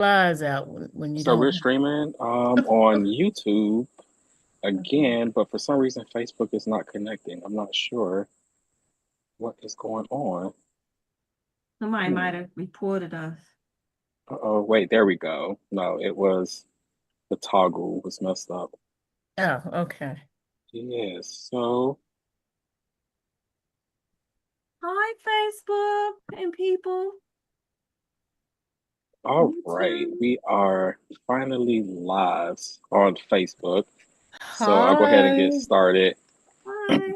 flies out when you So we're don't. streaming on YouTube again, but for some reason Facebook is not connecting. I'm not sure what is going on. Somebody Hmm. might have reported us. Uh-oh, wait, there we go. No, it was the toggle was messed up. Oh, okay. Yes, so Hi, Facebook and people. all right, YouTube. we are finally live on Facebook. So I'll go ahead and get Hi. started. Hi.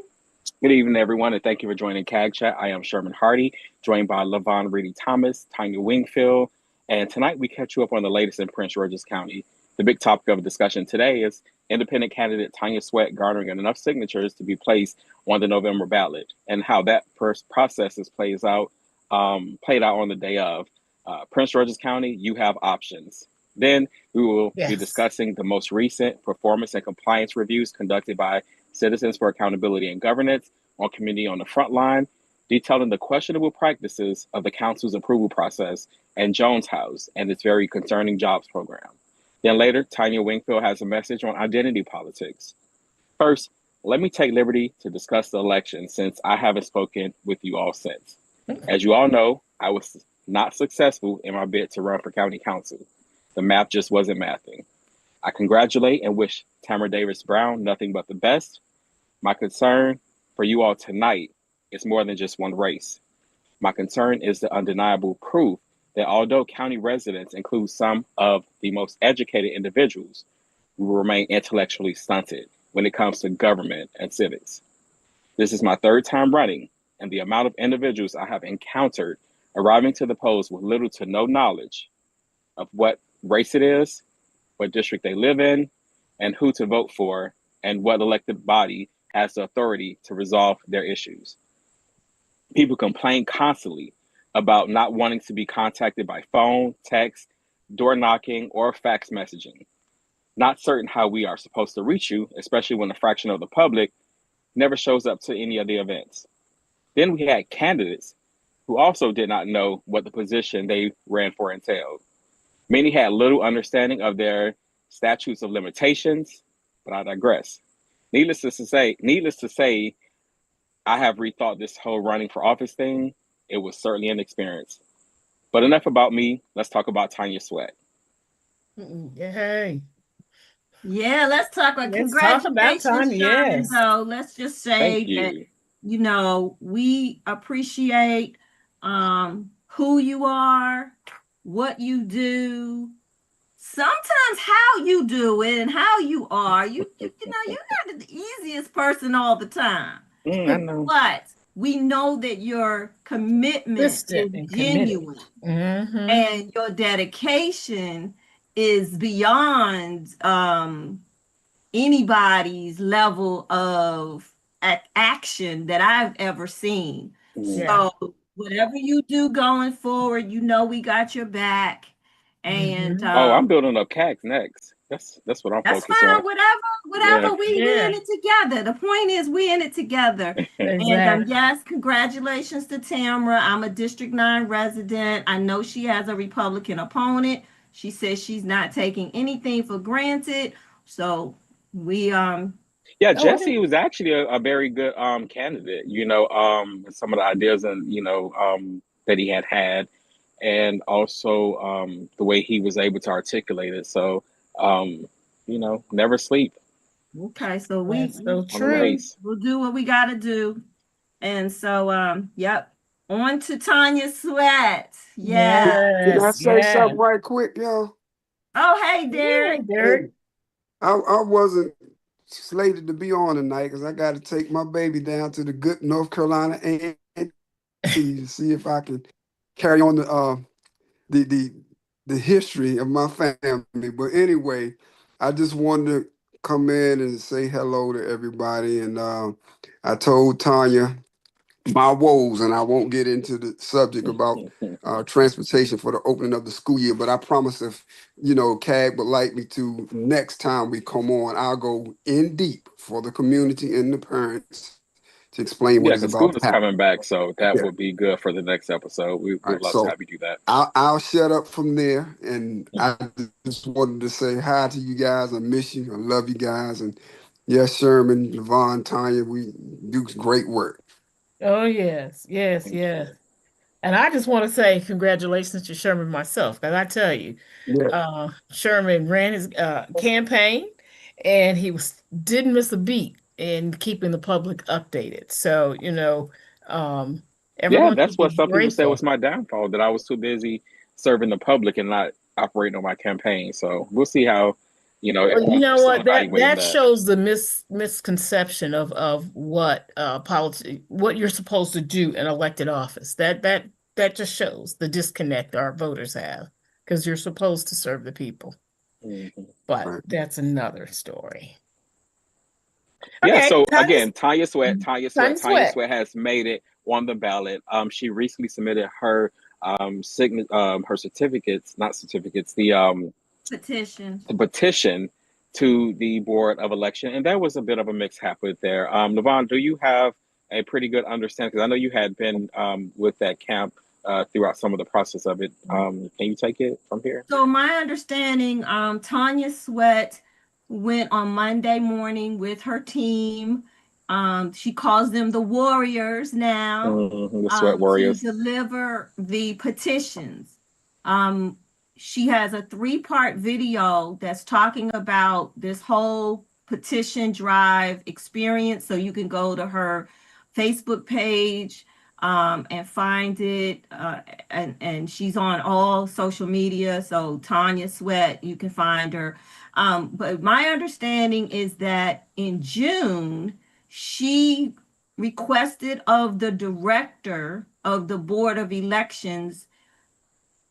Good evening, everyone, and thank you for joining CAG Chat. I am Sherman Hardy, joined by Lavon Reedy Thomas, Tonya Wingfield, and tonight we catch you up on the latest in Prince George's County. The big topic of discussion today is independent candidate Tonya Sweat garnering enough signatures to be placed on the November ballot, and how that process played out on the day of. Prince George's County, you have options. Then we will be Yes. discussing the most recent performance and compliance reviews conducted by Citizens for Accountability and Governance on Committee on the Front Line, detailing the questionable practices of the council's approval process and Jones House and its very concerning jobs program. Then later, Tanya Wingfield has a message on identity politics. First, let me take liberty to discuss the election since I haven't spoken with you all since. As you all know, I was not successful in my bid to run for county council. The math just wasn't mathing. I congratulate and wish Tamara Davis Brown nothing but the best. My concern for you all tonight is more than just one race. My concern is the undeniable proof that although county residents include some of the most educated individuals, we will remain intellectually stunted when it comes to government and civics. This is my third time running, and the amount of individuals I have encountered arriving to the polls with little to no knowledge of what race it is, what district they live in, and who to vote for, and what elected body has the authority to resolve their issues. People complain constantly about not wanting to be contacted by phone, text, door knocking, or fax messaging. Not certain how we are supposed to reach you, especially when a fraction of the public never shows up to any of the events. Then we had candidates who also did not know what the position they ran for entailed. Many had little understanding of their statutes of limitations, but I digress. Needless to say, I have rethought this whole running for office thing. It was certainly an experience. But enough about me. Let's talk about Tonya Sweat. Yay. Yeah, let's talk about Let's talk about congratulations, time. Sherman, Yes. though. Let's just Thank say that, you. we appreciate who you are, what you do, sometimes how you do it and how you are. You're not the easiest person all the time. I know. But we know that your commitment is Consistent and committed. genuine Mm-hmm. and your dedication is beyond anybody's level of action that I've ever seen. Mm. Yeah. So whatever you do going forward, we got your back. And Mm-hmm. Oh, I'm building up CAX next. That's what I'm that's focused on. fine. Whatever, Yeah. we in Yeah. it together. The point is we in it together. And Exactly. yes, congratulations to Tamara. I'm a District 9 resident. I know she has a Republican opponent. She says she's not taking anything for granted. So we Yeah, Oh, it Jesse was actually a very good candidate, some of the ideas and that he had and also the way he was able to articulate it. So never sleep okay, so that's so on the true. race. we'll do what we gotta do. And so yep. On to Tonya Sweat. Yeah. Can I Yes. say Yes. something right quick, y'all? Oh, hey, Yeah, Derek. Derek. Hey, I wasn't slated to be on tonight because I got to take my baby down to the good North Carolina A&T to see if I can carry on the the the history of my family. But anyway, I just wanted to come in and say hello to everybody. And I told Tanya my woes, and I won't get into the subject about transportation for the opening of the school year. But I promise, if CAG would like me to, next time we come on, I'll go in deep for the community and the parents to explain what Yeah, it's because school about is to happen. coming back, so that Yeah. would be good for the next episode. We'd All right. love to So have you do that. I'll shut up from there, and I just wanted to say hi to you guys. I miss you. I love you guys, and yes, Sherman, Levon, Tonya, we do great work. Oh, yes, yes, Thank yes. you. And I just want to say congratulations to Sherman myself, because I tell you, Yeah. Sherman ran his campaign, and didn't miss a beat in keeping the public updated. So, Yeah, everyone that's should be what some people said was grateful. my downfall, that I was too busy serving the public and not operating on my campaign. So we'll see how, Well, you know still what? That evaluating that that. shows the misconception of what what you're supposed to do in elected office. That just shows the disconnect our voters have, because you're supposed to serve the people. Mhm. But Right. that's another story. Yeah, Okay, so again, Tonya Tonya Sweat. Sweat has made it on the ballot. She recently submitted her certificates, not certificates, Petition. the petition to the Board of Election, and there was a bit of a mix happened there. Levon, do you have a pretty good understanding? Because I know you had been with that camp throughout some of the process of it. Can you take it from here? So my understanding, Tonya Sweat went on Monday morning with her team. She calls them the Warriors now, The Sweat to Warriors. deliver the petitions. Um, she has a three-part video that's talking about this whole petition drive experience. So you can go to her Facebook page, and find it. And she's on all social media. So Tonya Sweat, you can find her. But my understanding is that in June, she requested of the director of the Board of Elections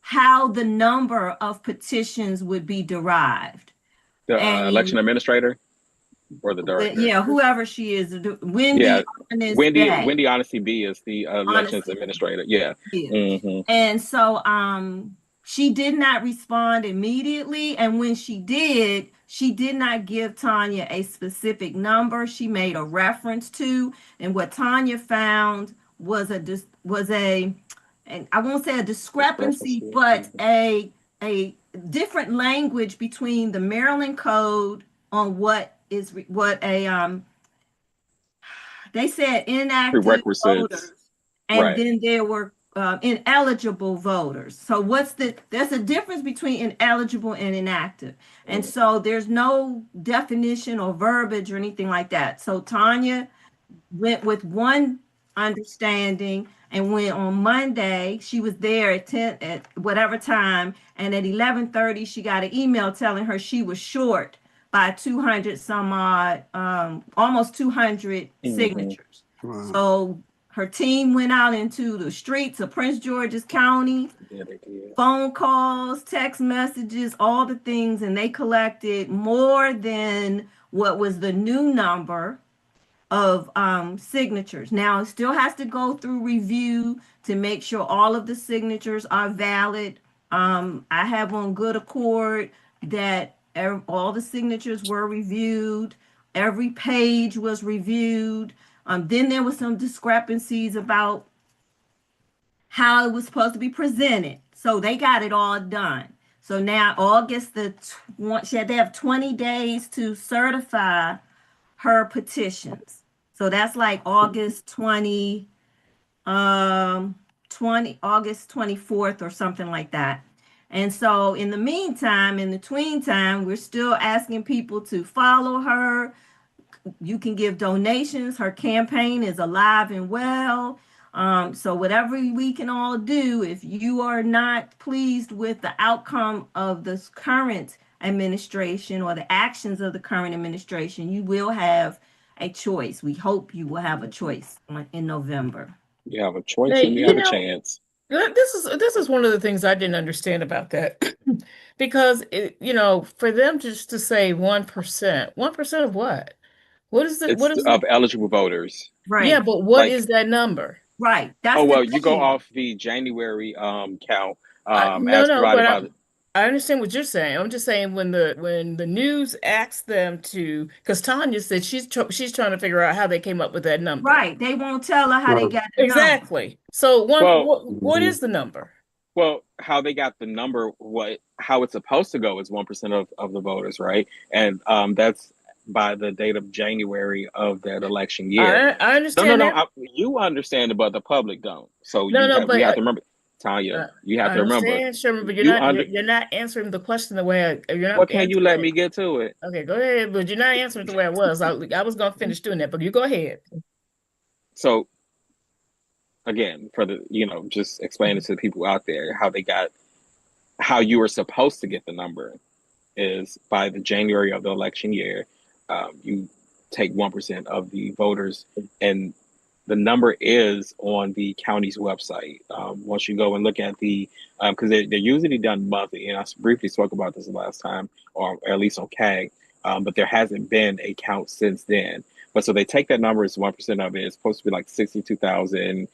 how the number of petitions would be derived. The election And administrator or the director? yeah, whoever she is, Yeah, Wendy Honest Wendy Bay, Wendy Honesty B is the elections honestly. administrator. Yeah. Yeah. Hmm. And so she did not respond immediately. And when she did not give Tonya a specific number. She made a reference to, and what Tonya found was and I won't say a discrepancy, Discrepancy. but a different language between the Maryland code on what they said inactive Prerequisites. voters, and Right. then there were ineligible voters. So there's a difference between ineligible and inactive. And so there's no definition or verbiage or anything like that. So Tonya went with one understanding, and when on Monday she was there at 10 at whatever time, and at 11:30 she got an email telling her she was short by 200 some odd, almost 200 Hmm. signatures. Wow. So her team went out into the streets of Prince George's County, Yeah, they did. phone calls, text messages, all the things, and they collected more than what was the new number of signatures. Now it still has to go through review to make sure all of the signatures are valid. I have on good accord that all the signatures were reviewed. Every page was reviewed. Then there was some discrepancies about how it was supposed to be presented. So they got it all done. So now August they have 20 days to certify her petitions. So that's like August 24th or something like that. And so in the meantime, in the tween time, we're still asking people to follow her. You can give donations. Her campaign is alive and well. So whatever we can all do, if you are not pleased with the outcome of this current administration or the actions of the current administration, you will have a choice. We hope you will have a choice in November. You have a choice Hey, and you have a chance. this is one of the things I didn't understand about that. Because for them just to say 1%, 1% of what? What is it? What It's is it? of eligible voters. Yeah, Right, but what Like, is that number? right. oh That's the well, you go thing. off the January count No, as no, provided but by the. I understand what you're saying. I'm just saying when the news asked them to, because Tanya said she's trying to figure out how they came up with that number. Right. They won't tell her how they Right. got the number. Exactly. So Well, what Mhm. is the number? well, how they got the number, how it's supposed to go is 1% of the voters, right? And that's by the date of January of that election year. I No, no, understand no. that. You understand it, but the public don't. So No, no, we but have to remember, Tanya. You have I to remember. understand, Sherman, but You under. you're not answering the question the way you're What not can you answering let it. me get to it? Okay, go ahead, but you're not answering it the way I was. I was gonna finish doing that, but you go ahead. So again, for the just explaining to the people out there how you were supposed to get the number is by the January of the election year. You take 1% of the voters, and the number is on the county's website. Once you go and look at because they're usually done monthly, and I briefly spoke about this last time, or at least on CAG, but there hasn't been a count since then. But so they take that number as 1% of it. It's supposed to be like 62,000,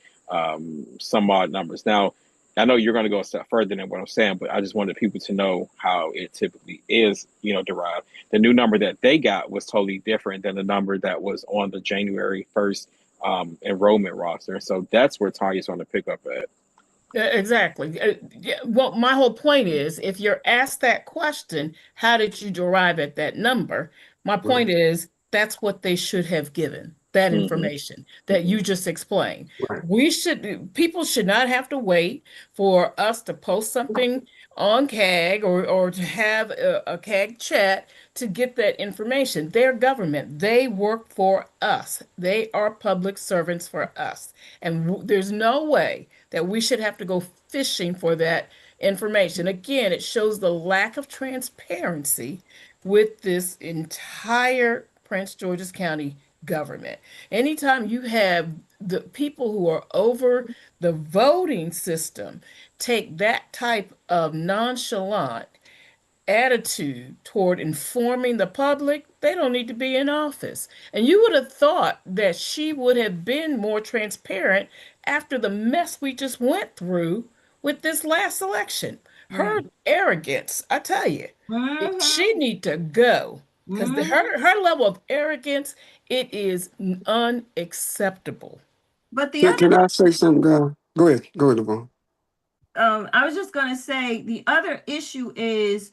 some odd numbers. Now, I know you're going to go a step further than what I'm saying, but I just wanted people to know how it typically is, derived. The new number that they got was totally different than the number that was on the January 1st enrollment roster. So that's where Tanya's going to pick up at. Exactly. Yeah, well, my whole point is, if you're asked that question, how did you derive at that number? My Right. point is, that's what they should have given, that Mm-hmm. information that you just explained. Right. People should not have to wait for us to post something on CAG or to have a CAG chat to get that information. They're government. They work for us. They are public servants for us. And there's no way that we should have to go fishing for that information. Again, it shows the lack of transparency with this entire Prince George's County government. Anytime you have the people who are over the voting system take that type of nonchalant attitude toward informing the public, they don't need to be in office. And you would have thought that she would have been more transparent after the mess we just went through with this last election. Her Right. arrogance, I tell you, she Mm-hmm. need to go because Mm-hmm. her level of arrogance, it is unacceptable. But the Can other, I say something, girl? Go ahead. Go ahead, Devon. I was just gonna say the other issue is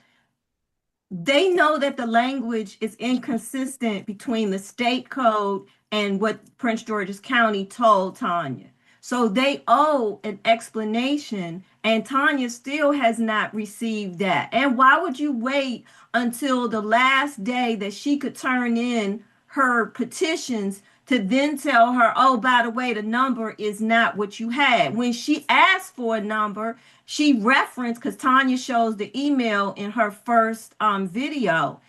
they know that the language is inconsistent between the state code and what Prince George's County told Tanya. So they owe an explanation, and Tanya still has not received that. And why would you wait until the last day that she could turn in her petitions to then tell her, oh, by the way, the number is not what you had? When she asked for a number, she referenced, because Tanya shows the email in her first video.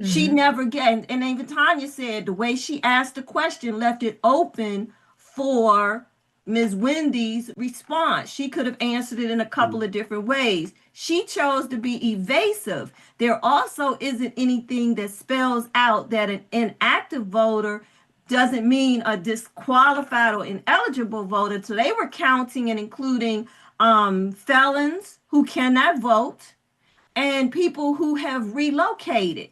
She Hmm. never get, and even Tanya said the way she asked the question left it open for Ms. Wendy's response. She could have answered it in a couple of different ways. She chose to be evasive. There also isn't anything that spells out that an inactive voter doesn't mean a disqualified or ineligible voter. So they were counting and including felons who cannot vote and people who have relocated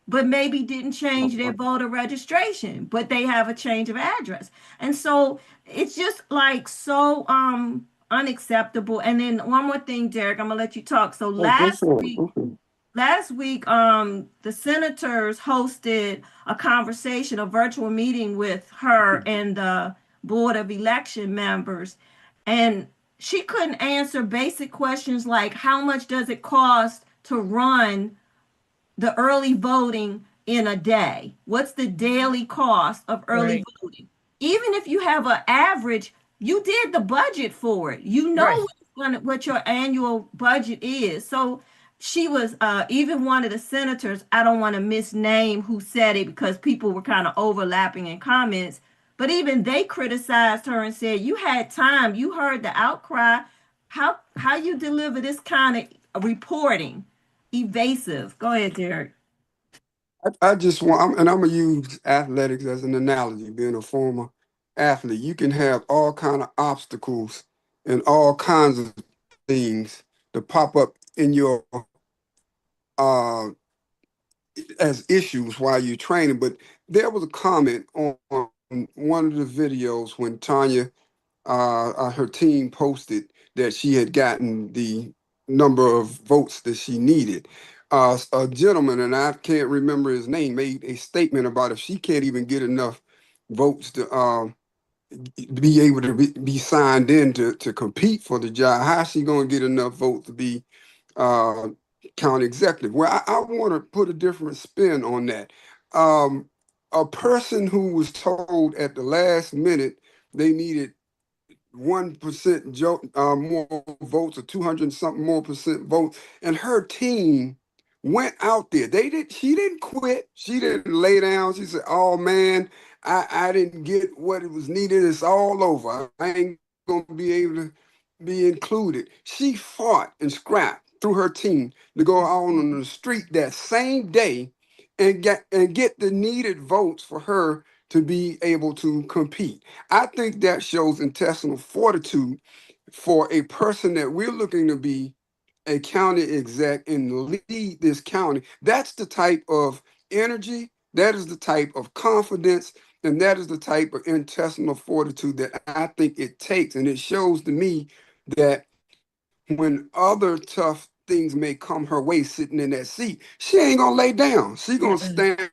but maybe didn't change their voter registration, but they have a change of address. And so it's just like so unacceptable. And then one more thing, Derek, I'm gonna let you talk. So Oh, go for it. Go for it. last week the senators hosted a conversation, a virtual meeting with her and the board of election members, and she couldn't answer basic questions like how much does it cost to run the early voting in a day? What's the daily cost of early Right, voting? Even if you have an average, you did the budget for it. You right. know what your annual budget is. So she was even one of the senators, I don't want to misname who said it because people were kind of overlapping in comments, but even they criticized her and said, you had time, you heard the outcry. How you deliver this kind of reporting? Evasive. Go ahead, Derek. I just want, and I'm gonna use athletics as an analogy. Being a former athlete, you can have all kind of obstacles and all kinds of things to pop up in your uh, as issues while you're training. But there was a comment on one of the videos when Tonya, her team posted that she had gotten the number of votes that she needed. A gentleman, and I can't remember his name, made a statement about if she can't even get enough votes to be able to be signed in to compete for the job, how's she going to get enough votes to be uh, county executive? Well, I want to put a different spin on that. A person who was told at the last minute they needed 1% more votes or 200 something more percent votes, and her team went out there. She didn't quit. She didn't lay down. She said, "Oh man, I didn't get what it was needed. It's all over. I ain't gonna be able to be included." She fought and scrapped through her team to go out on the street that same day and get the needed votes for her to be able to compete. I think that shows intestinal fortitude for a person that we're looking to be a county exec and lead this county. That's the type of energy, that is the type of confidence, and that is the type of intestinal fortitude that I think it takes. And it shows to me that when other tough things may come her way sitting in that seat, she ain't gonna lay down. She gonna Mm-mm. stand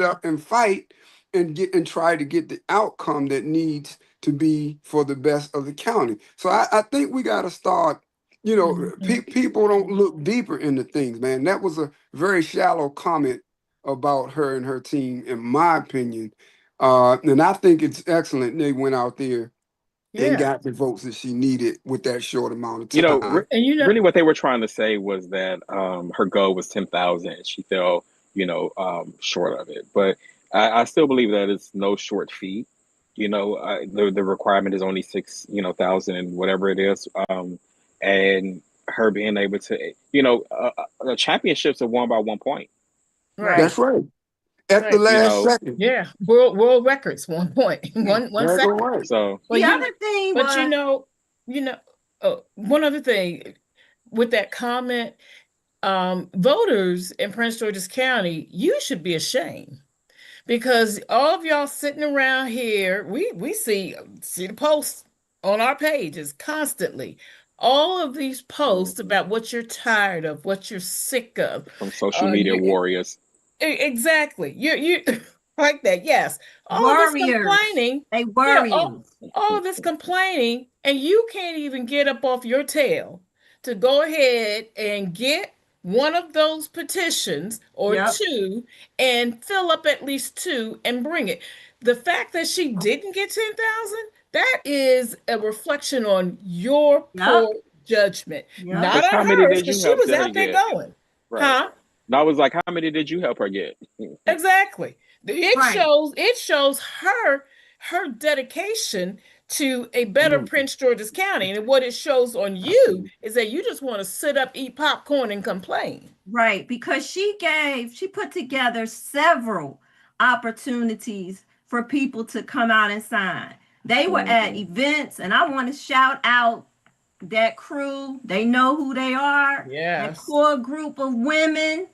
up and fight and try to get the outcome that needs to be for the best of the county. So I think we gotta start, Mhm. people don't look deeper into things, man. That was a very shallow comment about her and her team, in my opinion. And I think it's excellent they went out there and Yeah. got the votes that she needed with that short amount You of know, time. And really what they were trying to say was that her goal was 10,000 and she fell, short of it. But I still believe that it's no short feat. The requirement is only six, thousand and whatever it is. And her being able to, the championships are won by 1 point. right, That's right. At the right. You last know, second. Yeah. World records, 1 point. One That's all second. right. so Well, The other thing but was, you know, one other thing with that comment, voters in Prince George's County, you should be ashamed because all of y'all sitting around here, we see the posts on our pages constantly. All of these posts mhm, about what you're tired of, what you're sick of. from social media You warriors. exactly. You like that. Yes. All of this warriors. complaining, They yeah, all, warriors. all of this complaining, and you can't even get up off your tail to go ahead and get one of those petitions or Yep. two and fill up at least two and bring it. The fact that she didn't get 10,000, that is a reflection on your Yep. poor judgment, Yep. not Because on how many hers, did because you she help was to her out there get? going. Right. Huh? And I was like, how many did you help her get? Exactly. Right. It shows her dedication to a better Absolutely. Prince George's County. And what it shows on you Absolutely. is that you just want to sit up, eat popcorn, and complain. Right. Because she put together several opportunities for people to come out and sign. They were at Mhm. events, and I want to shout out that crew. They know who they are. That Yes. core group of women.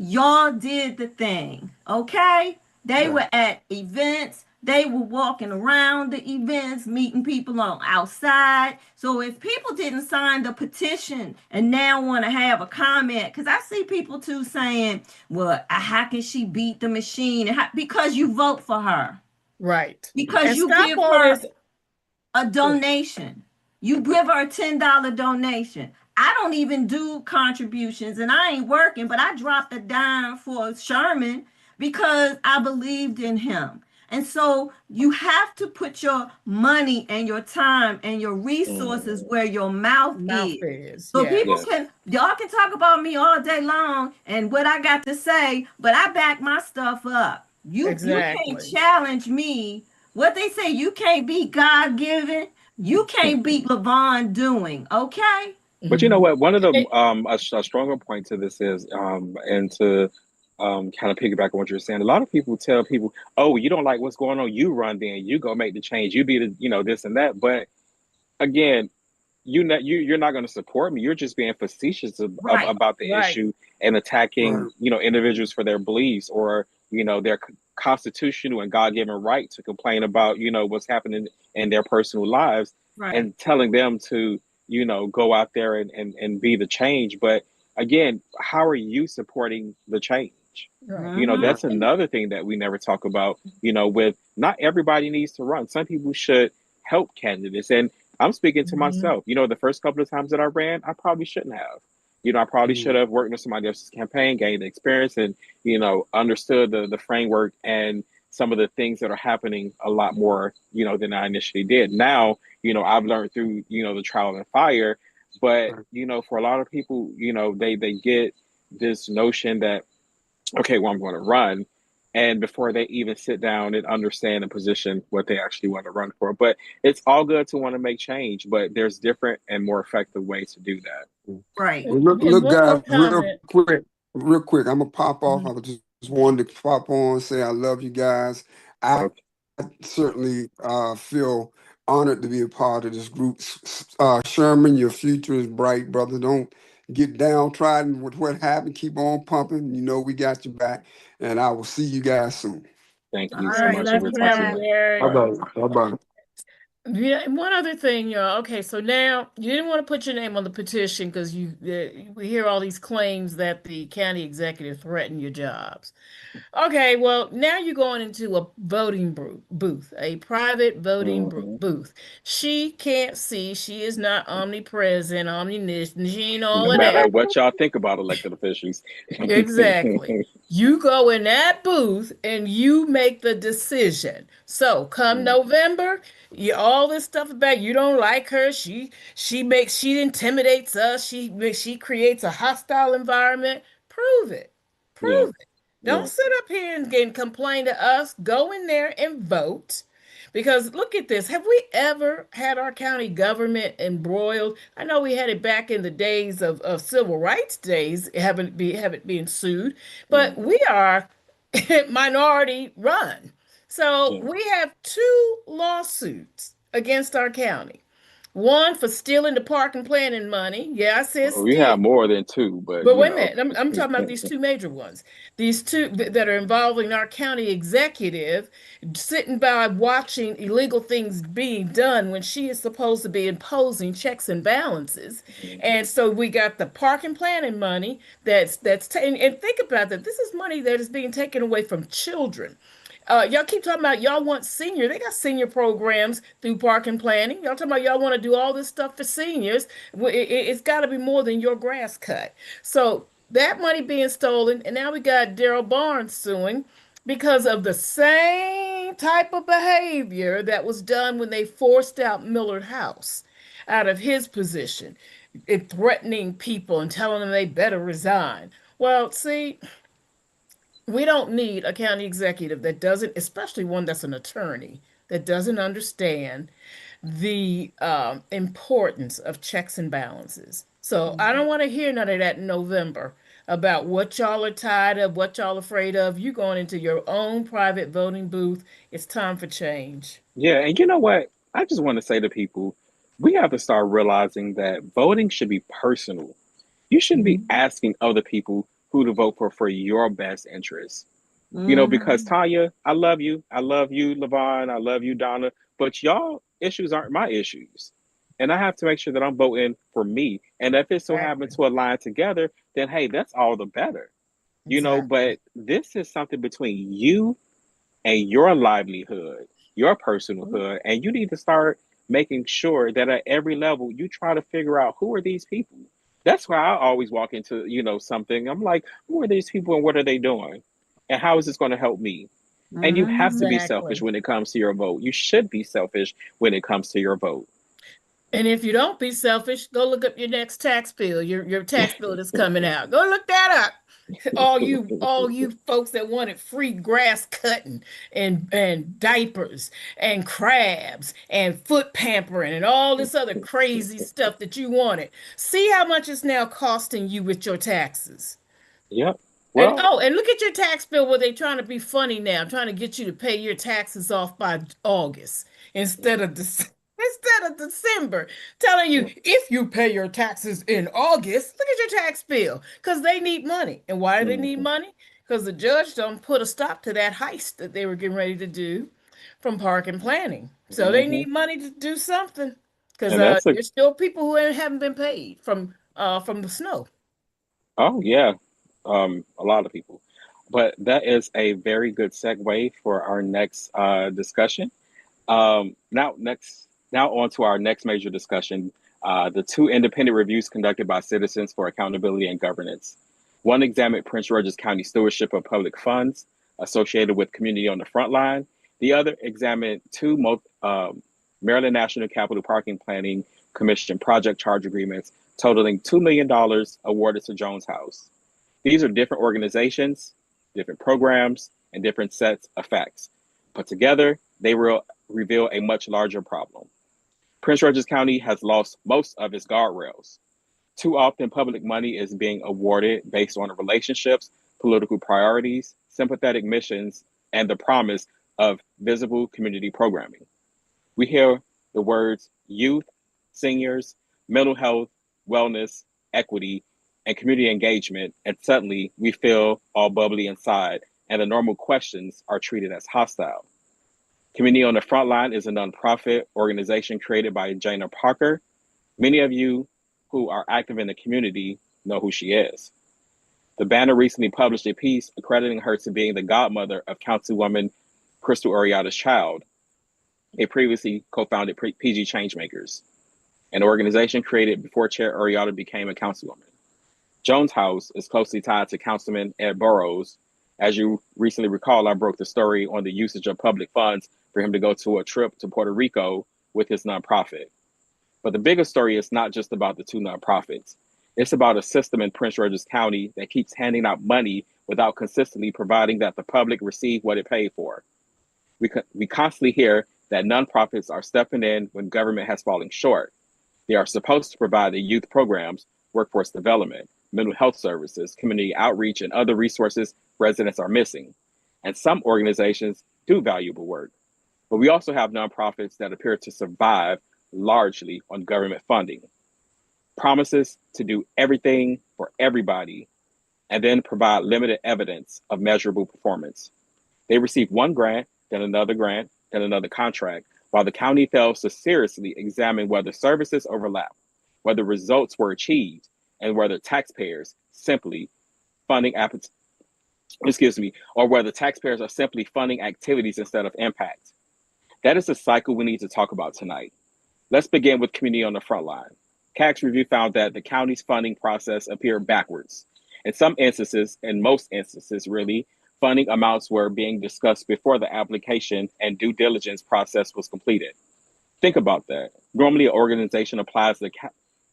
Y'all did the thing, okay? They Yeah. were at events. They were walking around the events, meeting people on outside. So if people didn't sign the petition and now want to have a comment, because I see people too saying, "Well, how can she beat the machine?" Because you vote for her, Right. because And you stop give all her this. a donation. You give her a $10 donation. I don't even do contributions and I ain't working, but I dropped a dime for Sherman because I believed in him. And so you have to put your money and your time and your resources Mhm. where your mouth Mouth is. is. So people Yes. y'all can talk about me all day long and what I got to say, but I back my stuff up. You can't Exactly. challenge me. What they say, you can't beat God given. You can't beat LaVon doing, okay? But you know Mhm. what? One of the It- a stronger point to this is and to kind of piggyback on what you're saying. A lot of people tell people, "Oh, you don't like what's going on, you run then, you go make the change, you be the this and that." But again, you're not going to support me. You're just being facetious Right. about the Right. issue and attacking, Right. individuals for their beliefs or their constitutional and God-given right to complain about what's happening in their personal lives, Right. and telling them to go out there and be the change. But again, how are you supporting the change? Right. Mm-hmm. That's another thing that we never talk about. With not everybody needs to run. Some people should help candidates. And I'm speaking to Mm-hmm. myself. The first couple of times that I ran, I probably shouldn't have. I probably should Mhm. have worked with somebody else's campaign, gained the experience, and understood the framework and some of the things that are happening a lot more, than I initially did. Now, I've learned through, the trial and fire. But, Right. for a lot of people, they get this notion that, okay, well, I'm going to run. And before they even sit down and understand and position what they actually want to run for. But it's all good to want to make change, but there's different and more effective ways to do that. Right. Well, look, And look, one more guys, comment. real quick. I'm gonna pop off. Mhm. I was just wanted to pop on and say I love you guys. I Okay. certainly feel honored to be a part of this group. Sherman, your future is bright, brother. Don't get downtrodden with what happened. Keep on pumping. You know we got your back, and I will see you guys soon. Thank All you All so right, right. much, and Love thank we'll you you, talk Mr. soon. back. All Barrett. right. Bye bye. Bye bye. Yeah, and one other thing, y'all. Okay, so now you didn't want to put your name on the petition because we hear all these claims that the county executive threatened your jobs. Okay, well, now you're going into a voting booth, a private voting Hmm. booth. She can't see, she is not omnipresent, omniscient, she ain't all No of matter that. what y'all think about elected officials. Exactly. You go in that booth and you make the decision. So come November, all this stuff about you don't like her. She intimidates us. She creates a hostile environment. Prove it. Yeah, Prove it. Don't yeah. sit up here and complain to us. Go in there and vote. Because look at this. Have we ever had our county government embroiled? I know we had it back in the days of civil rights days, haven't been sued, but Hmm. we are minority run. So Yeah. we have two lawsuits against our county. One for stealing the park and planning money. Yeah, I said Well, we steal. have more than two, but But wait a minute, I'm talking about these two major ones. These two that are involving our county executive sitting by watching illegal things being done when she is supposed to be imposing checks and balances. And so we got the park and planning money and think about that. This is money that is being taken away from children. Y'all keep talking about y'all want senior. They got senior programs through park and planning. Y'all talking about y'all want to do all this stuff for seniors. Well, it's got to be more than your grass cut. So that money being stolen, and now we got Daryl Barnes suing because of the same type of behavior that was done when they forced out Millard House out of his position, threatening people and telling them they better resign. Well, see, we don't need a county executive that doesn't, especially one that's an attorney, that doesn't understand the importance of checks and balances. So I don't Mhm. want to hear none of that in November about what y'all are tired of, what y'all afraid of. You going into your own private voting booth. It's time for change. Yeah, and you know what? I just want to say to people, we have to start realizing that voting should be personal. You shouldn't be Mhm. asking other people who to vote for your best interests. Because Mhm. Tanya, I love you, Levon, I love you, Donna, but y'all issues aren't my issues. And I have to make sure that I'm voting for me. And if it so happens Exactly. to align together, then hey, that's all the better. Exactly. But this is something between you and your livelihood, your Mhm. personhood, and you need to start making sure that at every level you try to figure out who are these people. That's why I always walk into something. I'm like, who are these people and what are they doing, and how is this going to help me? And you have to Mhm. be selfish Exactly. when it comes to your vote. You should be selfish when it comes to your vote. And if you don't be selfish, go look up your next tax bill, your tax bill that's coming out. Go look that up. All you folks that wanted free grass cutting and diapers and crabs and foot pampering and all this other crazy stuff that you wanted. See how much it's now costing you with your taxes. Yep. And Well, oh, and look at your tax bill where they're trying to be funny now, trying to get you to pay your taxes off by August instead of December. Instead of December, telling you if you pay your taxes in August, look at your tax bill because they need money. And why do they need Mhm. money? Because the judge don't put a stop to that heist that they were getting ready to do from park and planning. So they Mhm. need money to do something because And that's a there's still people who haven't been paid from the snow. oh yeah, a lot of people. But that is a very good segue for our next discussion. Now on to our next major discussion. The two independent reviews conducted by Citizens for Accountability and Governance. One examined Prince George's County stewardship of public funds associated with community on the front line. The other examined Maryland National Capital Parking Planning Commission project charge agreements totaling $2 million awarded to Jones House. These are different organizations, different programs, and different sets of facts. Put together, they reveal a much larger problem. Prince George's County has lost most of its guardrails. Too often, public money is being awarded based on relationships, political priorities, sympathetic missions, and the promise of visible community programming. We hear the words youth, seniors, mental health, wellness, equity, and community engagement, and suddenly we feel all bubbly inside, and the normal questions are treated as hostile. Community on the Front Line is a nonprofit organization created by Jana Parker. Many of you who are active in the community know who she is. The Banner recently published a piece accrediting her to being the godmother of Councilwoman Crystal Oriada's child, a previously co-founded PG Changemakers, an organization created before Chair Oriada became a councilwoman. Jones House is closely tied to Councilman Ed Burrows. As you recently recall, I broke the story on the usage of public funds for him to go to a trip to Puerto Rico with his nonprofit. But the bigger story is not just about the two nonprofits. It's about a system in Prince George's County that keeps handing out money without consistently providing that the public receive what it paid for. We constantly hear that nonprofits are stepping in when government has fallen short. They are supposed to provide the youth programs, workforce development, mental health services, community outreach, and other resources residents are missing. And some organizations do valuable work. But we also have nonprofits that appear to survive largely on government funding. Promises to do everything for everybody, and then provide limited evidence of measurable performance. They receive one grant, then another contract, while the county fails to seriously examine whether services overlap, whether results were achieved, and whether taxpayers simply funding or whether taxpayers are simply funding activities instead of impact. That is the cycle we need to talk about tonight. Let's begin with community on the front line. CAC's review found that the county's funding process appeared backwards. In most instances, really, funding amounts were being discussed before the application and due diligence process was completed. Think about that. Normally, an organization applies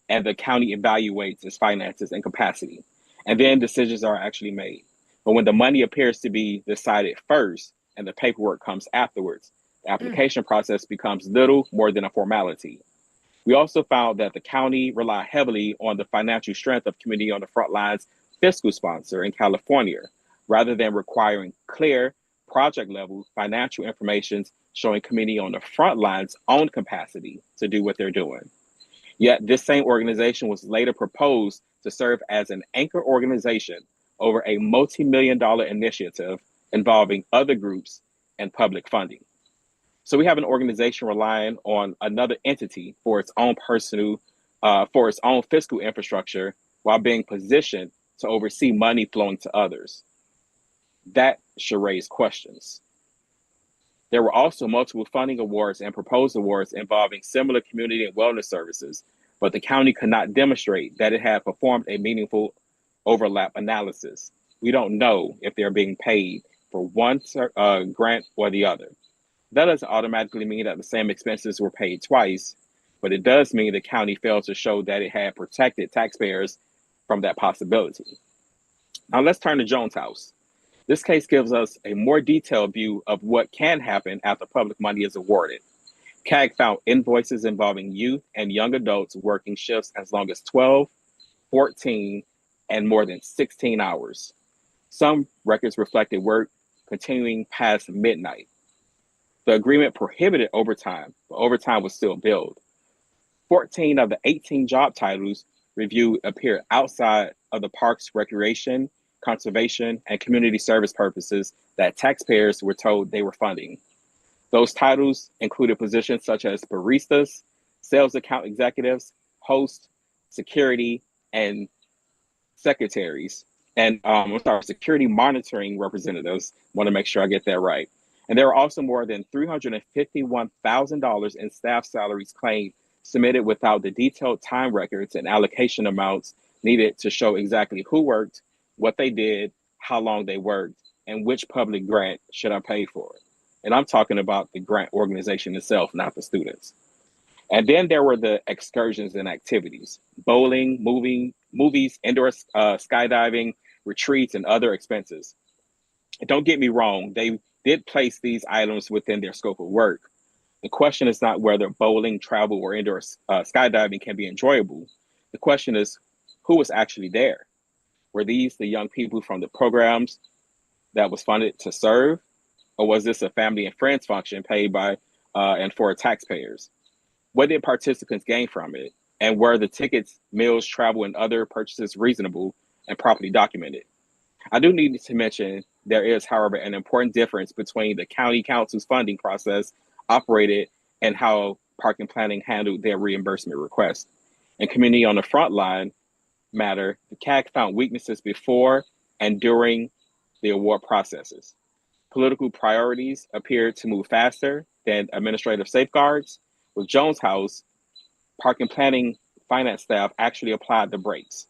and the county evaluates its finances and capacity, and then decisions are actually made. But when the money appears to be decided first and the paperwork comes afterwards, the Mm. application process becomes little more than a formality. We also found that the county relied heavily on the financial strength of Community on the Front Line's fiscal sponsor in California, rather than requiring clear project level financial information showing Community on the Front Line's own capacity to do what they're doing. Yet this same organization was later proposed to serve as an anchor organization over a multi-million dollar initiative involving other groups and public funding. So we have an organization relying on another entity for its own fiscal infrastructure while being positioned to oversee money flowing to others. That should raise questions. There were also multiple funding awards and proposed awards involving similar community and wellness services, but the county could not demonstrate that it had performed a meaningful overlap analysis. We don't know if they're being paid for one grant or the other. That doesn't automatically mean that the same expenses were paid twice, but it does mean the county failed to show that it had protected taxpayers from that possibility. Now let's turn to Jones House. This case gives us a more detailed view of what can happen after public money is awarded. CAG found invoices involving youth and young adults working shifts as long as 12, 14, and more than 16 hours. Some records reflected work continuing past midnight. The agreement prohibited overtime, but overtime was still billed. 14 of the 18 job titles reviewed appeared outside of the park's recreation, conservation, and community service purposes that taxpayers were told they were funding. Those titles included positions such as baristas, sales account executives, hosts, security, and secretaries, and security monitoring representatives. Want to make sure I get that right. And there were also more than $351,000 in staff salaries claimed submitted without the detailed time records and allocation amounts needed to show exactly who worked, what they did, how long they worked, and which public grant should I pay for it. And I'm talking about the grant organization itself, not the students. And then there were the excursions and activities: bowling, movies, indoor skydiving, retreats, and other expenses. And don't get me wrong, they did place these items within their scope of work. The question is not whether bowling, travel, or indoor skydiving can be enjoyable. The question is, who was actually there? Were these the young people from the programs that was funded to serve? Or was this a family and friends function paid by and for taxpayers? What did participants gain from it? And were the tickets, meals, travel, and other purchases reasonable and properly documented? I do need to mention there is, however, an important difference between the county council's funding process operated and how park and planning handled their reimbursement request. In Community on the Frontline matter, the CAG found weaknesses before and during the award processes. Political priorities appeared to move faster than administrative safeguards. With Jones House, park and planning finance staff actually applied the brakes.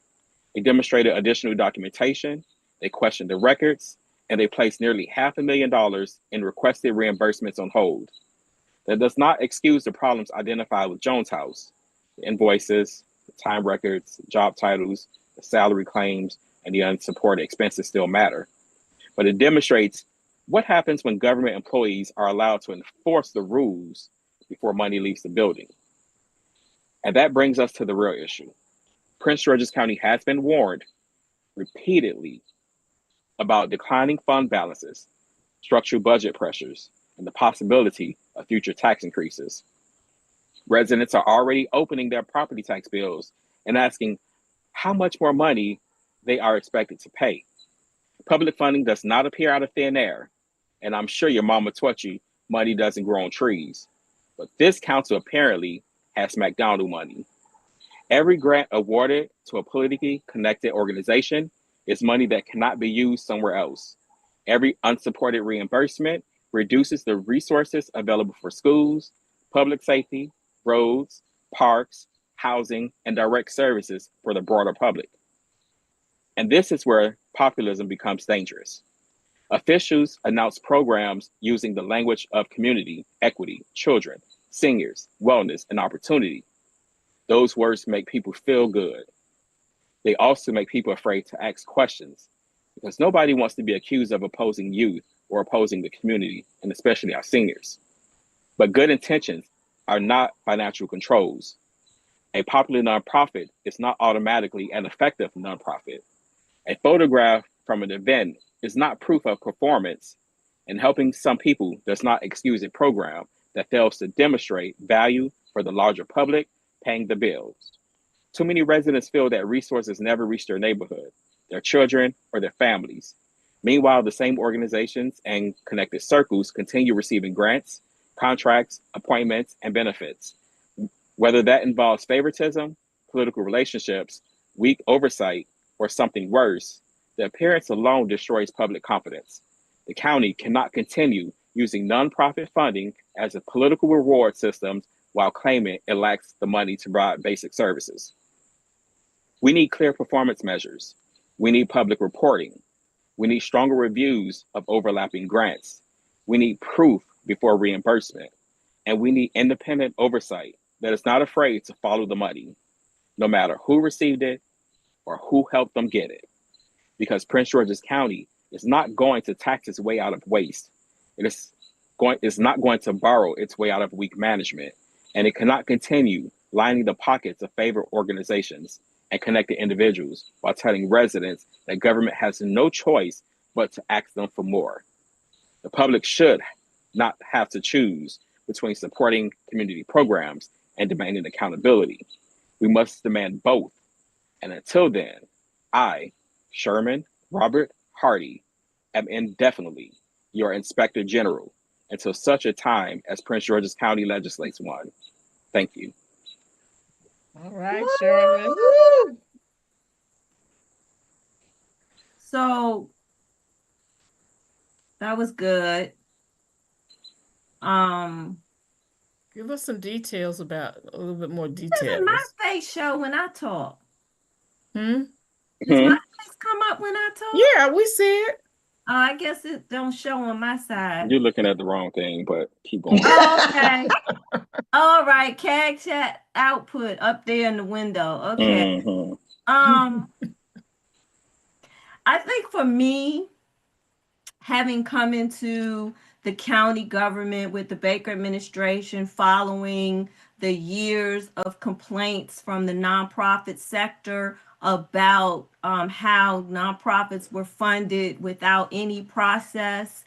They demonstrated additional documentation, they questioned the records, and they placed nearly $500,000 in requested reimbursements on hold. That does not excuse the problems identified with Jones House: the invoices, the time records, the job titles, the salary claims, and the unsupported expenses still matter. But it demonstrates what happens when government employees are allowed to enforce the rules before money leaves the building. And that brings us to the real issue. Prince George's County has been warned repeatedly about declining fund balances, structural budget pressures, and the possibility of future tax increases. Residents are already opening their property tax bills and asking how much more money they are expected to pay. Public funding does not appear out of thin air, and I'm sure your mama taught you money doesn't grow on trees. But this council apparently has McDonald money. Every grant awarded to a politically connected organization is money that cannot be used somewhere else. Every unsupported reimbursement reduces the resources available for schools, public safety, roads, parks, housing, and direct services for the broader public. And this is where populism becomes dangerous. Officials announce programs using the language of community, equity, children, seniors, wellness, and opportunity. Those words make people feel good. They also make people afraid to ask questions, because nobody wants to be accused of opposing youth or opposing the community, and especially our seniors. But good intentions are not financial controls. A popular nonprofit is not automatically an effective nonprofit. A photograph from an event is not proof of performance, and helping some people does not excuse a program that fails to demonstrate value for the larger public paying the bills. Too many residents feel that resources never reach their neighborhood, their children, or their families. Meanwhile, the same organizations and connected circles continue receiving grants, contracts, appointments, and benefits. Whether that involves favoritism, political relationships, weak oversight, or something worse, the appearance alone destroys public confidence. The county cannot continue using nonprofit funding as a political reward system while claiming it lacks the money to provide basic services. We need clear performance measures. We need public reporting. We need stronger reviews of overlapping grants. We need proof before reimbursement. And we need independent oversight that is not afraid to follow the money, no matter who received it or who helped them get it. Because Prince George's County is not going to tax its way out of waste. It's not going to borrow its way out of weak management. And it cannot continue lining the pockets of favorite organizations and connected individuals while telling residents that government has no choice but to ask them for more. The public should not have to choose between supporting community programs and demanding accountability. We must demand both. And until then, I, Sherman Robert Hardy, am indefinitely your Inspector General until such a time as Prince George's County legislates one. Thank you. All right, Sherman. Woo! So that was good. Give us some details about a little bit more Doesn't my details. face show when I talk? Hmm? Does my face come up when I talk? Yeah, we see it. Oh, I guess it don't show on my side. You're looking at the wrong thing, but keep going. Oh, okay. All right, CAG chat output up there in the window. Okay. I think for me, having come into the county government with the Baker administration following the years of complaints from the nonprofit sector about how nonprofits were funded without any process,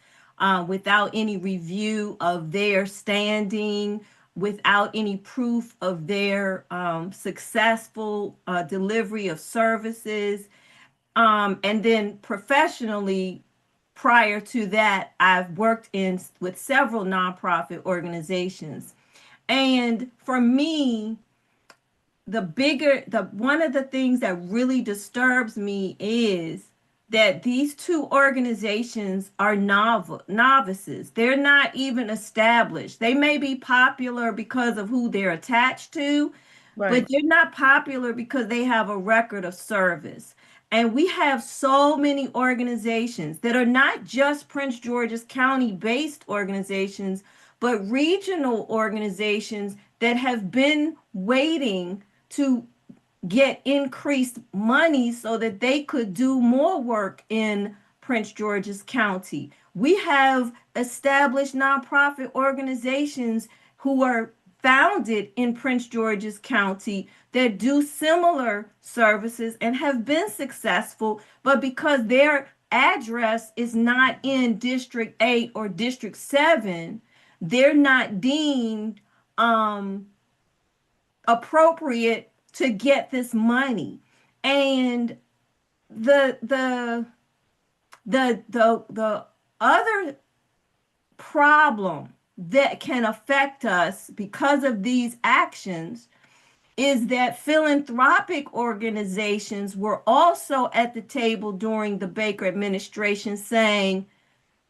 without any review of their standing, without any proof of their successful delivery of services. And then professionally, prior to that, I've worked with several nonprofit organizations. And for me, one of the things that really disturbs me is that these two organizations are novices. They're not even established. They may be popular because of who they're attached to, Right. but they're not popular because they have a record of service. And we have so many organizations that are not just Prince George's County based organizations, but regional organizations that have been waiting to get increased money so that they could do more work in Prince George's County. We have established nonprofit organizations who are founded in Prince George's County that do similar services and have been successful, but because their address is not in District 8 or District 7, they're not deemed appropriate to get this money. And the other problem that can affect us because of these actions is that philanthropic organizations were also at the table during the Baker administration saying,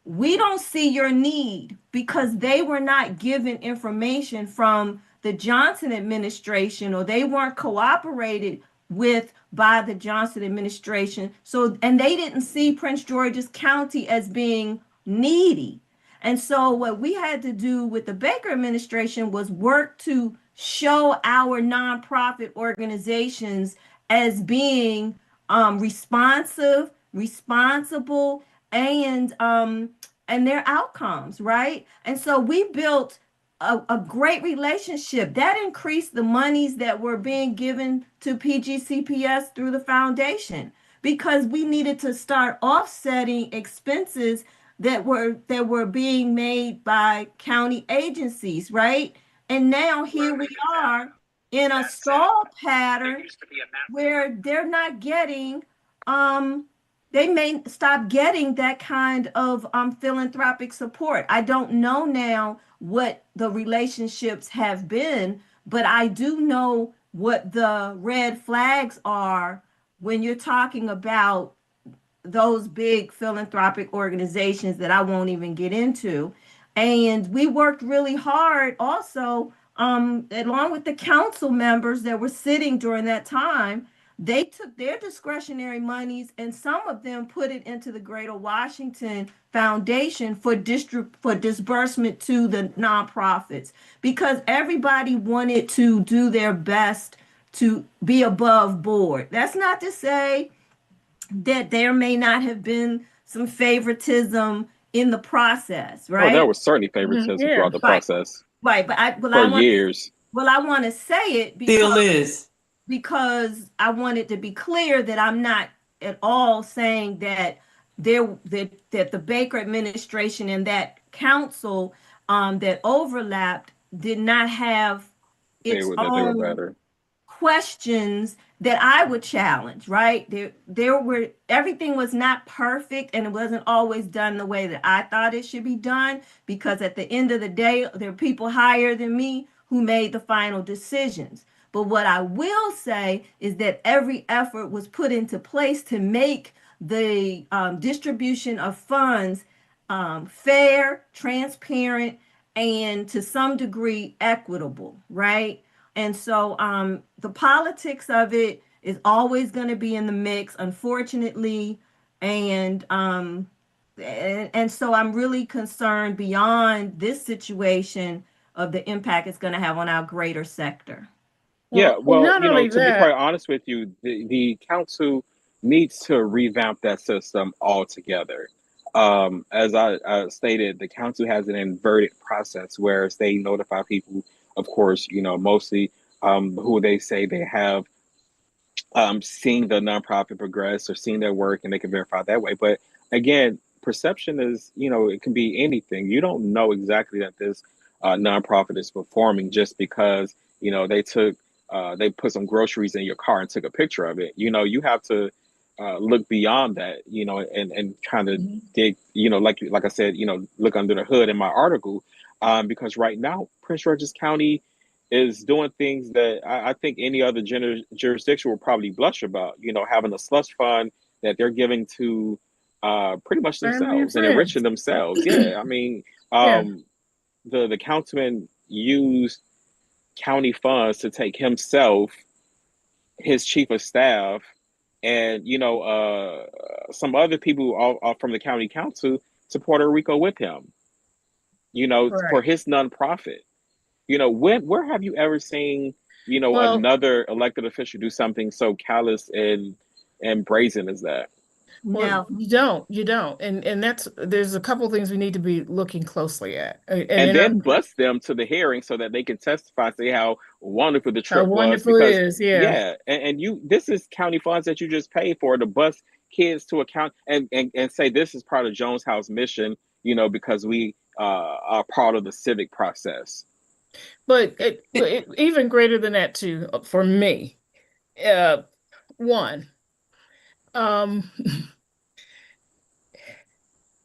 we don't see your need, because they were not given information from the Johnson administration, or they weren't cooperated with by the Johnson administration. So, and they didn't see Prince George's County as being needy. And so what we had to do with the Baker administration was work to show our nonprofit organizations as being responsive, responsible, and their outcomes, right? And so we built a great relationship that increased the monies that were being given to PGCPS through the foundation, because we needed to start offsetting expenses that were being made by county agencies, right? And now here we are in a stall pattern where they're not getting they may stop getting that kind of philanthropic support. I don't know now what the relationships have been, but I do know what the red flags are when you're talking about those big philanthropic organizations that I won't even get into. And we worked really hard also, along with the council members that were sitting during that time. They took their discretionary monies and some of them put it into the Greater Washington Foundation for disbursement to the nonprofits, because everybody wanted to do their best to be above board. That's not to say that there may not have been some favoritism in the process, right? Oh, there was certainly favoritism throughout the process. Right, but for years. I want to say it because I want it to be clear that I'm not at all saying that the Baker administration and that council that overlapped did not have its that they were own better. questions that I would challenge, right? There were, everything was not perfect and it wasn't always done the way that I thought it should be done, because at the end of the day, there are people higher than me who made the final decisions. But what I will say is that every effort was put into place to make the distribution of funds fair, transparent, and to some degree equitable, right? And so the politics of it is always going to be in the mix, unfortunately. And and so I'm really concerned beyond this situation of the impact it's going to have on our greater sector. Yeah, Well, well, not only to be quite that, honest with you, the council needs to revamp that system altogether. As I stated, the council has an inverted process where they notify people, of course, mostly who they say they have seen the nonprofit progress or seen their work, and they can verify that way. But again, perception is, it can be anything. You don't know exactly that this nonprofit is performing just because, they put some groceries in your car and took a picture of it. You have to look beyond that, and kind of Mhm. dig, like I said, look under the hood in my article, because right now, Prince George's County is doing things that I think any other jurisdiction will probably blush about. Having a slush fund that they're giving to pretty much Family and themselves and enriching friends. themselves. Yeah, I mean, Yeah, the councilman used county funds to take himself, his chief of staff, and some other people all from the county council to Puerto Rico with him. For right. his nonprofit. Where have you ever seen, Well, another elected official do something so callous and brazen as that? well, Now, you don't, and there's a couple of things we need to be looking closely at, and And in our, then bust them to the hearing so that they can testify, say how wonderful the how trip was. wonderful it Because is. Yeah, yeah, and this is county funds that you just paid for to bus kids to account and say this is part of Jones House mission, because we are part of the civic process. but even greater than that too, for me. Uh, one, um,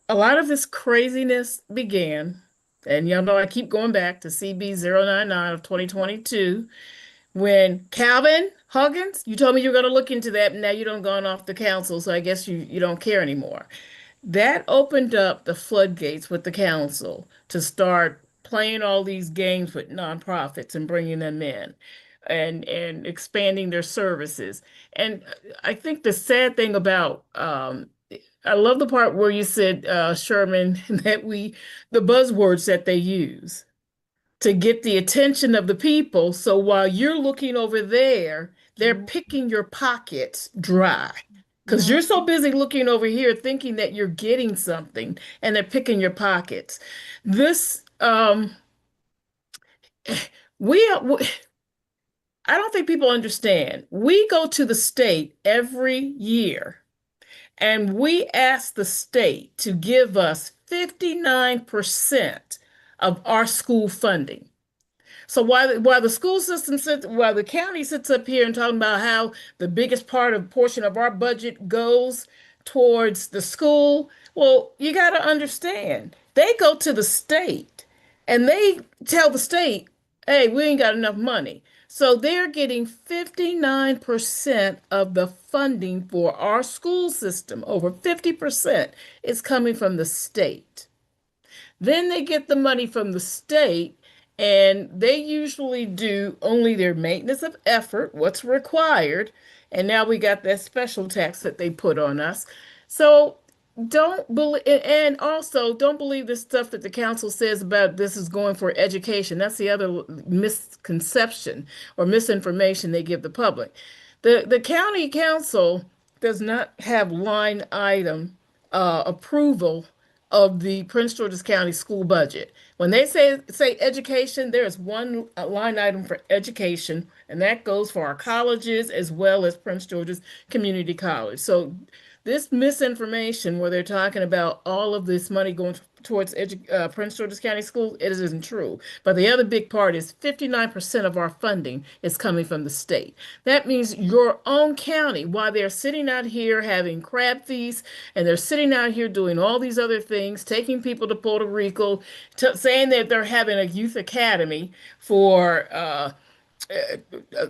a lot of this craziness began, and y'all know I keep going back to CB 099 of 2022, when Calvin Huggins, you told me you were going to look into that, and now you don't gone off the council, so I guess you don't care anymore. That opened up the floodgates with the council to start playing all these games with nonprofits and bringing them in and expanding their services. And I think the sad thing about I love the part where you said, Sherman, that the buzzwords that they use to get the attention of the people. So while you're looking over there, they're mhm, picking your pockets dry because mhm. you're so busy looking over here thinking that you're getting something and they're picking your pockets. This, we I don't think people understand. We go to the state every year and we ask the state to give us 59% of our school funding. So while the school system sits, while the county sits up here and talking about how the biggest portion of our budget goes towards the school, well, you got to understand they go to the state and they tell the state, "Hey, we ain't got enough money." So they're getting 59% of the funding for our school system. Over 50% is coming from the state. Then they get the money from the state, and they usually do only their maintenance of effort, what's required. And now we got that special tax that they put on us. So don't believe, and also don't believe the stuff that the council says about this is going for education. That's the other misconception or misinformation they give the public. The county council does not have line item approval of the Prince George's County school budget. When they say education, there is one line item for education, and that goes for our colleges as well as Prince George's Community College. So this misinformation where they're talking about all of this money going towards Prince George's County Schools, it isn't true. But the other big part is 59% of our funding is coming from the state. That means your own county, while they're sitting out here having crab feasts and they're sitting out here doing all these other things, taking people to Puerto Rico, saying that they're having a youth academy for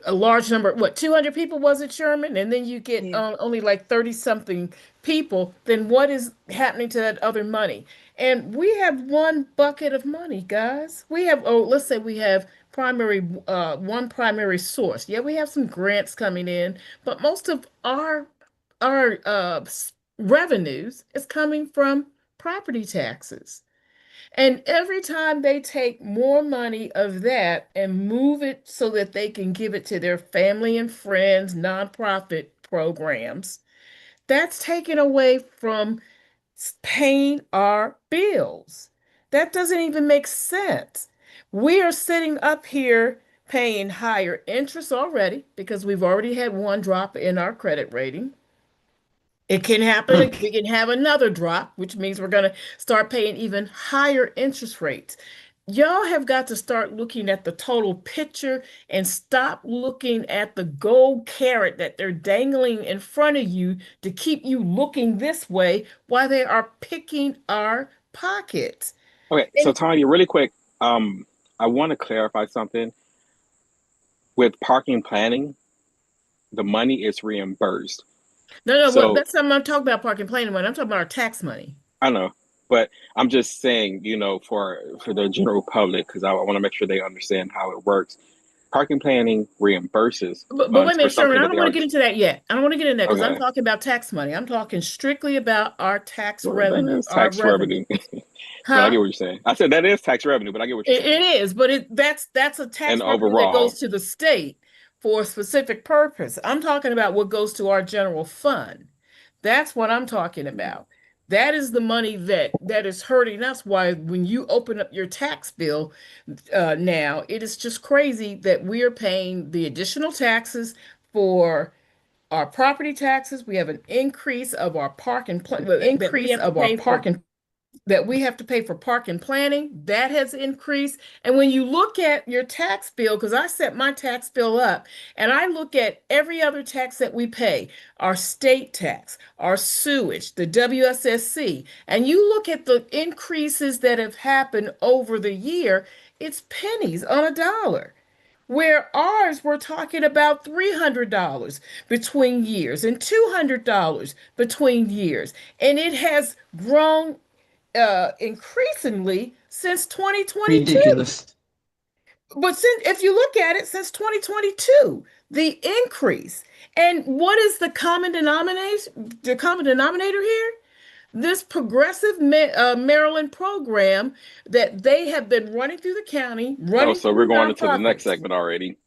a large number, what, 200 people was it, Sherman? And then you get Yeah. only like 30 something people, then what is happening to that other money? And we have one bucket of money, guys. We have, oh, let's say we have one primary source. Yeah, we have some grants coming in, but most of our revenues is coming from property taxes. And every time they take more money of that and move it so that they can give it to their family and friends, nonprofit programs, that's taken away from paying our bills. That doesn't even make sense. We are sitting up here paying higher interest already because we've already had one drop in our credit rating. It can happen. We can have another drop, which means we're going to start paying even higher interest rates. Y'all have got to start looking at the total picture and stop looking at the gold carrot that they're dangling in front of you to keep you looking this way while they are picking our pockets. Okay, so And Tanya, really quick, I want to clarify something. With parking planning, the money is reimbursed. no, well, So that's something I'm talking about parking planning money. I'm talking about our tax money. I know, but I'm just saying, for the general public, because I want to make sure they understand how it works. Parking planning reimburses But wait funds a for minute, Sherman, something I that don't they want to are get into that yet. I don't want to get into that because I'm okay. talking about tax money. I'm talking strictly about our tax Well, that revenue, is our tax revenue. revenue, but I Huh? get what you're saying. I said that is tax revenue, but I get what you're It saying. is, but that's a And tax revenue that overall, goes to the state for a specific purpose. I'm talking about what goes to our general fund. That's what I'm talking about. That is the money that is hurting us. Why, when you open up your tax bill now, it is just crazy that we are paying the additional taxes for our property taxes. We have an increase of our That we have to pay for. that we have to pay for park and planning. That has increased. And when you look at your tax bill, because I set my tax bill up and I look at every other tax that we pay, our state tax, our sewage, the WSSC, and you look at the increases that have happened over the year, it's pennies on a dollar. Where ours, we're talking about $300 between years and $200 between years. And it has grown increasingly since 2022. Ridiculous. But if you look at it since 2022, the increase. And what is the common denominator? The common denominator here? This progressive Maryland program that they have been running through the county, oh, running so through we're the going into the next nonprofits. segment already.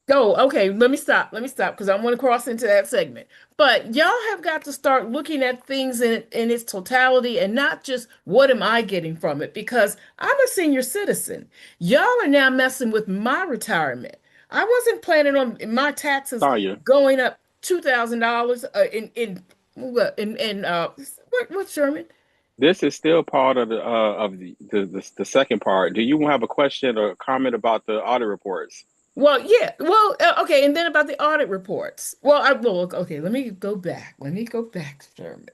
Oh, okay. Let me stop. Let me stop because I want to cross into that segment. But y'all have got to start looking at things in its totality and not just what am I getting from it? Because I'm a senior citizen. Y'all are now messing with my retirement. I wasn't planning on my taxes Tanya, going up $2,000 in what, Sherman? this is still part of the second part. Do you have a question or comment about the audit reports? Well, yeah. Well, okay. And then about the audit reports. Well, okay. Let me go back. Let me go back, Sherman.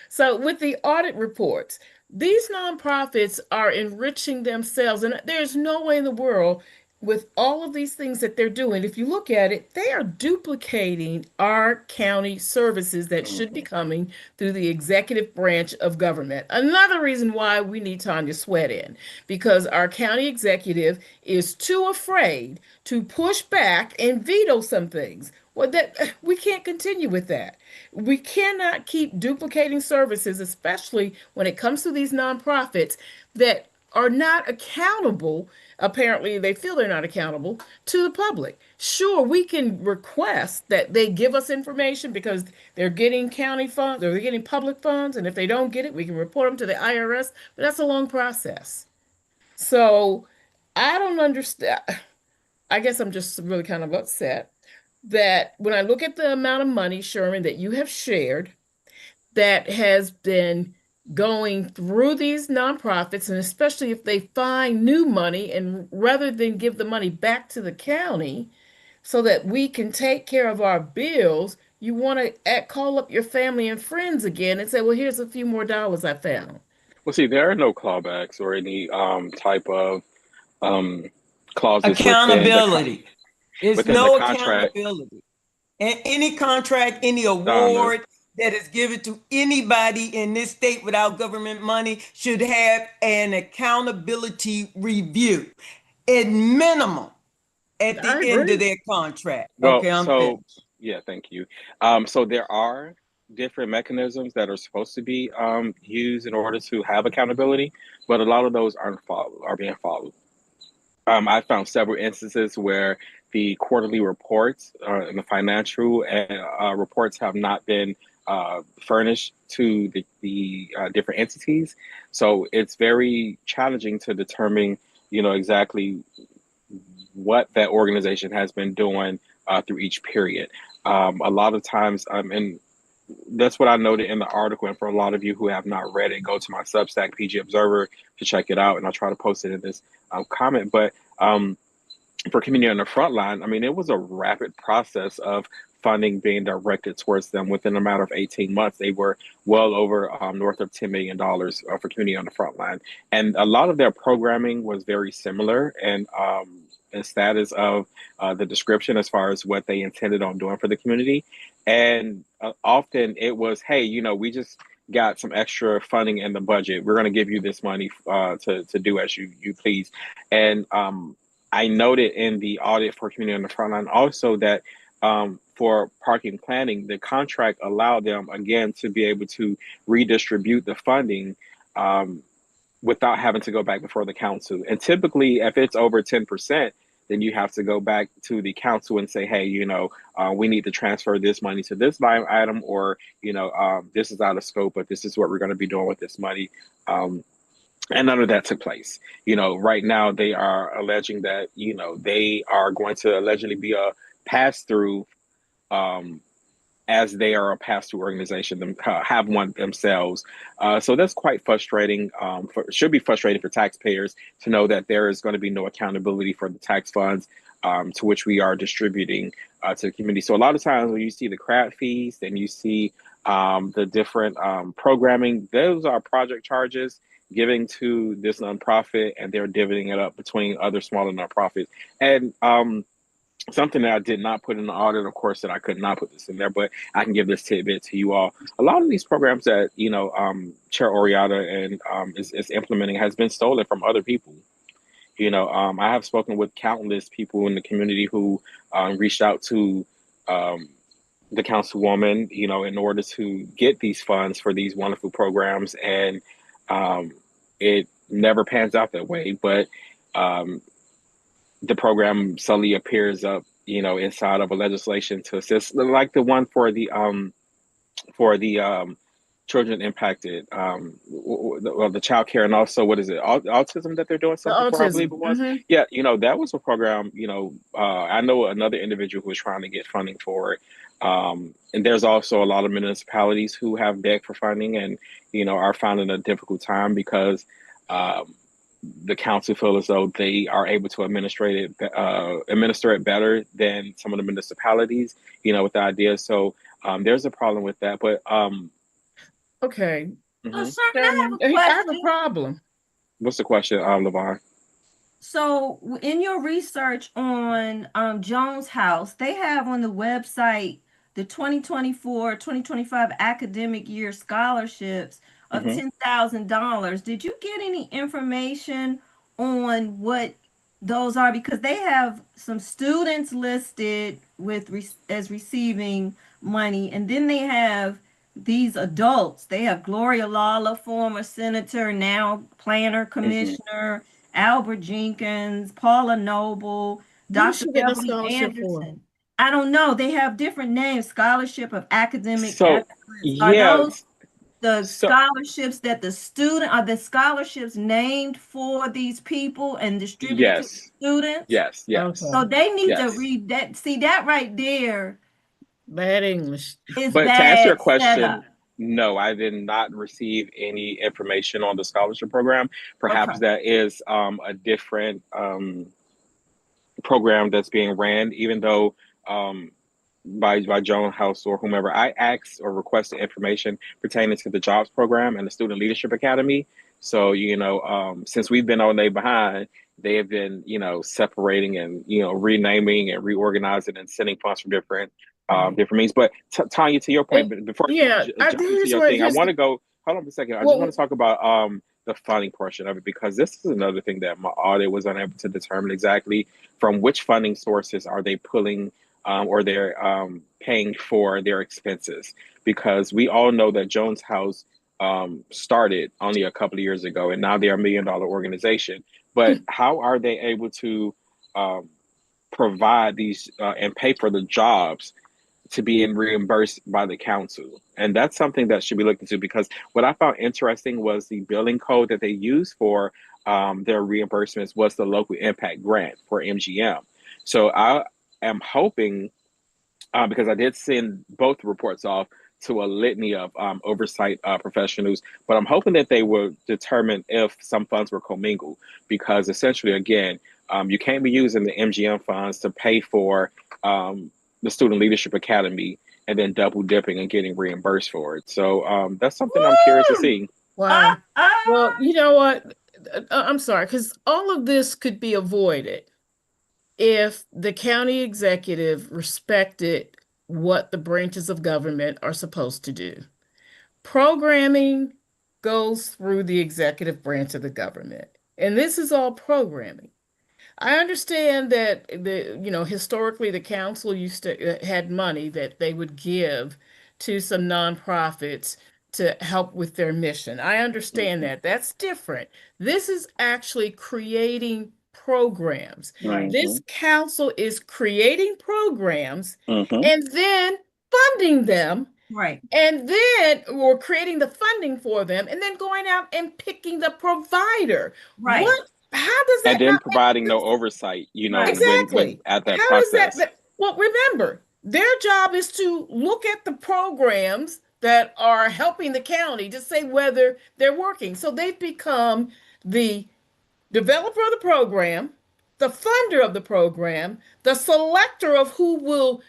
So, with the audit reports, these nonprofits are enriching themselves, and there's no way in the world with all of these things that they're doing. If you look at it, they are duplicating our county services that should be Mhm. coming through the executive branch of government. Another reason why we need Tonya Sweat in, because our county executive is too afraid to push back and veto some things. Well, that we can't continue with that. We cannot keep duplicating services, especially when it comes to these nonprofits that are not accountable. Apparently, they feel they're not accountable to the public. Sure, we can request that they give us information because they're getting county funds or they're getting public funds, and if they don't get it, we can report them to the IRS, but that's a long process. So I don't understand. I guess I'm just really kind of upset that when I look at the amount of money, Sherman, that you have shared, that has been going through these nonprofits, and especially if they find new money, and rather than give the money back to the county so that we can take care of our bills, you want to call up your family and friends again and say, well, here's a few more dollars I found. Well, see, there are no clawbacks or any type of um, clauses Accountability. There's within the no contract. accountability. And any contract, any Donna, award that is given to anybody in this state without government money should have an accountability review at minimum at the I end of agree. their contract. well, Okay, I'm so finished. yeah, thank you. So there are different mechanisms that are supposed to be used in order to have accountability, but a lot of those are being followed. I found several instances where the quarterly reports and the financial reports have not been furnished to the different entities. So it's very challenging to determine, exactly what that organization has been doing through each period. A lot of times, and that's what I noted in the article. And for a lot of you who have not read it, go to my Substack, PG Observer, to check it out. And I'll try to post it in this comment. But for community on the front line, I mean, it was a rapid process of funding being directed towards them within a matter of 18 months. They were well over north of $10 million for community on the front line. And a lot of their programming was very similar and status of the description as far as what they intended on doing for the community. And often it was, hey, we just got some extra funding in the budget. We're going to give you this money to do as you please. And I noted in the audit for community on the front line also that for parking planning, the contract allowed them again to be able to redistribute the funding without having to go back before the council. And typically, if it's over 10%, then you have to go back to the council and say, hey, we need to transfer this money to this line item, or, this is out of scope, but this is what we're going to be doing with this money. And none of that took place. Right now they are alleging that, they are going to allegedly be a pass-through as they are a pass-through organization, have one themselves. So that's quite frustrating. Should be frustrating for taxpayers to know that there is going to be no accountability for the tax funds to which we are distributing to the community. So a lot of times when you see the crab feast and you see the different programming, those are project charges giving to this nonprofit, and they're dividing it up between other smaller nonprofits. And something that I did not put in the audit, of course, that I could not put this in there, but I can give this tidbit to you all. A lot of these programs that Chair Oriata and is implementing has been stolen from other people. I have spoken with countless people in the community who reached out to the councilwoman, in order to get these funds for these wonderful programs, and it never pans out that way. But the program suddenly appears up, inside of a legislation to assist, like the one for the children impacted, the child care, and also what is it, autism that they're doing The something for, I believe autism. it was. Yeah, that was a program. I know another individual who was trying to get funding for it. And there's also a lot of municipalities who have begged for funding and, are finding a difficult time because the council feel as though they are able to administer it better than some of the municipalities, with the idea. So there's a problem with that. But Okay. So, sir, I Chairman, have a I have a question. problem. What's the question, Levon? So, in your research on Jones House, they have on the website the 2024-2025 academic year scholarships of Mhm. $10,000. Did you get any information on what those are? Because they have some students listed as receiving money, and then they have these adults. They have Gloria Lawler, former senator, now planner commissioner, Albert Jenkins, Paula Noble, What is Dr. she getting a Beverly scholarship for? Anderson. I don't know. They have different names. Scholarship of Academic So Excellence. Are yeah, those the so scholarships that are the scholarships named for these people and distributed to the yes, students? yes, yes, So Okay. they need to yes. read that. See, that right there Bad English. is But to answer your bad question, setup. No, I did not receive any information on the scholarship program. Perhaps Okay. that is a different program that's being ran, even though by Joan House or whomever, I asked or requested information pertaining to the jobs program and the Student Leadership Academy. So, since we've been on their behind, they have been, separating and, renaming and reorganizing and sending funds from Right. different means. But Tanya, to your point, And but before you yeah, jump into your thing, I here's want to go, hold on a second. I just want well, to talk about the funding portion of it, because this is another thing that my audit was unable to determine exactly from which funding sources are they pulling or they're paying for their expenses. Because we all know that Jones House started only a couple of years ago, and now they're $1 million organization. But how are they able to um, provide these and pay for the jobs to be reimbursed by the council? And that's something that should be looked into, because what I found interesting was the billing code that they use for their reimbursements was the local impact grant for MGM. So I am hoping, because I did send both reports off to a litany of oversight professionals, but I'm hoping that they will determine if some funds were commingled, because essentially, again, you can't be using the MGM funds to pay for the Student Leadership Academy and then double dipping and getting reimbursed for it. So that's something I'm curious to Woo! see. Ah, wow. ah. Well, you know what? I'm sorry, because all of this could be avoided if the county executive respected what the branches of government are supposed to do. Programming goes through the executive branch of the government, and this is all programming. I understand that historically the council used to had money that they would give to some nonprofits to help with their mission. I understand Mhm. that. That's different. This is actually creating programs. Right. This council is creating programs Hmm. and then funding them, Right. and then we're creating the funding for them and then going out and picking the provider. Right. What, how does And that then not make providing no sense? oversight, Right. when Exactly. at that How does process. well, remember, their job is to look at the programs that are helping the county to say whether they're working. So they've become the developer of the program, the funder of the program, the selector of who will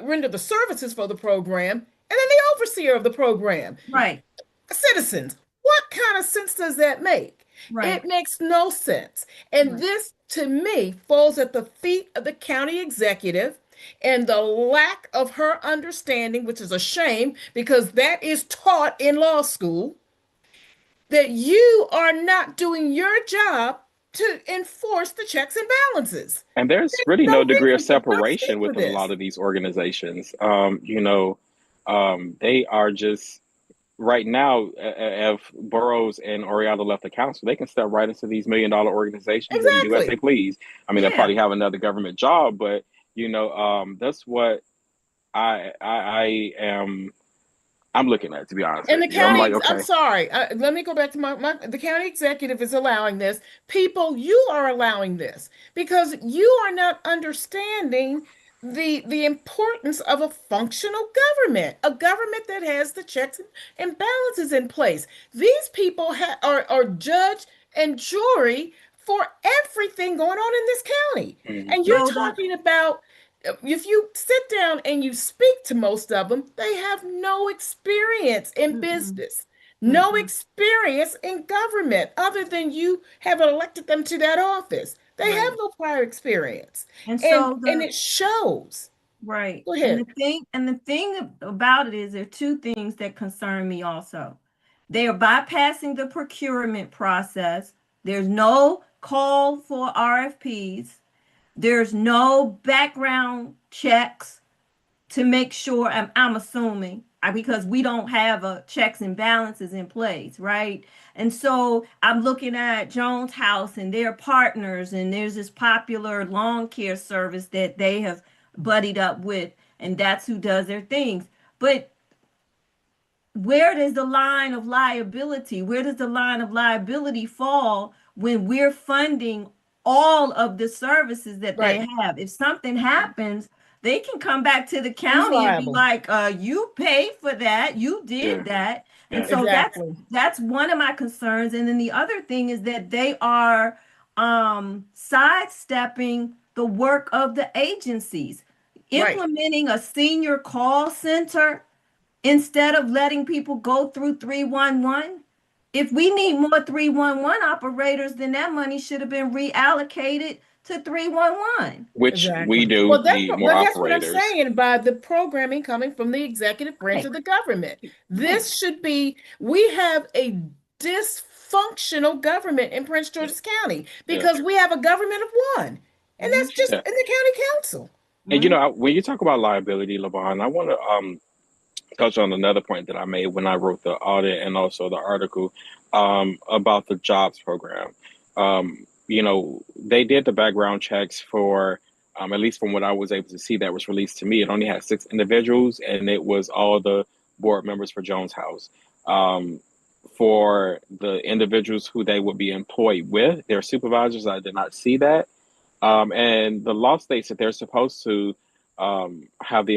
render the services for the program, and then the overseer of the program. Right. Citizens, what kind of sense does that make? Right. It makes no sense. And Right. this, to me, falls at the feet of the county executive and the lack of her understanding, which is a shame because that is taught in law school, that you are not doing your job to enforce the checks and balances. And there's There's really no no degree of reason for not separation for within a lot this. of these organizations. They are just right now. If Burroughs and Oriana left the council, they can step right into these $1 million organizations and do as they Exactly. please. I mean, they'll Yeah. probably have another government job, but that's what I am. I'm looking at, to be honest And with the you. I'm like, county, I'm okay. sorry, let me go back to the county executive is allowing this. People, you are allowing this because you are not understanding the importance of a functional government, a government that has the checks and balances in place. These people are judge and jury for everything going on in this county. And you're Mhm. So that talking about if you sit down and you speak to most of them, they have no experience in mm-mm, business, no mm-mm. experience in government, other than you have elected them to that office. They have Right. no prior experience, And and so and the it shows. right. Go And ahead. the thing about it is there are two things that concern me also. They are bypassing the procurement process. There's no call for RFPs. There's no background checks to make sure I'm assuming because we don't have a checks and balances in place, right? And so I'm looking at Jones House and their partners, and there's this popular lawn care service that they have buddied up with, and that's who does their things. But where does the line of liability? Where does the line of liability fall when we're funding all of the services that they Right. have? If something happens, they can come back to the Who's county and be liable? like, you paid for that, you Yeah. did that. And Yeah. so Exactly. that's one of my concerns. And then the other thing is that they are sidestepping the work of the agencies, Right. implementing a senior call center instead of letting people go through 311. If we need more 311 operators, then that money should have been reallocated to 311. Which we Exactly. do Well, need more that's what I'm operators. saying by the programming coming from the executive branch Right. of the government. Right. This should be, we have a dysfunctional government in Prince Yeah. George's County Yeah. because we have a government of one, and that's just Yeah. in the county council. And when you talk about liability, Levon, I want to touch on another point that I made when I wrote the audit and also the article about the jobs program. They did the background checks for, at least from what I was able to see that was released to me, it only had 6 individuals, and it was all the board members for Jones House. For the individuals who they would be employed with, their supervisors, I did not see that. And the law states that they're supposed to have the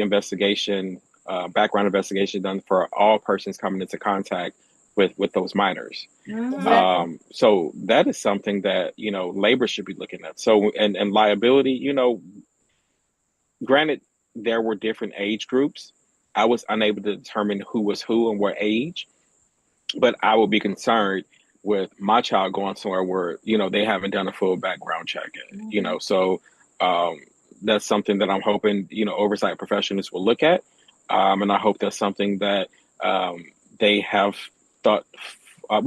background investigation done for all persons coming into contact with those minors. Exactly. So that is something that labor should be looking at. So and liability, granted, there were different age groups. I was unable to determine who was who and what age, but I would be concerned with my child going somewhere where they haven't done a full background check. So that's something that I'm hoping oversight professionals will look at, and I hope that's something that they have thought. I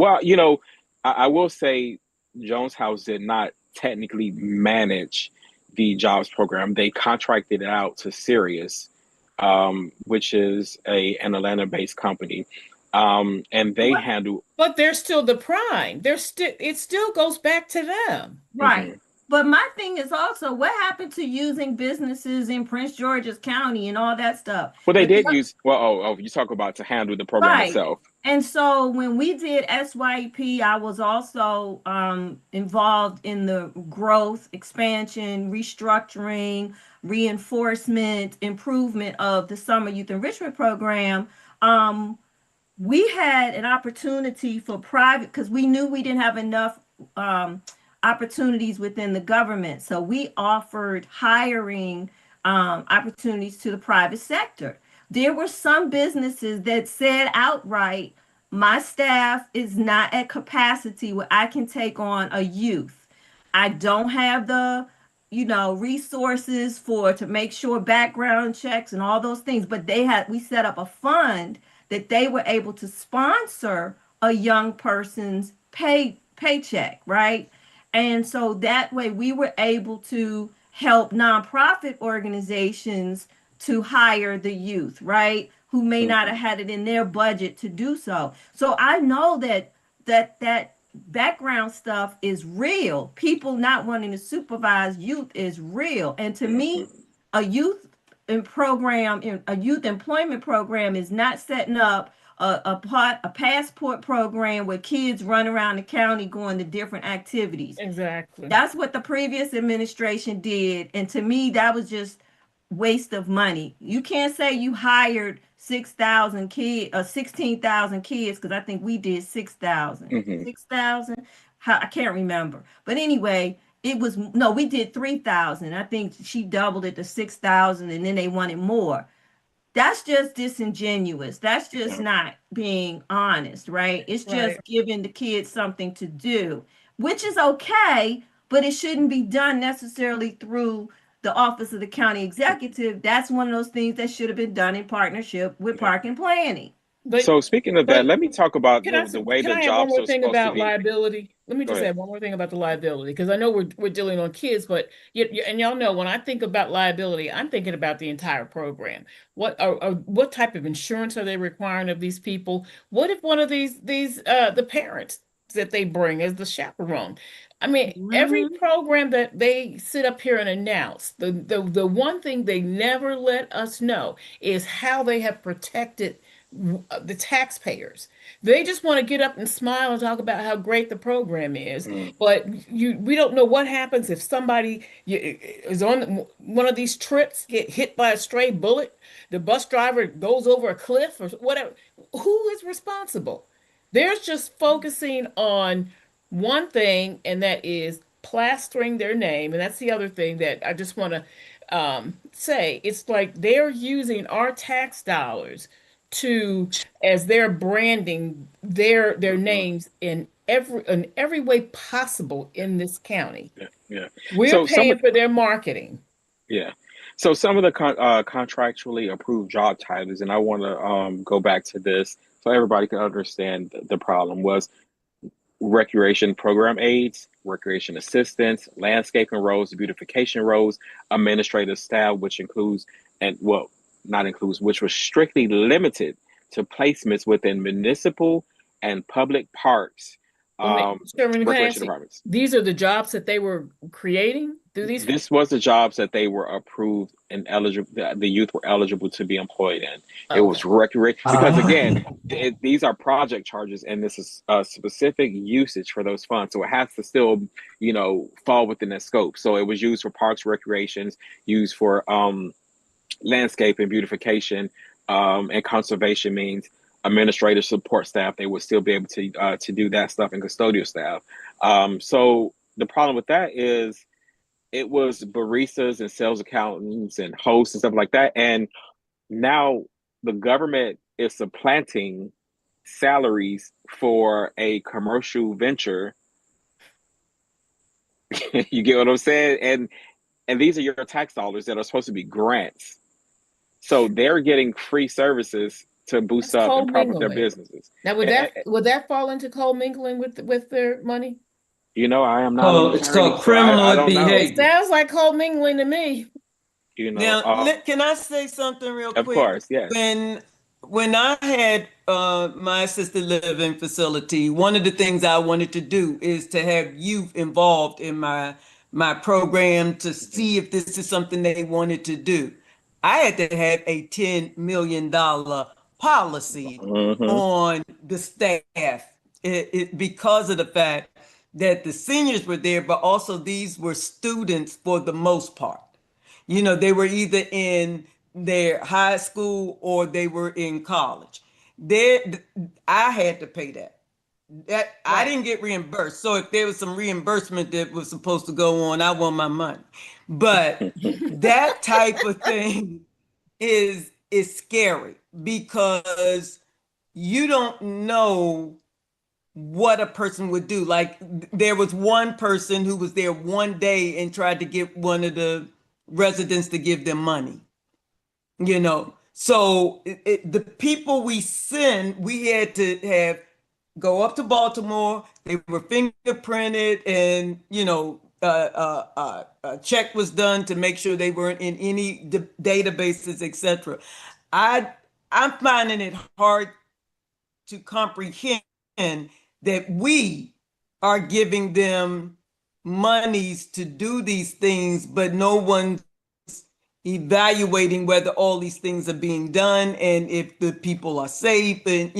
will say Jones House did not technically manage the jobs program. They contracted it out to Sirius, which is an Atlanta-based company, and they What? handle. But they're still the prime. It still goes back to them. Right. Mhm. But my thing is also what happened to using businesses in Prince George's County and all that stuff? Well, they But did use. Well, you talk about to handle the program right. itself. And so when we did SYP, I was also involved in the growth, expansion, restructuring, reinforcement, improvement of the Summer Youth Enrichment Program. We had an opportunity for private because we knew we didn't have enough opportunities within the government. So we offered hiring opportunities to the private sector. There were some businesses that said outright, my staff is not at capacity where I can take on a youth. I don't have the resources to make sure background checks and all those things, but we set up a fund that they were able to sponsor a young person's paycheck, right? And so that way we were able to help nonprofit organizations to hire the youth, right? Who may not Mhm. have had it in their budget to do so. So I know that background stuff is real. People not wanting to supervise youth is real. And to me, Mhm. a a youth employment program is not setting up a passport program where kids run around the county going to different activities. Exactly. That's what the previous administration did. And to me, that was just waste of money. You can't say you hired 6,000 kids or 16,000 kids because I think we did 6,000. Mhm. 6,000? I can't remember. But anyway, it was no, we did 3,000. I think she doubled it to 6,000 and then they wanted more. That's just disingenuous. That's just Yeah. not being honest, right? It's Right. just giving the kids something to do, which is okay, but it shouldn't be done necessarily through the office of the county executive. That's one of those things that should have been done in partnership with Yeah. park and planning. But So speaking of that, but let me talk about Can I the way can the I add one jobs more are thing supposed to about be. liability? Let me Go just ahead. add one more thing about the liability because I know we're dealing on kids, but and y'all know when I think about liability, I'm thinking about the entire program. What type of insurance are they requiring of these people? What if one of these the parents that they bring as the chaperone? I mean, every Mhm. program that they sit up here and announce, the one thing they never let us know is how they have protected the taxpayers. They just want to get up and smile and talk about how great the program is, Mm. but we don't know what happens if somebody is on one of these trips, get hit by a stray bullet, the bus driver goes over a cliff or whatever. Who is responsible? They're just focusing on one thing, and that is plastering their name. And that's the other thing that I just want to say. It's like they're using our tax dollars to as they're branding their Mhm. names in every way possible in this county. Yeah, yeah. We're So some paying of for their marketing. Yeah. So some of the contractually approved job titles, and I want to go back to this so everybody can understand the problem was recreation program aides, recreation assistants, landscaping roles, beautification roles, administrative staff, which includes and well, not includes, which was strictly limited to placements within municipal and public parks, Sherman, can I recreation ask you, departments. these are the jobs that they were creating through these? This was the jobs that they were approved and eligible, the youth were eligible to be employed in. It was Okay. recreation because Ah. again, these are project charges and this is a specific usage for those funds. So it has to still, fall within that scope. So it was used for parks, recreations, used for landscape and beautification, and conservation means administrative support staff. They would still be able to do that stuff and custodial staff. So the problem with that is it was baristas and sales accountants and hosts and stuff like that. And now the government is supplanting salaries for a commercial venture. You get what I'm saying? And these are your tax dollars that are supposed to be grants. So they're getting free services to boost That's up and prop up their co-mingling. businesses. Now, would that fall into co-mingling with their money? I am not an Oh, it's attorney, called so I criminal don't know. It behavior. sounds like co-mingling to me. Now, can I say something real Of quick? course, yes. When I had my assisted living facility, one of the things I wanted to do is to have youth involved in my program to see if this is something they wanted to do. I had to have a $10 million policy Hmm. on the staff because of the fact that the seniors were there, but also these were students for the most part. They were either in their high school or they were in college. There, I had to pay that. That I Right. didn't get reimbursed. So if there was some reimbursement that was supposed to go on, I want my money. But that type of thing is scary because you don't know what a person would do. Like there was one person who was there one day and tried to get one of the residents to give them money. So the people we send, we had to have go up to Baltimore. They were fingerprinted, and a check was done to make sure they weren't in any databases, etc. I I'm finding it hard to comprehend that we are giving them monies to do these things, but no one's evaluating whether all these things are being done and if the people are safe, and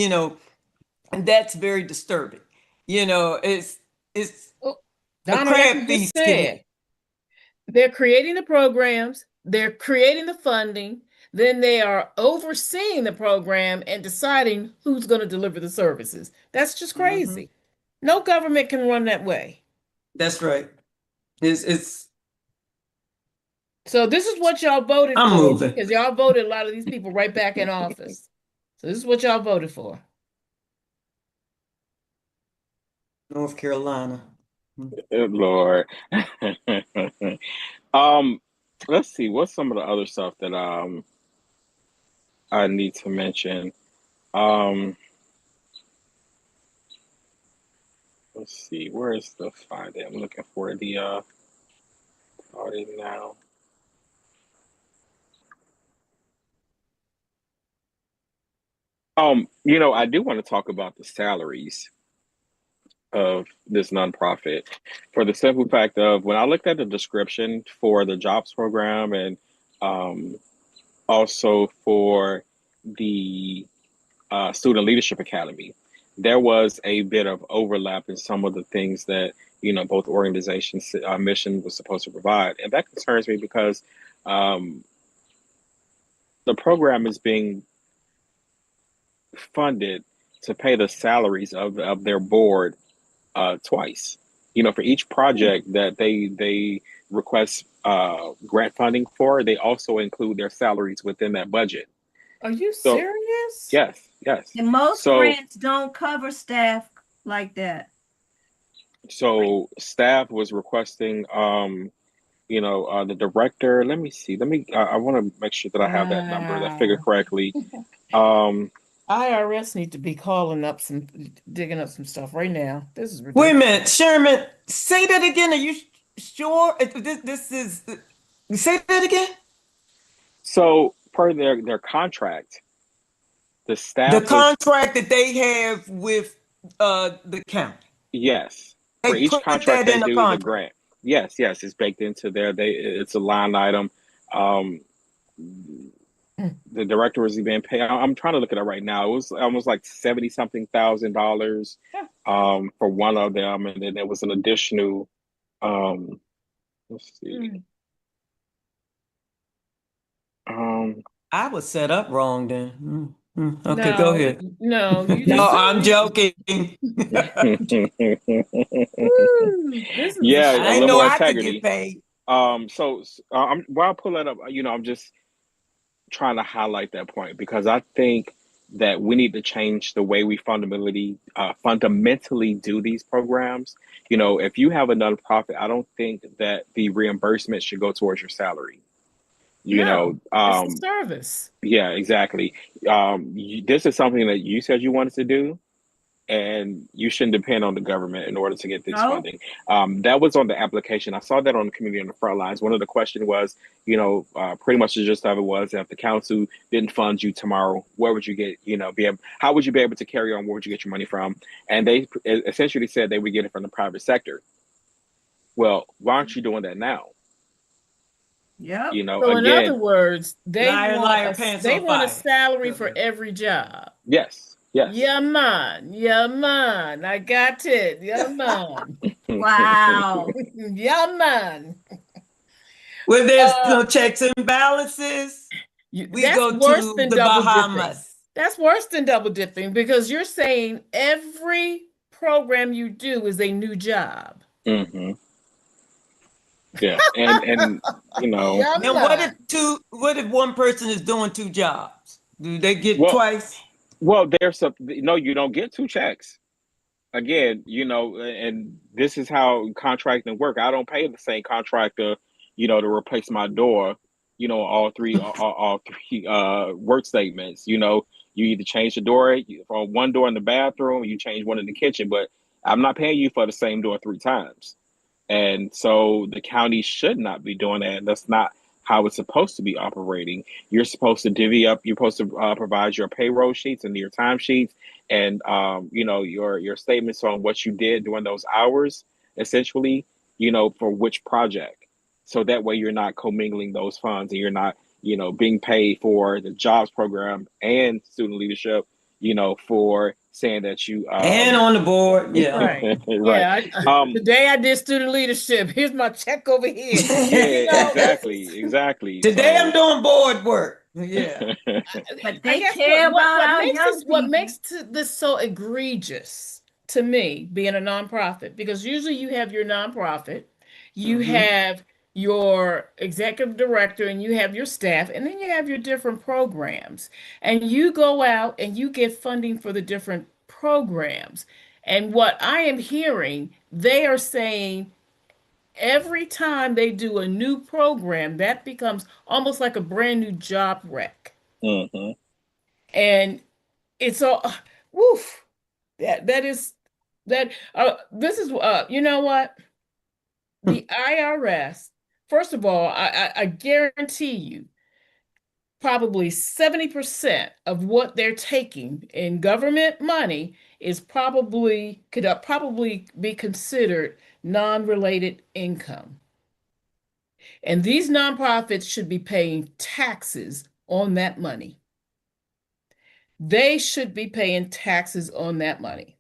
that's very disturbing. It's Well, a Donna, like crab you just feast to me. said, they're creating the programs, they're creating the funding, then they are overseeing the program and deciding who's going to deliver the services. That's just Mhm. crazy. No government can run that way. That's right. It's So this is what y'all voted I'm for moving. because y'all voted a lot of these people right back in office. So this is what y'all voted for. North Carolina. Good Lord. um, let's see. What's some of the other stuff that I need to mention? Um, let's see. Where is the find it? I'm looking for the party now. I do want to talk about the salaries of this nonprofit for the simple fact of when I looked at the description for the jobs program and um also for the Student Leadership Academy. There was a bit of overlap in some of the things that both organizations' mission was supposed to provide, and that concerns me because um, the program is being funded to pay the salaries of their board twice. For each project that they request grant funding for, they also include their salaries within that budget. Are you So serious? yes, yes. And most So grants don't cover staff like that. so staff was requesting the director. Let me see. I want to make sure that I have that number, that figure Wow. correctly. Um, IRS need to be digging up some stuff right now. This is Wait a ridiculous. minute, Sherman, say that again. Are you sure? This is, say that again? so per their contract, the The staff was contract that they have with the county. yes. For They each put contract that they in the do the contract. grant. Yes, yes, it's baked into there. It's a line item. Um, the director was being paid. I'm trying to look at it right now. It was almost like 70 something thousand dollars for one of them, and then there was an additional. Um, let's see. Um, I was set up wrong then. Okay, go No, ahead. no, you No, just I'm joking. Woo, this is a yeah, a I little know more shame. I could get integrity. paid. I'm while I pull that up, I'm just trying to highlight that point because I think that we need to change the way we fundamentally do these programs. If you have a nonprofit, I don't think that the reimbursement should go towards your salary. You No, know, it's a service. yeah, exactly. This is something that you said you wanted to do, and you shouldn't depend on the government in order to get this No, funding. That was on the application. I saw that on the Community on the Front Lines. One of the questions was, pretty much the gist of it was, if the council didn't fund you tomorrow, where would you get, how would you be able to carry on? Where would you get your money from? And they essentially said they would get it from the private sector. Well, why aren't you doing that now? yep. So in other Again, words, they Liar, want liar, pants they on want a fire. salary Go for ahead. every job. yes, yes. Yeah, man. Yeah, man. I got it. Yeah, man. Wow. Yeah, man. Where there's Uh, no checks and balances, we that's go worse to than the double dipping. Bahamas. That's worse than double dipping because you're saying every program you do is a new job. Hmm. Yeah, and Yeah, Now, man. what if one person is doing two jobs? Do they get well, twice? there's no, you don't get two checks. Again, and this is how contracting work. I don't pay the same contractor, to replace my door, all three work statements. You either change the door from one door in the bathroom, you change one in the kitchen, but I'm not paying you for the same door three times. And so the county should not be doing that. And that's not how it's supposed to be operating. You're supposed to divvy up, you're supposed to provide your payroll sheets and your time sheets and your statements on what you did during those hours, essentially, for which project. So that way you're not commingling those funds and you're not, being paid for the jobs program and student leadership, for saying that you And on the board, yeah. Right. right. Yeah. Today I did student leadership. Here's my check over here. Yeah, exactly. Today I'm So doing board work. Yeah. But I they guess care about what our makes young what people. makes this so egregious to me being a nonprofit, because usually you have your nonprofit, you have your executive director, and you have your staff, and then you have your different programs. And you go out and you get funding for the different programs. And what I am hearing, they are saying every time they do a new program, that becomes almost like a brand new job rec. mhm. And it's all woof. That is that this is you know what? The IRS, first of all, I guarantee you probably 70% of what they're taking in government money is could probably be considered non-related income. And these nonprofits should be paying taxes on that money. they should be paying taxes on that money.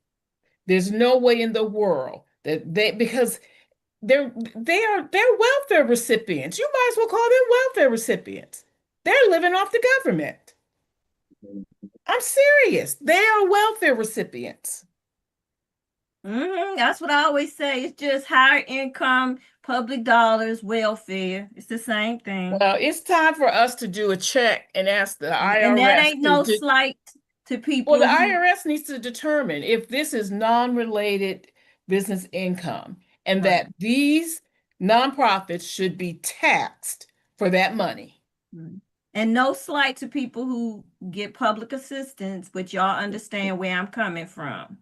There's no way in the world that because they're welfare recipients. You might as well call them welfare recipients. They're living off the government. I'm serious. They are welfare recipients. That's what I always say. It's just higher income, public dollars, welfare. It's the same thing. Well, it's time for us to do a check and ask the And that IRS ain't no slight to people. well, the IRS needs to determine if this is non-related business income and Right. that these nonprofits should be taxed for that money. And no slight to people who get public assistance, but y'all understand where I'm coming from.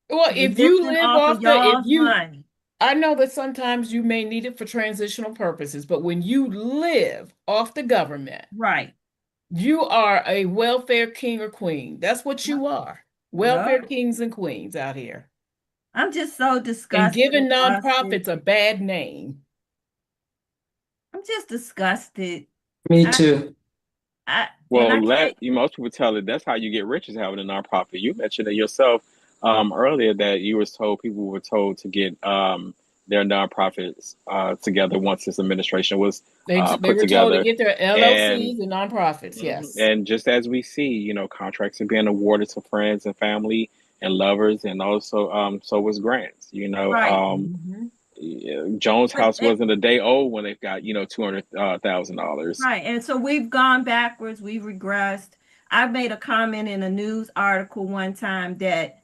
Well, if you Living live off off of the, if y'all's you, money. I know that sometimes you may need it for transitional purposes, but when you live off the government, Right. you are a welfare king or queen. That's what you are. Welfare kings and queens out here. I'm just so And disgusted. giving nonprofits a bad name. I'm just disgusted. Me too. Well, most people tell it that's how you get rich is having a nonprofit. You mentioned it yourself earlier that you were told people were told to get their nonprofits together once this administration was They put were told to together. get their LLCs and nonprofits, yes. And just as we see, contracts are being awarded to friends and family and lovers, and also so was grants. Right. Jones House wasn't a day old when they got $200,000. Right. And so we've gone backwards, we've regressed. I made a comment in a news article one time that,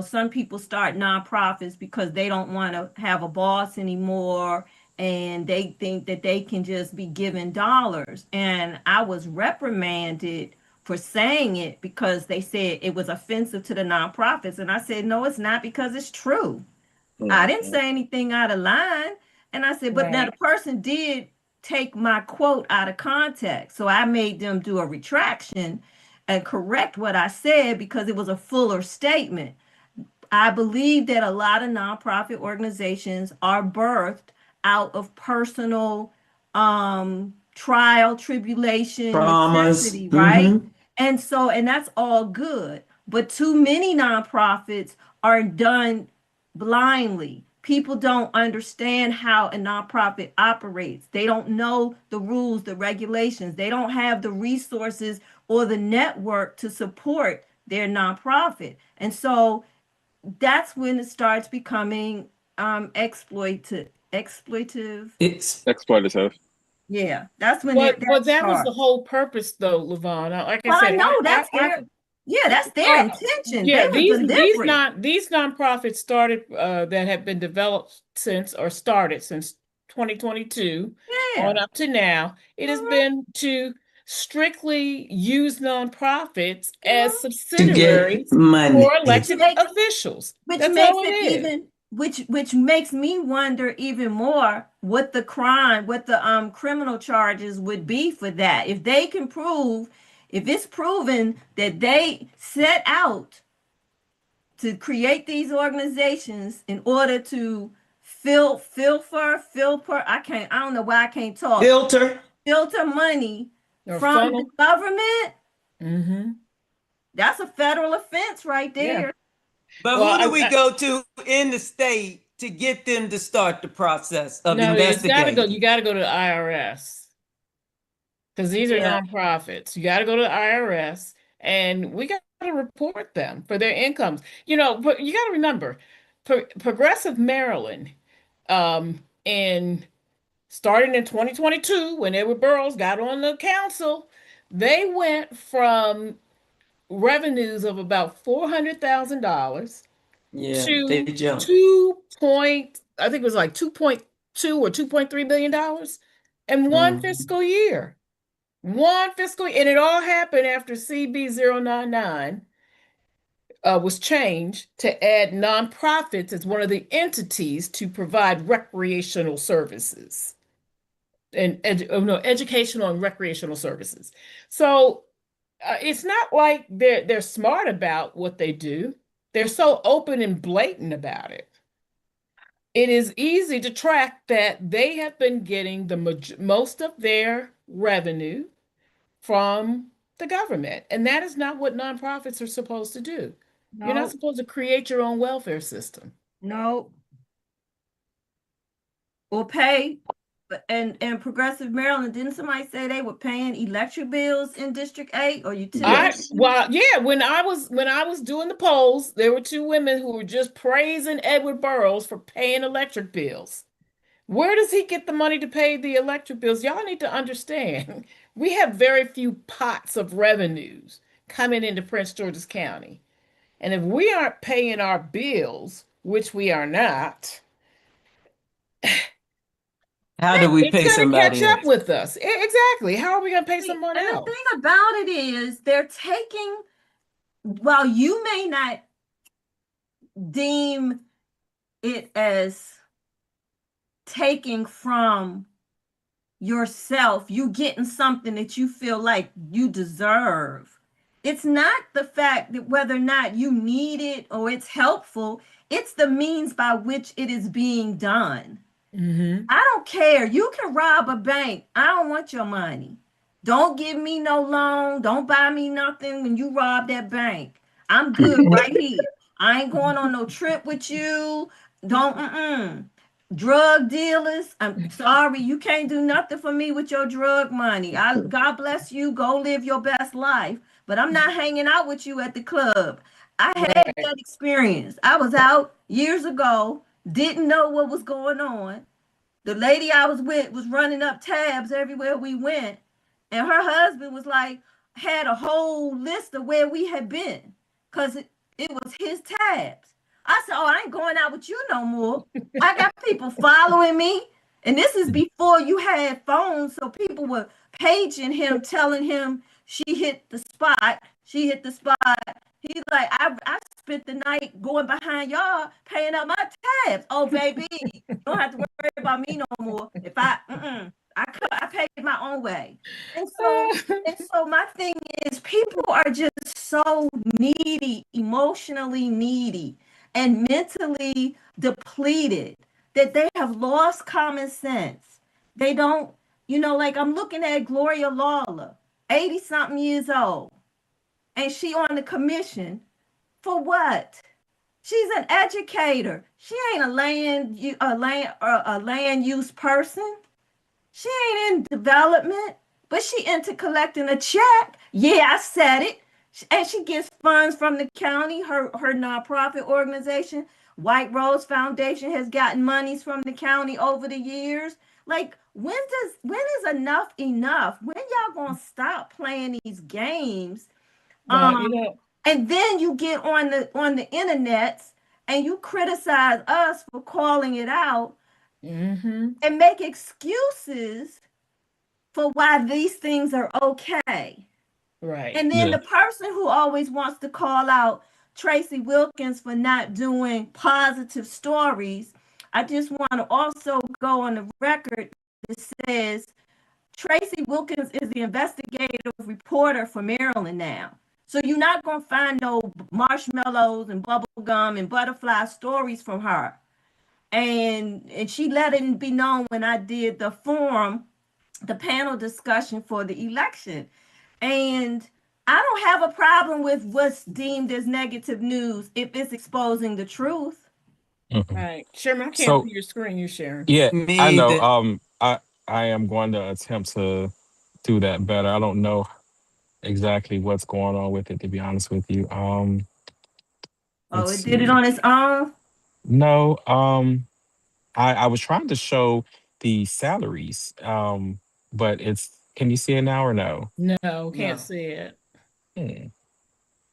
some people start nonprofits because they don't want to have a boss anymore and they think that they can just be given dollars. And I was reprimanded for saying it because they said it was offensive to the nonprofits. And I said, no, it's not, because it's true. I didn't say anything out of line. And I said, but now the person did take my quote out of context. So I made them do a retraction and correct what I said because it was a fuller statement. I believe that a lot of nonprofit organizations are birthed out of personal trial, tribulation, Traumas. necessity, right? And that's all good. But too many nonprofits are done blindly. People don't understand how a nonprofit operates. They don't know the rules, the regulations. They don't have the resources or the network to support their nonprofit. And so that's when it starts becoming exploitative. It's exploitative. Yeah, that's when that was starts. the whole purpose, though, Levon. Like I Well, said, I know that's their intention. Yeah, They were deliberate. these nonprofits started that have been developed started since 2022 on up to now. It has been to strictly use nonprofits as to subsidiaries get money. for elected officials. That's makes all it it is. even which makes me wonder even more what the criminal charges would be for that. If they can prove, if it's proven that they set out to create these organizations in order to I don't know why I can't talk. Filter money Or from funnel. the government. That's a federal offense right there. Yeah. But who do we go to in the state to get them to start the process of investigating? You gotta go to the IRS. Because these are nonprofits. You gotta go to the IRS and we gotta report them for their incomes. But you gotta remember, Progressive Maryland, starting in 2022, when Edward Burrows got on the council, they went from revenues of about $400,000 to I think it was like 2.2 or $2.3 billion in one fiscal year. And it all happened after CB 099 was changed to add nonprofits as one of the entities to provide recreational services and educational and recreational services. So it's not like they're smart about what they do. They're so open and blatant about it. It is easy to track that they have been getting the most of their revenue from the government. And that is not what nonprofits are supposed to do. You're not No, supposed to create your own welfare system. no. Or pay. And Progressive Maryland, didn't somebody say they were paying electric bills in District 8 or utility? Yes. Well, yeah, when I was doing the polls, there were two women who were just praising Edward Burrows for paying electric bills. Where does he get the money to pay the electric bills? Y'all need to understand. We have very few pots of revenues coming into Prince George's County. And if we aren't paying our bills, which we are not, How do we it's pay going to catch somebody up else? with us. Exactly. How are we going to pay See, someone and the else? thing about it is, they're taking, while you may not deem it as taking from yourself, you getting something that you feel like you deserve. It's not the fact that whether or not you need it or it's helpful, it's the means by which it is being done. Mm-hmm. I don't care. You can rob a bank. I don't want your money. Don't give me no loan. Don't buy me nothing when you rob that bank. I'm good right here. I ain't going on no trip with you. Don't. Drug dealers, I'm sorry, you can't do nothing for me with your drug money. God bless you. Go live your best life. But I'm not hanging out with you at the club. I had Right. that experience. I was out years ago, didn't know what was going on. The lady I was with was running up tabs everywhere we went, and her husband was like, had a whole list of where we had been because it was his tabs. I said, oh, I ain't going out with you no more. I got people following me. And this is before you had phones, so people were paging him, telling him she hit the spot. She hit the spot. He's like, I spent the night going behind y'all, paying up my tabs. Oh, baby, you don't have to worry about me no more. If I paid my own way. And so my thing is, people are just so needy, emotionally needy, and mentally depleted that they have lost common sense. They don't, like I'm looking at Gloria Lawler, 80 something years old, and she on the commission for what? She's an educator. She ain't a land use person. She ain't in development, but she into collecting a check. Yeah, I said it. And she gets funds from the county, her nonprofit organization. White Rose Foundation has gotten monies from the county over the years. Like, when is enough enough? When y'all gonna stop playing these games? Well, And then you get on the internet and you criticize us for calling it out mm-hmm. and make excuses for why these things are okay. Right. And then Yeah. the person who always wants to call out Tracy Wilkins for not doing positive stories, I just want to also go on the record that says Tracy Wilkins is the investigative reporter for Maryland now. So you're not going to find no marshmallows and bubble gum and butterfly stories from her. And she let it be known when I did the forum, the panel discussion for the election. And I don't have a problem with what's deemed as negative news if it's exposing the truth. Mhm. Right. Sherman, I can't So see your screen you're sharing. yeah, I Me, know. that I am going to attempt to do that better. I don't know exactly what's going on with it, to be honest with you. Oh, Let's it did it see. on its own? No, I was trying to show the salaries, but it's, can you see it now or no? No, can't No. see it. Hmm.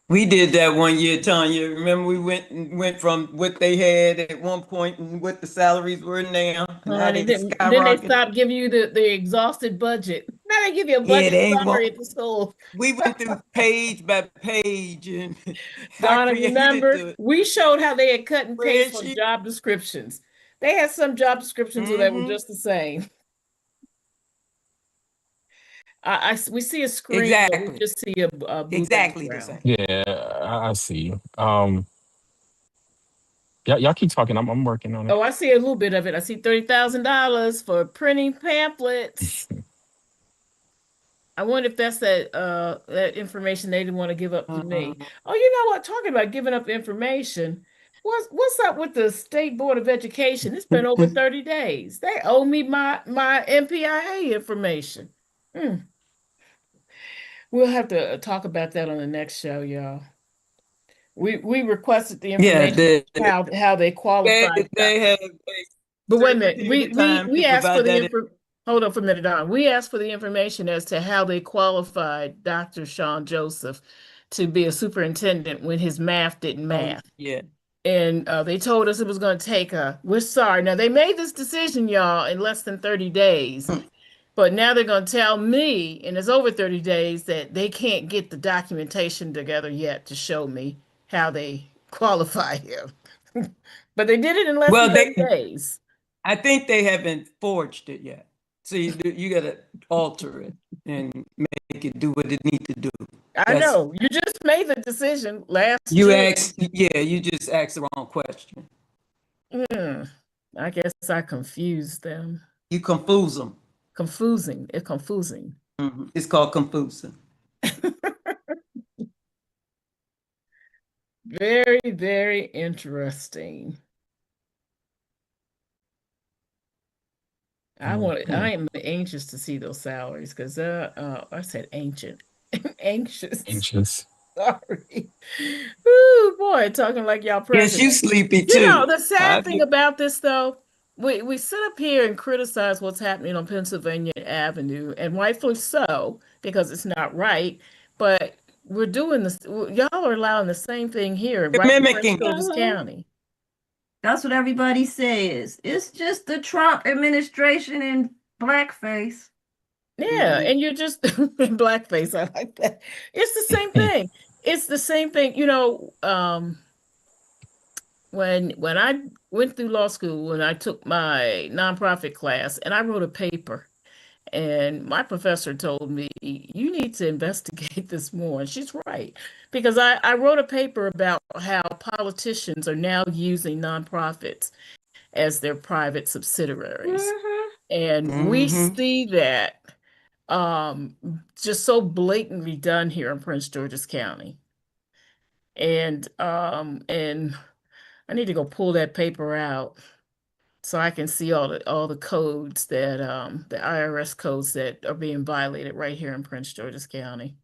we did that one year, Tonya. Remember, we went from what they had at one point and what the salaries were now, and how Honey, they then they skyrocketed. stopped giving you the exhausted budget. Now they give you a Yeah, budget they ain't summary want. at the school. We went through page by page, and I Donna, created remember, the we showed how they had cut and paste on spreadsheet. job descriptions. They had some job descriptions that were Mm-hmm. just the same. We see a screen, but we Exactly, just see a blue exactly the background. same. Yeah, I see. Y'all keep talking. I'm working on it. Oh, I see a little bit of it. I see $30,000 for printing pamphlets. I wonder if that's that information they didn't want to give up to me. Oh, you know what? Talking about giving up information, what's up with the State Board of Education? It's been over 30 days. They owe me my MPIA information. Hmm. We'll have to talk about that on the next show, y'all. We requested the Yeah, information how they qualified. they have a But wait a certain minute, period of time we to asked for provide the that. info. Hold on for a minute, Don. We asked for the information as to how they qualified Dr. Sean Joseph to be a superintendent when his math didn't math. Yeah. And they told us it was going to take we're sorry. Now, they made this decision, y'all, in less than 30 days. But now they're going to tell me, and it's over 30 days, that they can't get the documentation together yet to show me how they qualify him. But they did it in less Well, than 30 days. I think they haven't forged it yet. So you got to alter it and make it do what it needs to do. I know. You just made the decision last You June. you just asked the wrong question. I guess I confused them. You confuse them. Confusing. It's confusing. It's called confusing. Very, very interesting. I am anxious to see those salaries because I said ancient. Anxious. Sorry. Ooh, boy, talking like y'all president. Yes, you sleepy too. You know, the sad thing about this though, we sit up here and criticize what's happening on Pennsylvania Avenue, and rightfully so, because it's not right. But we're doing this, y'all are allowing the same thing here, right in Prince George's County. That's what everybody says. It's just the Trump administration in blackface. Yeah, and you're just in blackface. I like that. It's the same thing. It's the same thing. You know, when I went through law school and I took my nonprofit class and I wrote a paper, and my professor told me, you need to investigate this more. And she's right, because I wrote a paper about how politicians are now using nonprofits as their private subsidiaries. And we see that just so blatantly done here in Prince George's County. And I need to go pull that paper out so I can see all the codes that the IRS codes that are being violated right here in Prince George's County.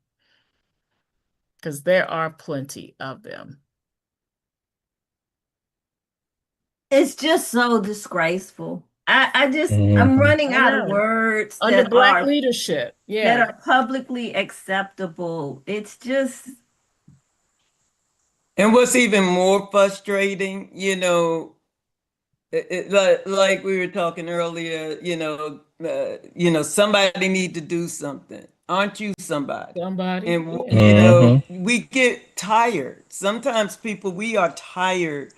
Because there are plenty of them. It's just so disgraceful. I'm running out of words under Black leadership. Yeah. That are publicly acceptable. It's just. And what's even more frustrating, you know, like we were talking earlier, you know, somebody need to do something. Aren't you somebody? Somebody. And you know, we get tired. Sometimes we are tired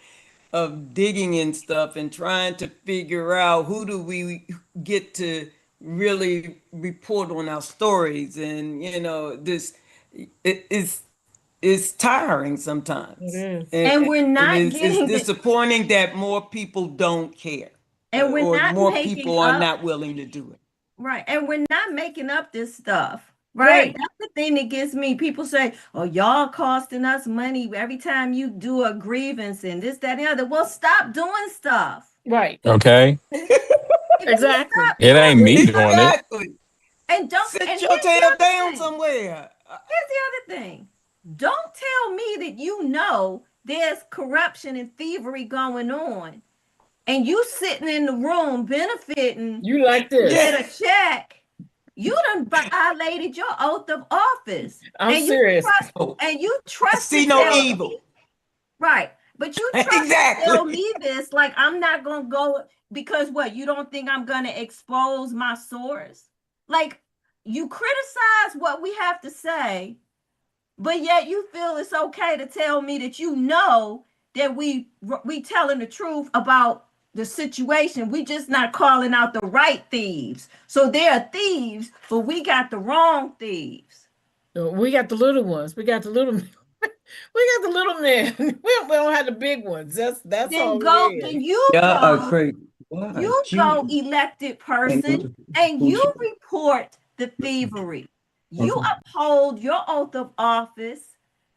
of digging in stuff and trying to figure out who do we get to really report on our stories. And, you know, it's tiring sometimes. It is. And we're not it's disappointing that more people don't care. And we're or not more people are not willing to do it. Right. And we're not making up this stuff. Right. That's the thing that gets me. People say, oh, y'all costing us money every time you do a grievance and this, that, and the other. Well, stop doing stuff. Right. Okay. Exactly. It ain't me doing it. And don't sit your tail down somewhere. Here's the other thing. Don't tell me that you know there's corruption and thievery going on, and you sitting in the room benefiting. You like this? Get a check. You done violated your oath of office. I'm serious. You trust. See no evil. Right, but you trust to tell me this like I'm not gonna go because what? You don't think I'm gonna expose my source? Like you criticize what we have to say. But yet you feel it's okay to tell me that you know that we telling the truth about the situation. We just not calling out the right thieves. So there are thieves, but we got the wrong thieves. We got the little ones. We got the little men. We got the little men. We don't have the big ones. That's then all. Then you go elected person and you report the thievery. You uphold your oath of office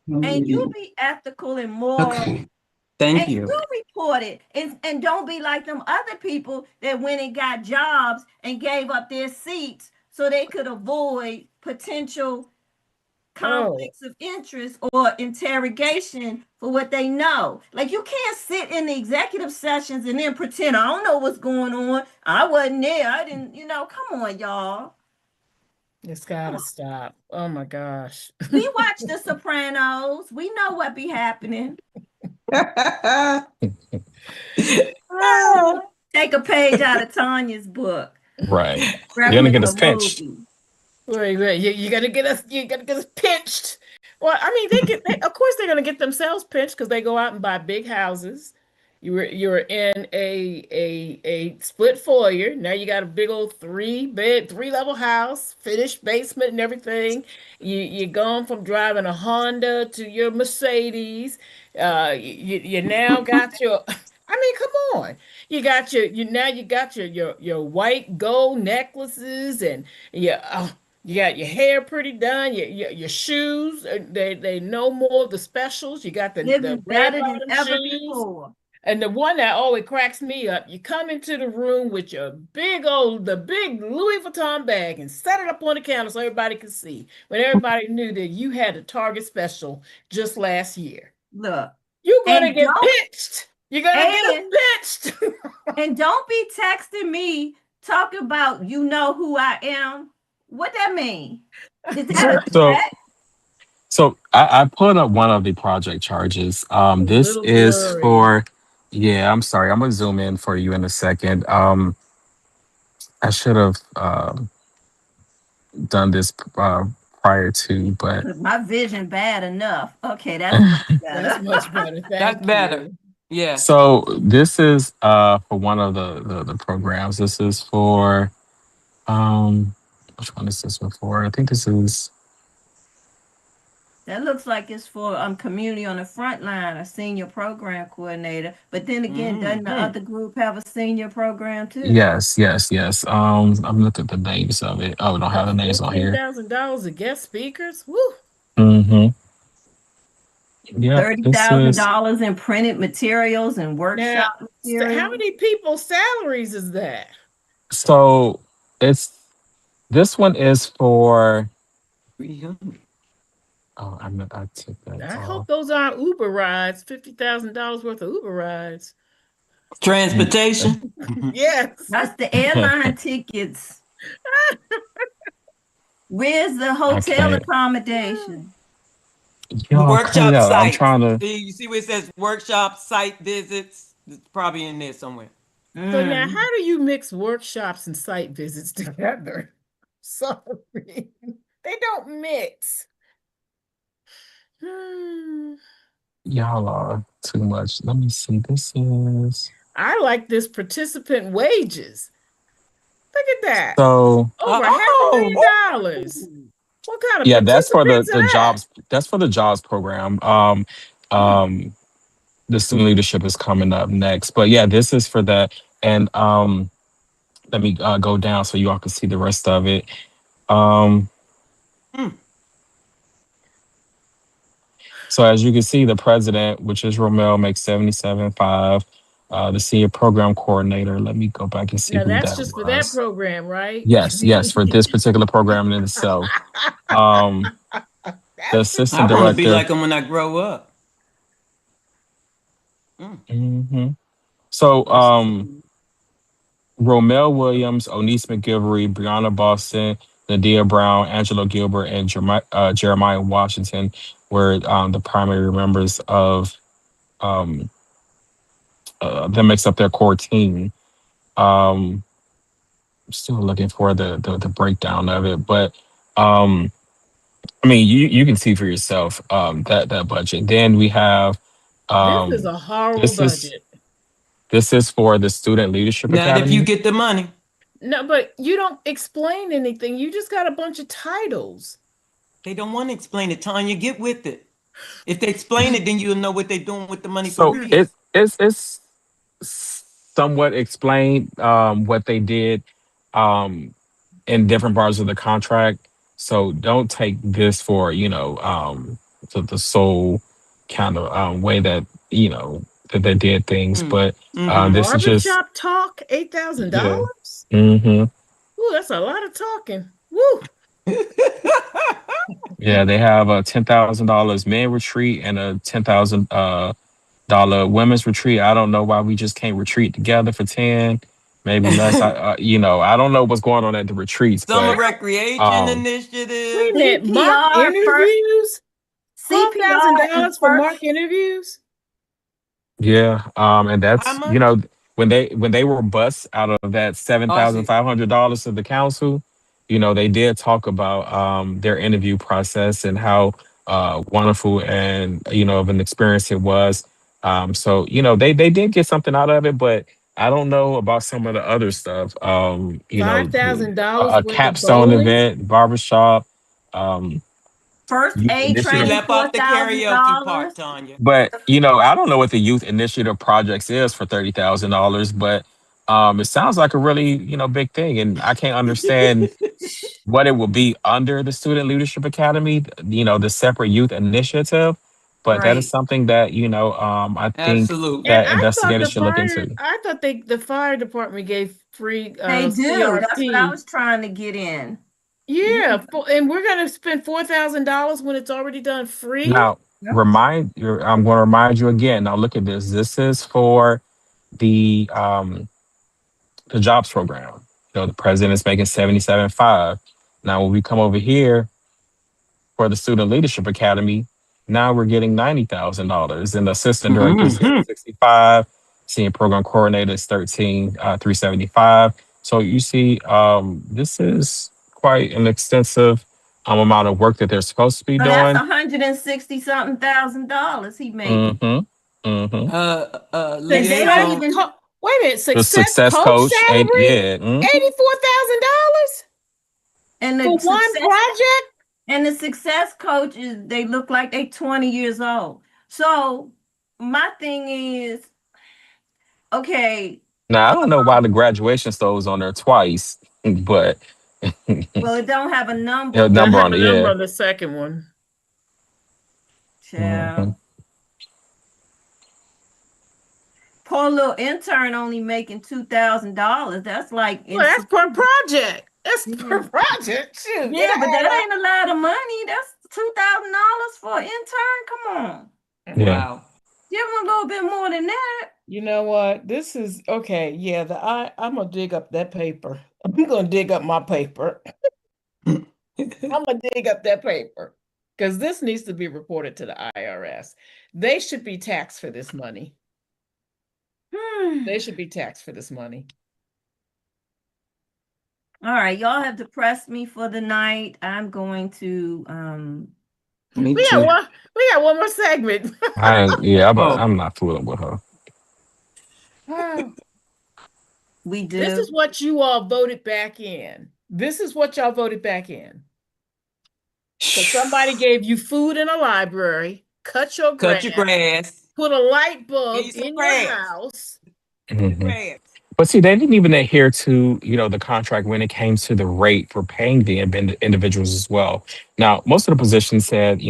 and you be ethical and moral. Okay. Thank And you. you report it. And don't be like them other people that went and got jobs and gave up their seats so they could avoid potential Oh, conflicts of interest or interrogation for what they know. Like you can't sit in the executive sessions and then pretend I don't know what's going on. I wasn't there. I didn't, come on, y'all. it's gotta stop. Oh my gosh. We watch The Sopranos. We know what be happening. Take a page out of Tonya's book. Right. You're gonna Reference get a us pinched. movie. Right. You gotta get us. You gotta get us pinched. Well, I mean, of course, they're gonna get themselves pinched because they go out and buy big houses. You're in a split foyer. Now you got a big old 3-bed, 3-level house, finished basement and everything. You're going from driving a Honda to your Mercedes. You now got your. I mean, come on. You got your white gold necklaces and yeah. You got your hair pretty done, your shoes, they know more of the specials. You got the Living red better than bottom ever shoes. before. And the one that always cracks me up, you come into the room with the big Louis Vuitton bag and set it up on the counter so everybody can see. When everybody knew that you had a Target special just last year. Look, You're gonna and get don't pitched. You're gonna get and pitched. and don't be texting me talking about you know who I am. What that mean? Is that a So threat? I put up one of the project charges. This Little is blurry. for, yeah, I'm sorry. I'm gonna zoom in for you in a second. I should have done this prior to, but Because my vision bad enough. Okay, that's much That's better. much better. That's Thank better. you. Yeah. so this is for one of the programs. This is for which one is this one for? I think this is, That looks like it's for community on the front line, a senior program coordinator. But then again, doesn't the Mhm. other group have a senior program too? yes. I'm looking at the names of it. Oh, we don't have the names on here. $14,000 of guest speakers. Woo. Mm-hmm. Yep, Thirty this thousand is. dollars in printed materials and Now, workshop how materials. many people's salaries is that? So it's this one is for. 300. Oh, I took that I hope off. those aren't Uber rides, $50,000 worth of Uber rides. Transportation. Yes. That's the airline tickets. Where's the I hotel can't. accommodation? Y'all cut it Workshop out. I'm sites. trying to. See, you see where it says workshop site visits? It's probably in there somewhere. So now, Mm. how do you mix workshops and site visits together? Sorry. They don't mix. Hmm. Y'all are too much. Let me see. This is. I like this participant wages. Look at that. So Over half a Oh, million dollars. What kind of yeah, that's for participants the are that? jobs. That's for the jobs program. Mm. Um, the student leadership is coming up next, but yeah, this is for that. And let me go down so you all can see the rest of it. Um, mm. so as you can see, the president, which is Romel, makes 77.5. The senior program coordinator. Let me go back and see Now who that's that just for that was. program, right? Yes, for this particular program in itself. Um, the That's I assistant want to be director. like them when I grow up. Mm. Mhm. So Romel Williams, Onice McGivery, Brianna Boston, Nadia Brown, Angelo Gilbert, and Jeremiah Washington were the primary members of um, that makes up their core team. Um, Still looking for the breakdown of it, but um, I mean, you can see for yourself that budget. Then we have this is um, a horrible this is budget. this is for the Student Leadership Not if you Academy. get the money. No, but you don't explain anything. You just got a bunch of titles. They don't want to explain it. Tanya, get with it. If they explain it, then you'll know what they're doing with the money for So real. it's somewhat explained what they did um, in different parts of the contract. So don't take this for, the sole kind of way that, that they did things. But this is just, Barbershop talk, $8,000? yeah. hmm Ooh, that's a lot of talking. Woo. Yeah, they have a $10,000 men retreat and a $10,000 women's retreat. I don't know why we just can't retreat together for 10, maybe less. I don't know what's going on at the retreats, Summer but recreation um, Wait initiative. a minute, mock CPR first. interviews? CPR and $12,000 for first. mock interviews? yeah, and How that's much? when they were bust out of that seven Oh, I thousand see. five hundred dollars to the council, they did talk about their interview process and how wonderful and of an experience it was. So they did get something out of it, but I don't know about some of the other stuff. $5,000 A worth of capstone bowling? event, barbershop, um, First youth aid You initiative. training, left off the karaoke part, $4,000. Tonya. But I don't know what the youth initiative projects is for $30,000, but it sounds like a really big thing, and I can't understand what it will be under the Student Leadership Academy. The separate youth initiative, but that is Right. something that I think Absolutely. And that investigators should look into. I thought the fire department gave free They do. That's what I CRT. was trying to get in. Yeah, and we're gonna spend $4,000 when it's already done free. Now, Yep. I'm going to remind you again. Now, look at this. This is for the jobs program. The president is making 77.5. Now, when we come over here for the Student Leadership Academy, now we're getting $90,000, and the assistant director is getting 65. Senior program coordinator is 13,375. So you see, this is quite an extensive amount of work that they're supposed to be So that's doing. 160 something $1,000 he making. Mm-hmm. Mm-hmm. Success Liaison. Wait a minute, The success success coach coach, and salary? yeah, $84,000 And for the one success project? and the success coaches, they look like they 20 years old. So my thing is, okay, now I don't know why the graduation stove's on there twice, but well, it don't have a number. a They number have on a it, number yeah. on the second one. Mhm. Child. Poor little intern only making $2,000. That's like Well, that's per project. That's per Yeah. project. Shoot, Yeah, but that that ain't a lot of money. That's $2,000 for an intern. Come on. Yeah. Wow. Give them a little bit more than that. You know what? This is okay. Yeah, I'm gonna dig up that paper. I'm gonna dig up my paper. I'm gonna dig up that paper because this needs to be reported to the IRS. They should be taxed for this money. They should be taxed for this money. All right, y'all have depressed me for the night. I'm going to Me We too. got one more segment. Oh, I'm not fooling with her. we This do. is what you all voted back in. This is what y'all voted back in. So somebody gave you food in a library, cut your cut your grass, grass. put a light bulb Get some in your grass. house. Your Mhm. grass. But see, they didn't even adhere to, the contract when it came to the rate for paying the individuals as well. Now, most of the positions said,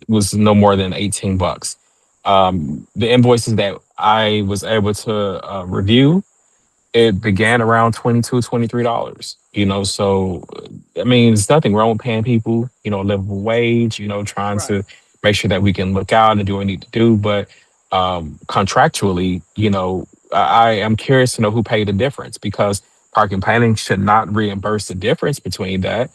was no more than $18. The invoices that I was able to review, it began around $22, $23. So I mean, there's nothing wrong with paying people, a livable wage, trying Right. to make sure that we can look out and do what we need to do. But contractually, I am curious to know who paid the difference, because parking planning should not reimburse the difference between that.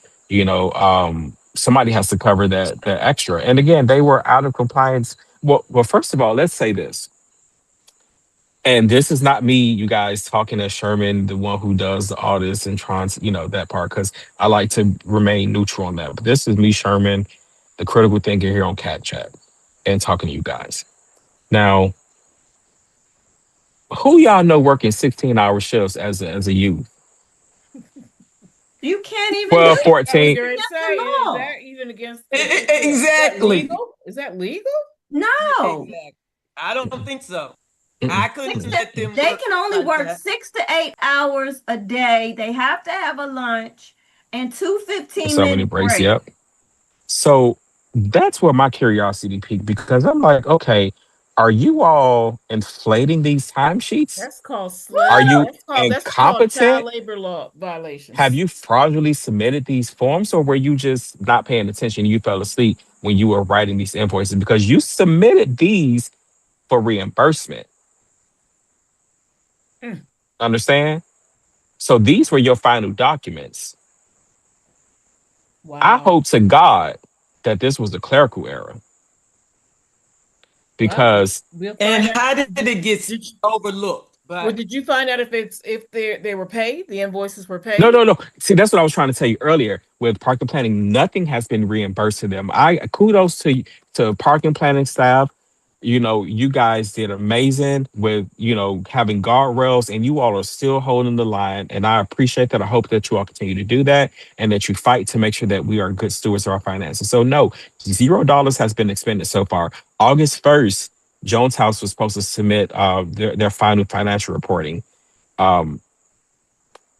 Somebody has to cover that the extra. And again, they were out of compliance. Well, first of all, let's say this, and this is not me, you guys, talking to Sherman, the one who does the audits and trying to, that part, because I like to remain neutral on that. But this is me, Sherman, the critical thinker here on Cat Chat, and talking to you guys. Now, who y'all know working 16-hour shifts as a youth? You can't even do 12, that. I was 14. going to Against say, the is law. that even against the law? Is that Exactly. legal? Is that legal? No. Exactly. I don't think so. Mm-mm. I couldn't let them They work can only like work that. 6 to 8 hours a day. They have to have a lunch. and two So many 15-minute breaks. breaks. Yep. So that's where my curiosity peaked because I'm like, okay, are you all inflating these timesheets? That's called Are slave. you That's called child incompetent? labor law Have violations. you fraudulently submitted these forms, or were you just not paying attention? You fell asleep when you were writing these invoices because you submitted these for reimbursement. Mm, Understand? So these were your final documents. I wow. hope to God that this was a clerical error Well, because we'll And find out. how did it get Did you, overlooked? well, But did you find out if they were paid? The invoices were no, paid? no, no. See, that's what I was trying to tell you earlier. With parking planning, nothing has been reimbursed to them. I kudos to parking planning staff. You know, you guys did amazing with having guardrails, and you all are still holding the line. And I appreciate that. I hope that you all continue to do that, and that you fight to make sure that we are good stewards of our finances. So no, $0 has been expended so far. August 1st, Jones House was supposed to submit their final financial reporting. Um,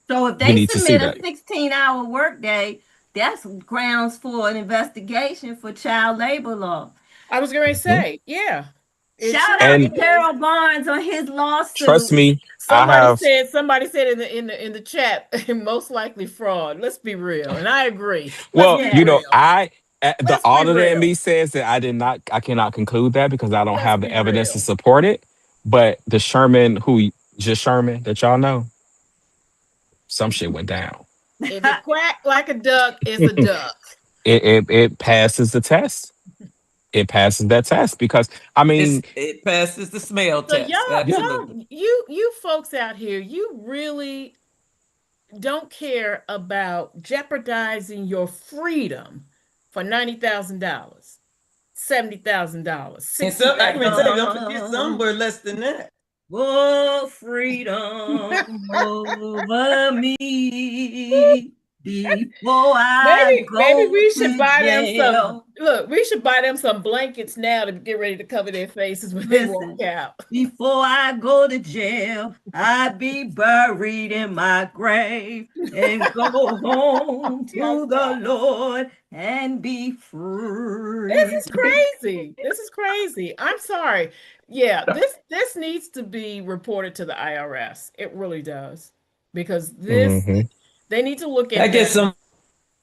So if we they need to see submit a that. 16-hour workday, that's grounds for an investigation for child labor law. I was going to Mhm. say, yeah, it Shout sure out to And is. Daryl Barnes on his trust lawsuit. me, I have. Somebody said in the chat, most likely fraud. Let's be real, and I agree. Let's Well, be Yeah. real. the Let's be auditor in me real. says that I cannot conclude that because I don't Let's have the be evidence to real. support it. But the Sherman, just Sherman that y'all know, some shit went down. If it quacked like a duck, it's a duck. It passes the test. It passes that test because I mean, it passes the smell So test. yeah. Absolutely. you folks out here, you really don't care about jeopardizing your freedom for $90,000, $70,000, And so I can tell you, don't forget Freedom. somewhere less than that. Oh, freedom over me before I Maybe go we should to buy them some. jail. Look, we should buy them some blankets now to get ready to cover their faces when they walk Listen, out. before I go to jail, I'd be buried in my grave and go home Yes, to the Lord and be this free. is crazy. This is crazy. I'm sorry. Yeah, this needs to be reported to the IRS. It really does. Because Hmm. they need to look I at get that. some.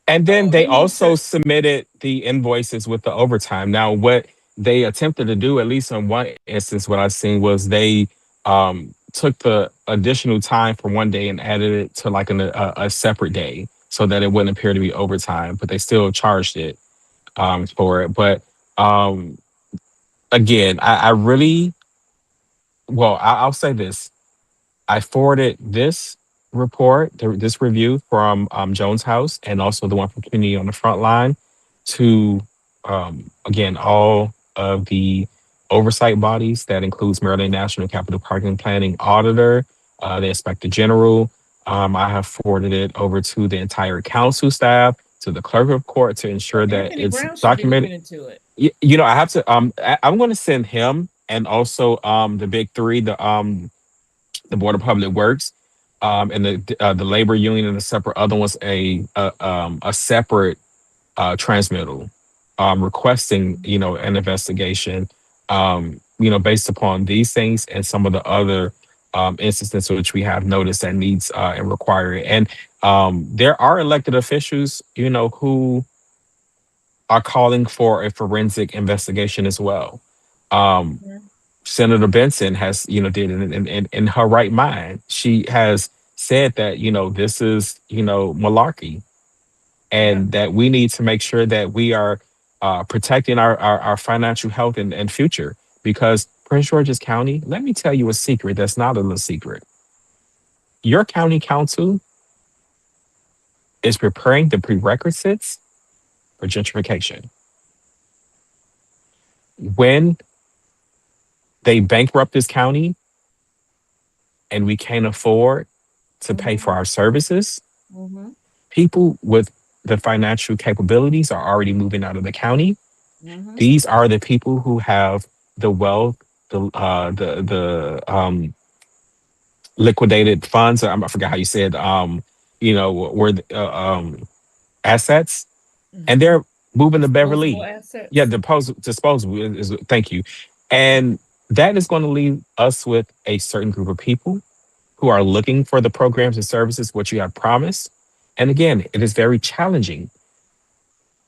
And then They they need also to. submitted the invoices with the overtime. Now, what they attempted to do, at least on one instance, what I've seen was they took the additional time for one day and added it to like a separate day so that it wouldn't appear to be overtime, but they still charged it for it. But um, again, I really, well, I'll say this. I forwarded this this review from Jones House, and also the one from Community on the Front Line to, again, all of the oversight bodies. That includes Maryland National Capital Parking Planning Auditor, the Inspector General. I have forwarded it over to the entire council staff, to the clerk of court to Well, ensure that Anthony it's Brown should be documented. looking into it. I have to. I'm going to send him and also the big three, the Board of Public Works, and the labor union, and the separate other ones a separate transmittal, requesting an investigation, based upon these things and some of the other instances which we have noticed that needs and require it. And there are elected officials, who are calling for a forensic investigation as well. Um, Mhm. Senator Benson has, did it in her right mind. She has said that, this is, malarkey, Yeah. and that we need to make sure that we are protecting our financial health and future. Because Prince George's County, let me tell you a secret that's not a little secret. Your county council is preparing the prerequisites for gentrification. When they bankrupt this county and we can't afford to pay for Mhm, our services, mhm, people with the financial capabilities are already moving out of the county. mhm. These are the people who have the wealth, the liquidated funds. I forgot how you said. Where assets, and Mhm. they're moving to Disposable Beverly. Yeah, assets. disposable thank you. And that is going to leave us with a certain group of people who are looking for the programs and services what you have promised. And again, it is very challenging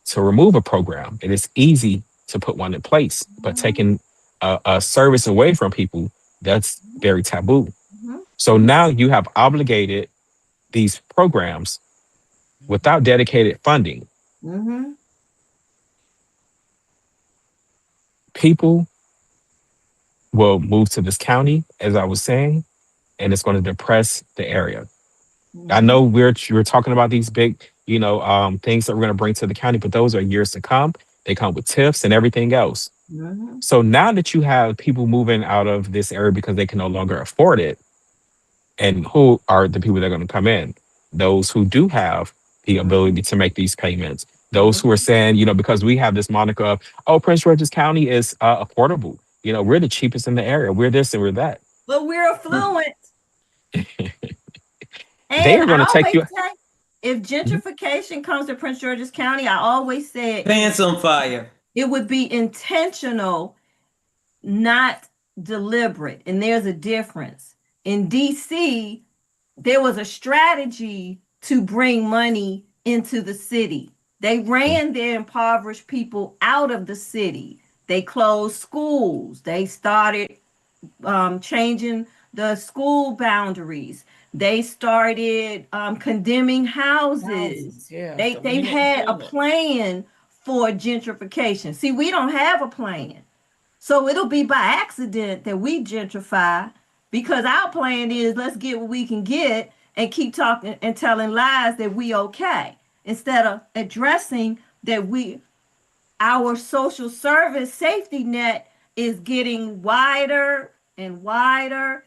to remove a program. It is easy to put one in place, but Mhm, taking a service away from people, that's very taboo. mhm, So now you have obligated these programs without dedicated funding. mhm, People will move to this county, as I was saying, and it's going to depress the area. I mhm, know we're talking about these big, things that we're going to bring to the county, but those are years to come. They come with tips and everything else. mhm, So now that you have people moving out of this area because they can no longer afford it, and who are the people that are going to come in? Those who do have the ability mhm, to make these payments. Those who are mhm. saying, because we have this moniker of, oh, Prince George's County is affordable. We're the cheapest in the area. We're this and we're that. But we're affluent. They And are going I to take always you. say, if Mhm. gentrification comes to Prince George's County, I always said Pants on fire. it would be intentional, not deliberate. And there's a difference. In DC, there was a strategy to bring money into the city. They ran their impoverished people out of the city. They closed schools. They started changing the school boundaries. They started condemning houses. Houses, yeah, They unit had a development. plan for gentrification. See, we don't have a plan. So it'll be by accident that we gentrify because our plan is let's get what we can get and keep talking and telling lies that we okay instead of addressing that we our social service safety net is getting wider and wider,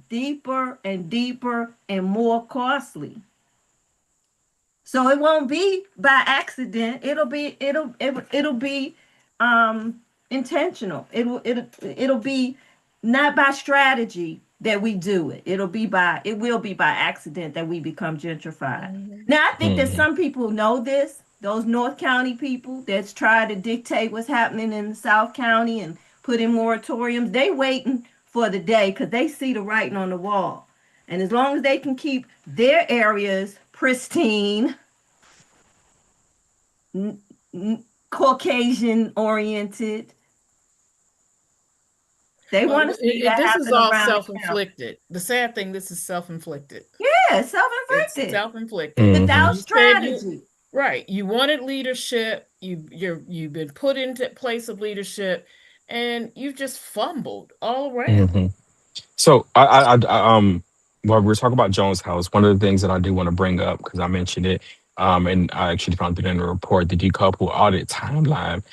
deeper and deeper and more costly. So it won't be by accident. It'll be um intentional. It'll be not by strategy that we do it. It will be by accident that we become gentrified. Mhm. Now I think that Mhm. some people know this, those North County people that's trying to dictate what's happening in South County and put in moratoriums, they waiting for the day because they see the writing on the wall. And as long as they can keep their areas pristine, Caucasian oriented. They Well, want to see that this is happen all around the county. self-inflicted. The sad thing, this is self-inflicted. Yeah, It's self-inflicted self-inflicted. without Mhm. You said you strategy. right. You wanted leadership. You've been put into place of leadership, and you've just fumbled all around. Mhm. So while we're talking about Jones House, one of the things that I do want to bring up because I mentioned it, and I actually found it in the report, the decouple audit timeline,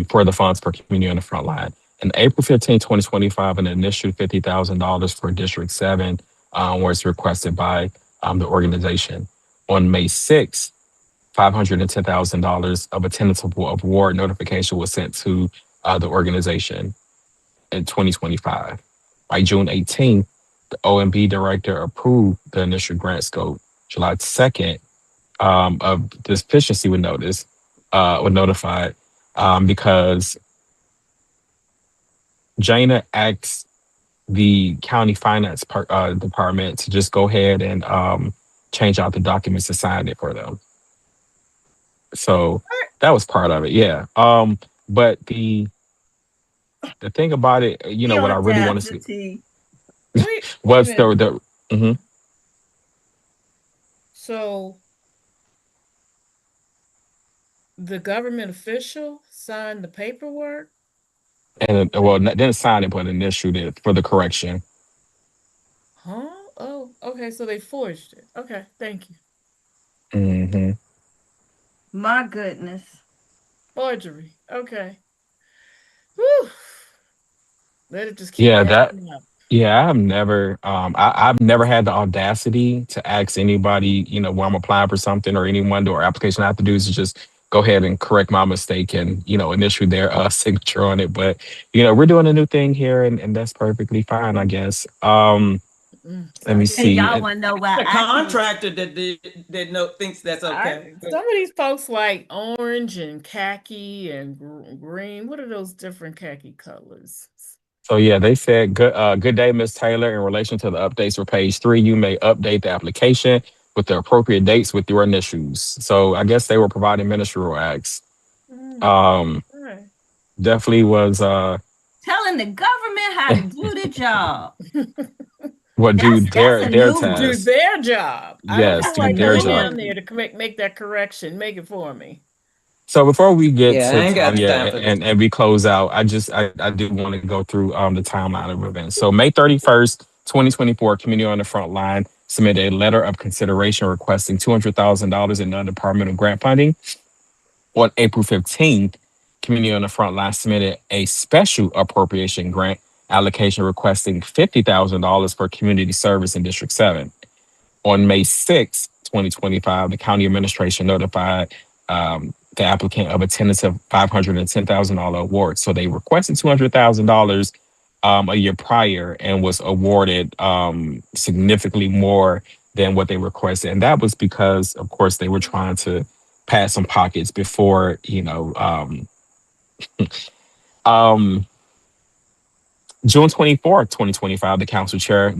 for the funds for community on the front line. In April 15, 2025, an initial $50,000 for District 7 was requested by the organization. On May 6th, $510,000 of a tentative award notification was sent to the organization in 2025. By June 18th, the OMB director approved the initial grant scope. July 2nd, of deficiency was notified because Jana asked the county finance department to just go ahead and change out the documents to sign it for them. So that was part of it, yeah. But the thing about it, The what I really want to see audacity. Wait a was minute. the mhm. So the government official signed the paperwork? And well, didn't sign it, but initialed it for the correction. Huh? Oh, okay. So they forged it. Okay, thank you. Hmm. My goodness. Forgery. Okay. Whew. Let it just keep Yeah, that. adding up. Yeah, I've never had the audacity to ask anybody, where I'm applying for something or anyone or application I have to do is to just go ahead and correct my mistake and, initial their signature on it. But, we're doing a new thing here and that's perfectly fine, I guess. Let me And see. y'all want to know why The I can't? contractor that thinks that's okay. Some of these folks like orange and khaki and green. What are those different khaki colors? So yeah, they said good day, Miss Taylor. In relation to the updates for page 3, you may update the application with the appropriate dates with your initials. So I guess they were providing ministerial acts. Mm, Um, right. definitely was Telling the government how to do the job. what do That's a their new To one. do task. their job. I don't Yes, feel That's to a do like their new going job. down one. there to make that correction. Make it for me. So before we get Yeah, I to ain't got Tanya time for this. and we close out, I do want to go through the timeline of events. So May 31st, 2024, Community on the Front Line submitted a letter of consideration requesting $200,000 in non-departmental grant funding. On April 15th, Community on the Front Line submitted a special appropriation grant allocation requesting $50,000 for community service in District 7. On May 6th, 2025, the county administration notified the applicant of a tentative $510,000 award. So they requested $200,000 a year prior and was awarded significantly more than what they requested. And that was because, of course, they were trying to pad some pockets before, um, June 24th, 2025, the council chair,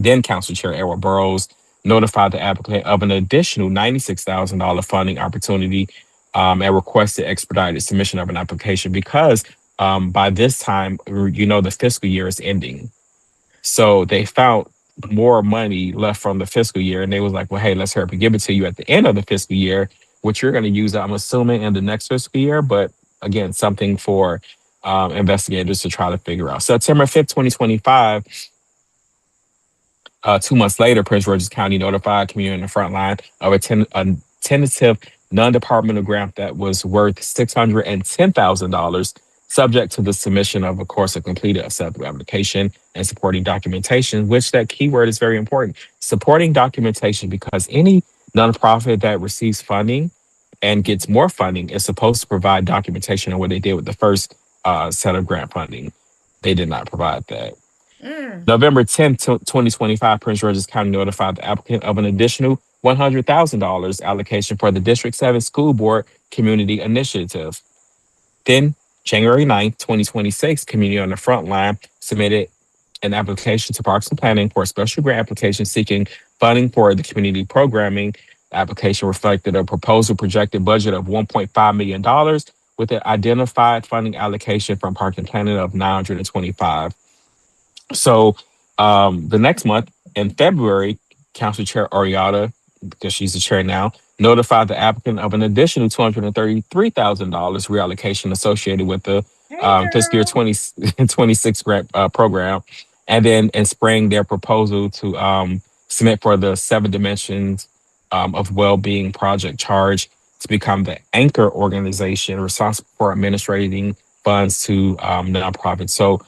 Edward Burrows, notified the applicant of an additional $96,000 funding opportunity and requested expedited submission of an application because by this time, the fiscal year is ending. So they found more money left from the fiscal year and they was like, well, hey, let's hurry up and give it to you at the end of the fiscal year, which you're going to use, I'm assuming, in the next fiscal year. But again, something for investigators to try to figure out. September 5th, 2025, 2 months later, Prince George's County notified community on the front line of a tentative non-departmental grant that was worth $610,000, subject to the submission of course, a completed acceptable application and supporting documentation, which that keyword is very important. Supporting documentation, because any nonprofit that receives funding and gets more funding is supposed to provide documentation on what they did with the first set of grant funding. They did not provide that. Mm. November 10th, 2025, Prince George's County notified the applicant of an additional $100,000 allocation for the District 7 School Board Community Initiative. Then, January 9th, 2026, Community on the Front Line submitted an application to Parks and Planning for a special grant application seeking funding for the community programming. The application reflected a proposal projected budget of $1.5 million with an identified funding allocation from Parks and Planning of 925. So the next month in February, Council Chair Ariata, because she's the chair now, notified the applicant of an additional $233,000 reallocation associated with the Hey, fiscal year girl. 2026 grant program. And then in spring, their proposal to submit for the 7 Dimensions of Wellbeing Project charge to become the anchor organization responsible for administrating funds to nonprofits. So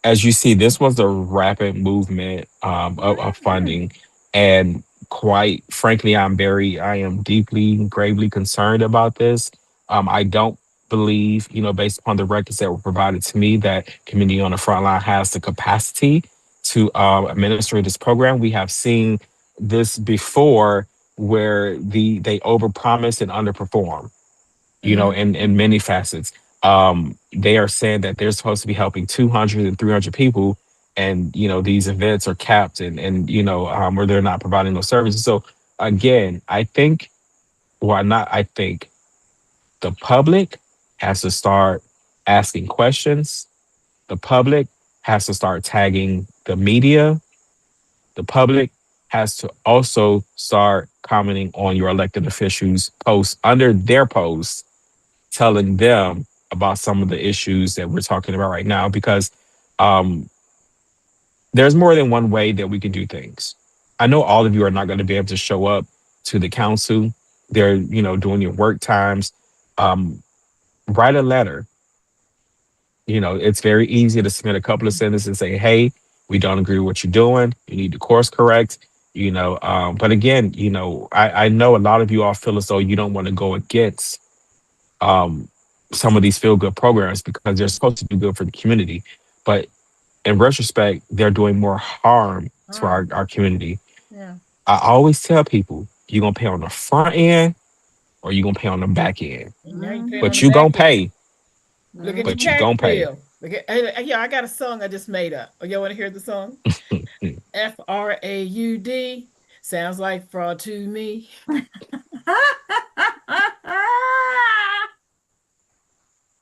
as you see, this was a rapid movement of Mhm. funding, and quite frankly, I am deeply, gravely concerned about this. I don't believe, based upon the records that were provided to me, that Community on the Front Line has the capacity to administer this program. We have seen this before, where they overpromise and underperform, Mhm. in many facets. They are saying that they're supposed to be helping 200 and 300 people. And, these events are capped where they're not providing those services. So again, I think, why not? I think the public has to start asking questions. The public has to start tagging the media. The public has to also start commenting on your elected officials' posts under their posts, telling them about some of the issues that we're talking about right now, because um, there's more than one way that we can do things. I know all of you are not going to be able to show up to the council. They're, doing your work times. Um, write a letter. It's very easy to submit a couple of sentences and say, hey, we don't agree with what you're doing. You need to course correct. But again, I know a lot of you all feel as though you don't want to go against um, some of these feel good programs because they're supposed to do good for the community. But in retrospect, they're doing more harm to our community. Yeah. I always tell people you're gonna pay on the front end or you're gonna pay on the back end. And now you're paying on But the you back gonna end. pay. Look at your But you tax gonna pay. bill. Look at, yeah, I got a song I just made up. Oh, y'all want to hear the song? FRAUD. Sounds like fraud to me.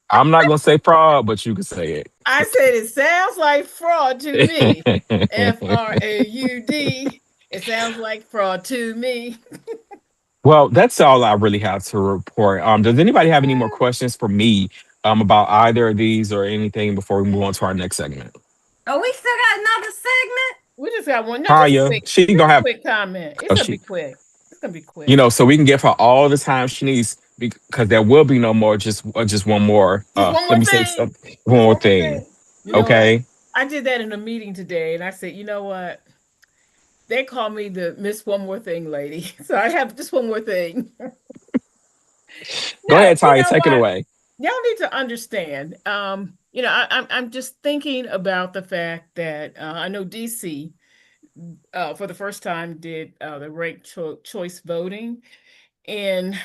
I'm not gonna say fraud, but you can say I said it sounds like fraud to me. it. FRAUD. It sounds like fraud to me. Well, that's all I really have to report. Does anybody have any more questions for me about either of these or anything before we move on to our next segment? Oh, we still got another segment? We just got one. No, Tanya, she gonna just a have quick comment. It's oh, gonna be she, quick. It's gonna be quick. so we can give her all the time she needs because there will be no more. Just one more. Just one Let more me say thing. something. One Just more one more thing. thing. You know what? Okay. I did that in a meeting today, and I said, you know what? They call me the Miss One More Thing lady. So I have just one more thing. Go No, ahead, you Tanya. know Take it what? away. Y'all need to understand. I'm just thinking about the fact that I know DC for the first time did the choice voting, and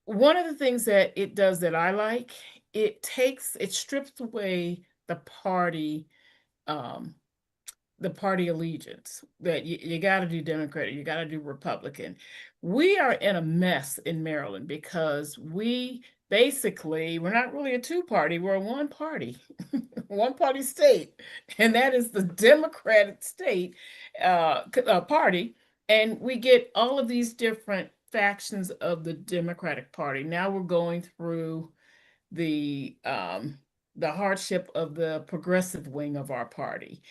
one of the things that it does that I like, it strips away um, the party allegiance that you got to do Democrat, you got to do Republican. We are in a mess in Maryland because we're not really a two party, we're a one party, one party state, and that is the Democratic state party. And we get all of these different factions of the Democratic Party. Now we're going through the um, the hardship of the progressive wing of our party.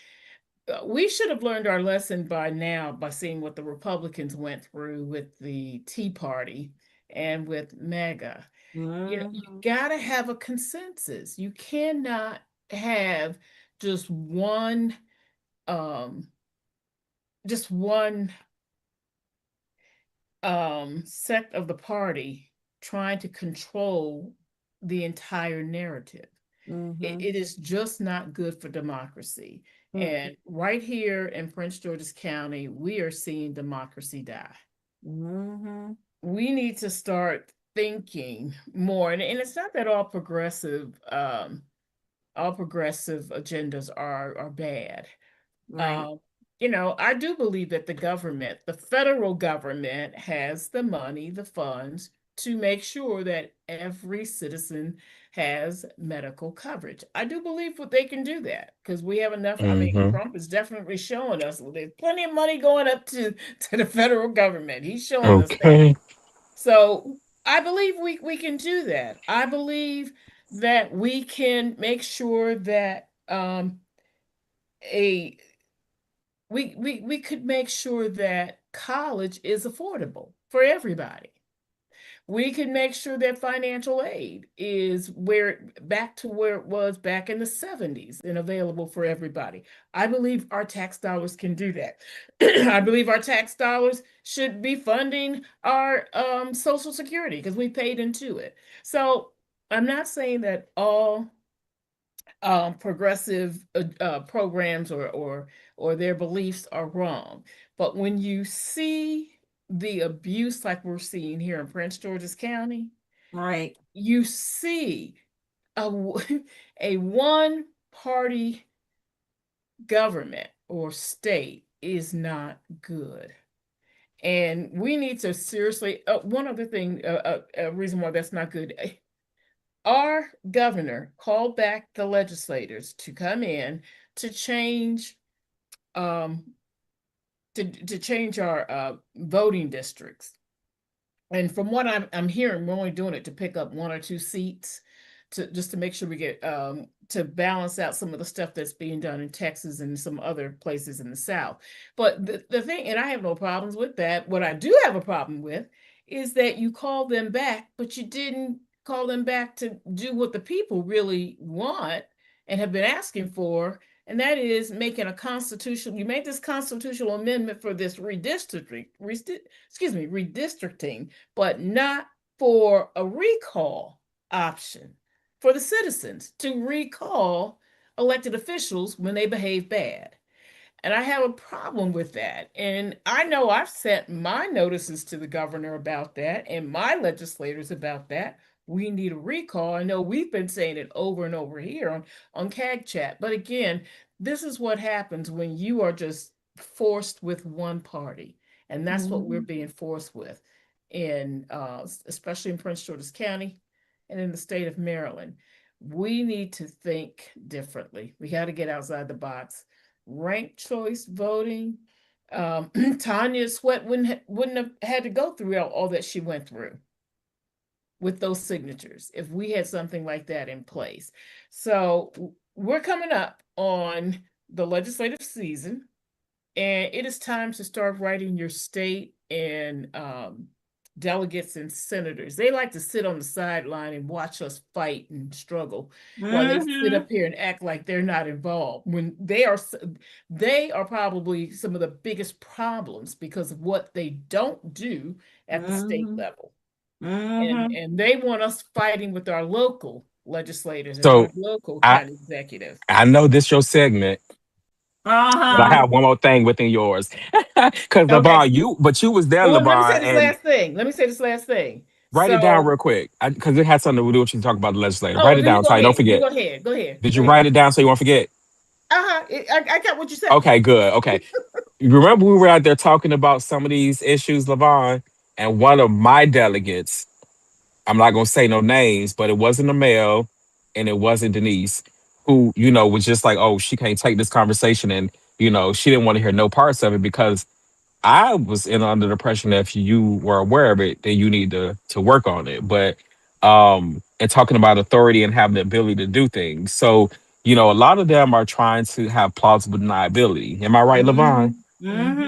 We should have learned our lesson by now by seeing what the Republicans went through with the Tea Party and with MAGA. You gotta have a consensus. You cannot have just one um just one sect of the party trying to control the entire narrative. It is just not good for democracy. And right here in Prince George's County, we are seeing democracy die. We need to start thinking more, and it's not that all progressive agendas are bad. Right. I do believe that the federal government has the money, the funds to make sure that every citizen has medical coverage. I do believe what they can do that because we have enough. I mean, Mm-hmm. Trump is definitely showing us there's plenty of money going up to the federal government. He's showing us that. Okay. So I believe we can do that. I believe that we can make sure that a we could make sure that college is affordable for everybody. We can make sure that financial aid is back to where it was back in the 70s and available for everybody. I believe our tax dollars can do that. I believe our tax dollars should be funding our Social Security because we paid into it. So I'm not saying that all progressive programs or their beliefs are wrong. But when you see the abuse like we're seeing here in Prince George's County, Right. you see a a one party government or state is not good. And we need to seriously, one other thing, a reason why that's not good. Our governor called back the legislators to come in to change um to change our voting districts. And from what I'm hearing, we're only doing it to pick up one or two seats to just to make sure we get to balance out some of the stuff that's being done in Texas and some other places in the South. But the thing, and I have no problems with that. What I do have a problem with is that you call them back, but you didn't call them back to do what the people really want and have been asking for, and that is making a constitutional. You made this constitutional amendment for this redistricting, but not for a recall option for the citizens to recall elected officials when they behave bad. And I have a problem with that. And I know I've sent my notices to the governor about that and my legislators about that. We need a recall. I know we've been saying it over and over here on CAG Chat. But again, this is what happens when you are just forced with one party. And that's what we're being forced with in especially in Prince George's County and in the state of Maryland. We need to think differently. We got to get outside the box. Ranked choice voting. Tonya Sweat wouldn't have had to go through all that she went through with those signatures if we had something like that in place. So we're coming up on the legislative season, and it is time to start writing your state and delegates and senators. They like to sit on the sideline and watch us fight and struggle while they sit up here and act like they're not involved when they are probably some of the biggest problems because of what they don't do at the state level. And they want us fighting with our local legislators and our So local I county executives. I know this your segment, but I have one more thing within yours. Because Okay. you was there, Well, let me say LeBron, this and last thing. Let me say this last thing. write it down So, real quick. Because it has something to do with you talk about the legislature. oh, Write it then you down go so you don't ahead. You forget. go ahead. Go ahead. Did Go you ahead. write it down so you won't forget? I got what you said. Okay, good. Okay. You remember we were out there talking about some of these issues, Levon, and one of my delegates, I'm not gonna say no names, but it wasn't a male and it wasn't Denise, who, was just like, oh, she can't take this conversation, and she didn't want to hear no parts of it because I was under the impression that if you were aware of it, then you need to work on it. But and talking about authority and having the ability to do things. So, a lot of them are trying to have plausible deniability. Am I right, Levon? I'm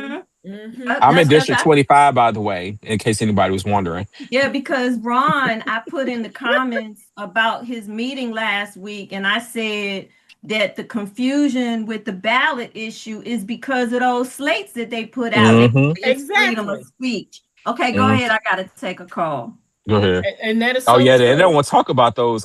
in That's because District 25, by the way, in case anybody was wondering. yeah, because Ron, I put in the comments about his meeting last week, and I said that the confusion with the ballot issue is because of those slates that they put out. They Mm-hmm. it's freedom of Exactly. speech. Okay, go Mm-hmm. ahead. I gotta take a call. Go ahead. And that is Oh so yeah, they don't true. want to talk about those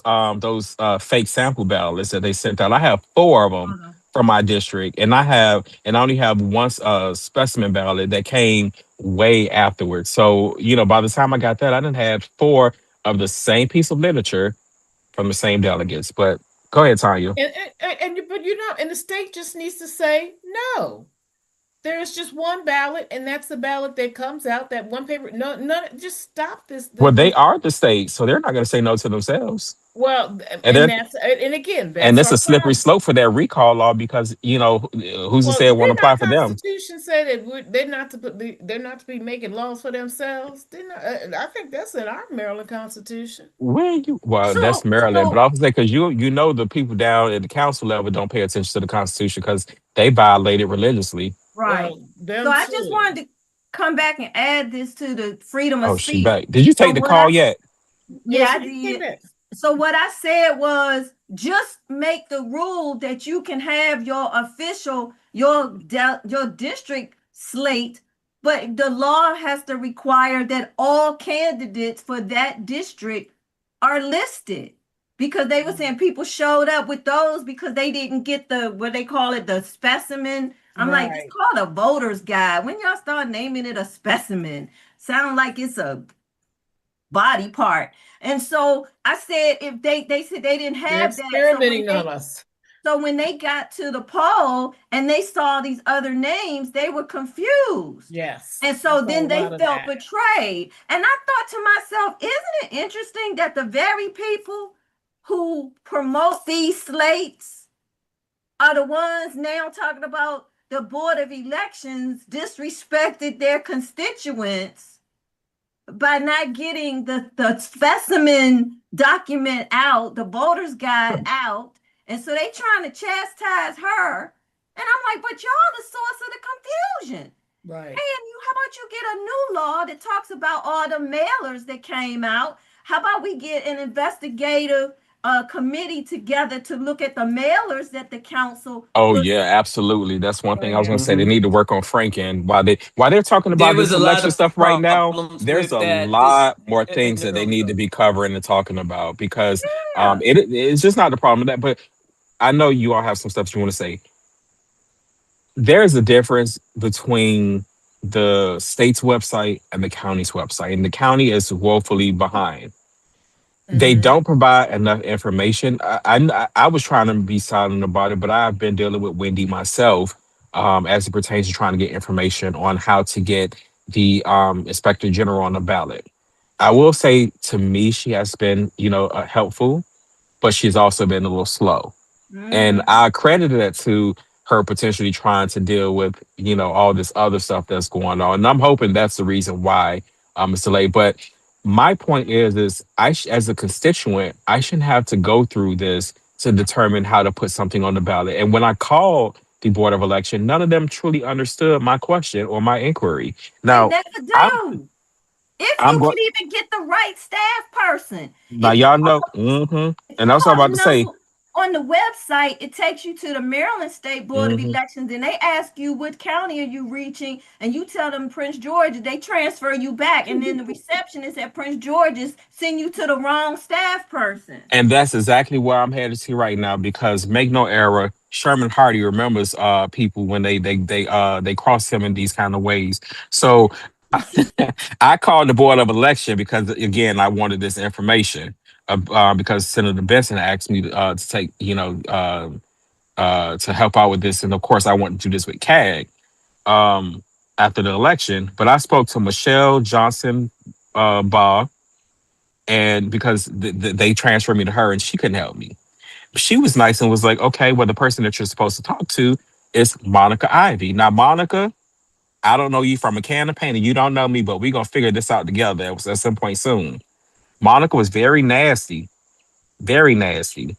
fake sample ballots that they sent out. I have four of them Hold on. from my district, and I only have one specimen ballot that came way afterwards. So by the time I got that, I didn't have four of the same piece of literature from the same delegates. But go ahead, Tanya. But and the state just needs to say no. There's just one ballot, and that's the ballot that comes out. That one paper. No, none. Just stop this. Well, they are the state, so they're not going to say no to themselves. Well, And then and again, and that's it's our a slippery problem. slope for that recall law because who's to Well, say it won't didn't apply our for them? Constitution say that they're not to be making laws for themselves? Didn't I think that's in our Maryland Constitution. Where you? Well, that's So, Maryland, but so I was say because the people down at the council level don't pay attention to the Constitution because they violate it religiously. right. Well, So them I just too. wanted to come back and add this to the freedom of Oh, she speech. back. Did you So take the call yet? yeah, Yes, I we came did. back. So what I said was just make the rule that you can have your official, your district slate, but the law has to require that all candidates for that district are listed. Because they were saying people showed up with those because they didn't get the what they call it, the specimen. I'm like, it's Right. called a voter's guide. When y'all start naming it a specimen, sound like it's a body part. And so I said if they said they didn't They're have that. experimenting on us. So when they got to the poll and they saw these other names, they were confused. Yes. And I so saw then a they lot of felt that. betrayed. And I thought to myself, isn't it interesting that the very people who promote these slates are the ones now talking about the Board of Elections disrespected their constituents by not getting the specimen document out, the voter's guide out. And so they trying to chastise her. And I'm like, but y'all the source of the confusion. Right. And how about you get a new law that talks about all the mailers that came out? How about we get an investigative committee together to look at the mailers that the council Oh put? yeah, absolutely. That's one Oh thing I was yeah. going to say. They need to work on Franken while they're talking There about was this a lot election of stuff right now. problems There's with a that this lot more in things the that they early need to go. be covering and talking about because Yeah. it's just not the problem with that. But I know you all have some stuff you want to say. there's a difference between the state's website and the county's website, and the county is woefully behind. They Mm-hmm. don't provide enough information. I was trying to be silent about it, but I've been dealing with Wendy myself, as it pertains to trying to get information on how to get the inspector general on the ballot. I will say, to me, she has been, helpful, but she's also been a little slow. And Mm-hmm. I credited that to her potentially trying to deal with, all this other stuff that's going on. And I'm hoping that's the reason why it's delayed. But my point is as a constituent, I shouldn't have to go through this to determine how to put something on the ballot. And when I called the Board of Election, none of them truly understood my question or my inquiry. They Now, never I'm do. If I'm you going can even get the right staff person, now, if you y'all know, if and you that's what I'm call about the to say. number on the website, it takes you to the Maryland State Board of hmm Elections, and they ask you what county are you reaching, and you tell them Prince George. They transfer you back, and then the receptionist at Prince George's send you to the wrong staff person. And that's exactly where I'm headed to right now, because make no error, Sherman Hardy remembers people when they cross him in these kind of ways. So I called the Board of Election because, again, I wanted this information, because Senator Benson asked me to take, to help out with this. And of course I want to do this with CAG after the election. But I spoke to Michelle Johnson Baugh, and because they transferred me to her and she couldn't help me. She was nice and was like, okay, well, the person that you're supposed to talk to is Monica Ivy. Now, Monica, I don't know you from a can of paint and you don't know me, but we're going to figure this out together at some point soon. Monica was very nasty, very nasty.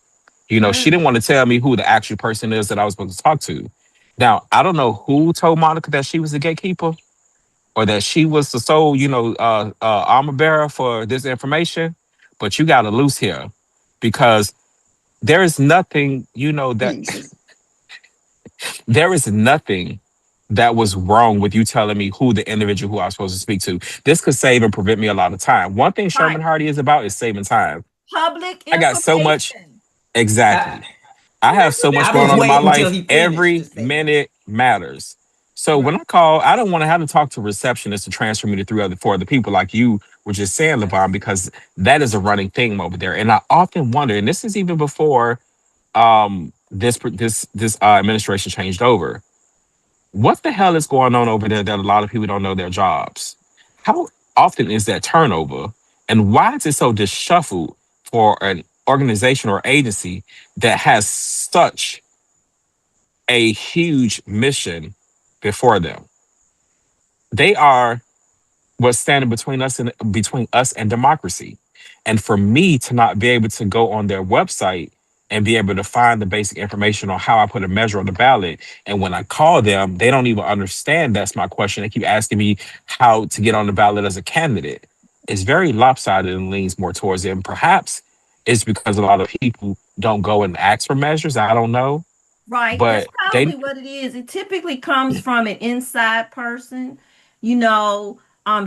She didn't Mm. want to tell me who the actual person is that I was supposed to talk to. Now, I don't know who told Monica that she was the gatekeeper or that she was the sole, armor bearer for this information, but you got to loose here, because there is nothing, that Jesus. there is nothing that was wrong with you telling me who the individual who I was supposed to speak to. This could save and prevent me a lot of time. One thing Right. Sherman Hardy is about is saving time. Public I got so much. information. Exactly. I, I have so much I going was on in my waiting till life. he finished to Every say that. minute matters. So when Right. I call, I don't want to have to talk to a receptionist to transfer me to four other people like you were just saying, Levon, because that is a running thing over there. And I often wonder, and this is even before this administration changed over. What the hell is going on over there that a lot of people don't know their jobs? How often is that turnover? And why is it so disshuffled for an organization or agency that has such a huge mission before them? They are what's standing between us and democracy. And for me to not be able to go on their website and be able to find the basic information on how I put a measure on the ballot, and when I call them, they don't even understand that's my question. They keep asking me how to get on the ballot as a candidate. It's very lopsided and leans more towards it. And perhaps it's because a lot of people don't go and ask for measures. I don't know, Right. That's but they. probably what it is. It typically comes from an inside person, you know,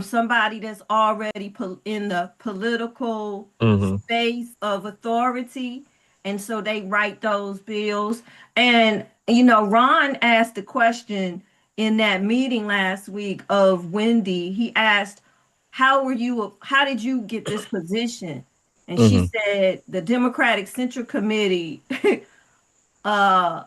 somebody that's already in the political Mhm, space of authority. And so they write those bills. And, Ron asked the question in that meeting last week of Wendy. He asked, how did you get this position? And she mhm, said, the Democratic Central Committee uh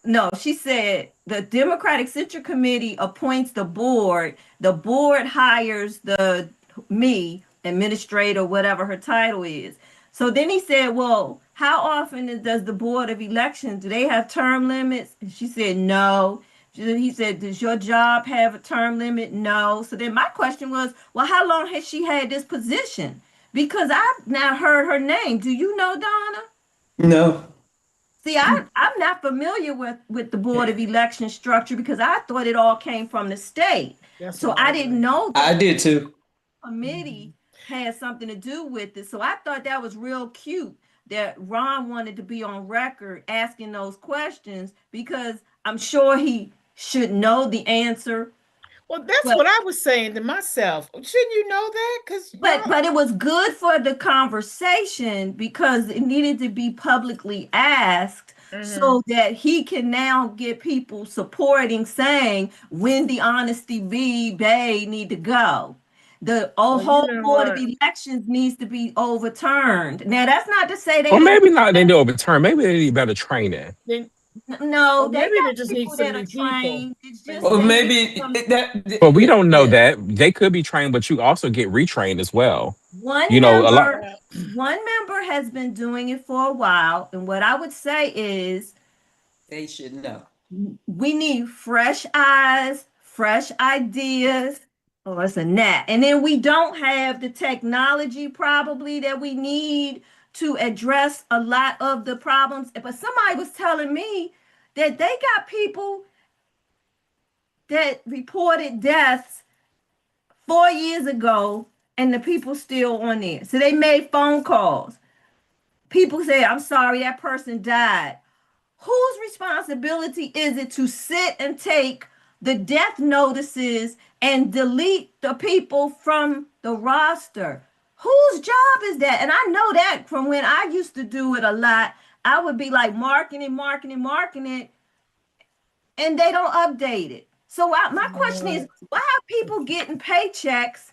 no, she said the Democratic Central Committee appoints the board. The board hires the me administrator, whatever her title is. So then he said, "Well, how often does the Board of Elections do they have term limits?" And she said, "No." He said, "Does your job have a term limit?" No. So then my question was, "Well, how long has she had this position?" Because I've now heard her name. Do you know Donna? No, See, I'm not familiar with the Board of Election structure because I thought it all came from the state. That's So what I I was didn't saying. know I that did too. committee had something to do with it. So I thought that was real cute that Ron wanted to be on record asking those questions because I'm sure he should know the answer. Well, that's But what I was saying to myself. Shouldn't you know that? Because y'all, but it was good for the conversation because it needed to be publicly asked Mm-hmm. so that he can now get people supporting, saying when the honesty be bay need to go. The Well, you whole know board of what? elections needs to be overturned. Now, that's not to say they Or don't. maybe not. They do overturn. Maybe they need better training. Then, No, or they maybe they got just need people some that are new people. trained. It's They just Or just they need. need maybe some But we don't know yeah. that. They could be trained, but you also get retrained as well. one You know, a lot. member. Yeah. One member has been doing it for a while, and what I would say is They should know. we need fresh eyes, fresh ideas. Oh, it's a gnat. And then we don't have the technology probably that we need to address a lot of the problems. But somebody was telling me that they got people that reported deaths 4 years ago and the people still on there. So they made phone calls. People say, I'm sorry, that person died. Whose responsibility is it to sit and take the death notices and delete the people from the roster? Whose job is that? And I know that from when I used to do it a lot. I would be like marking it, and they don't update it. So my question is, why are people getting paychecks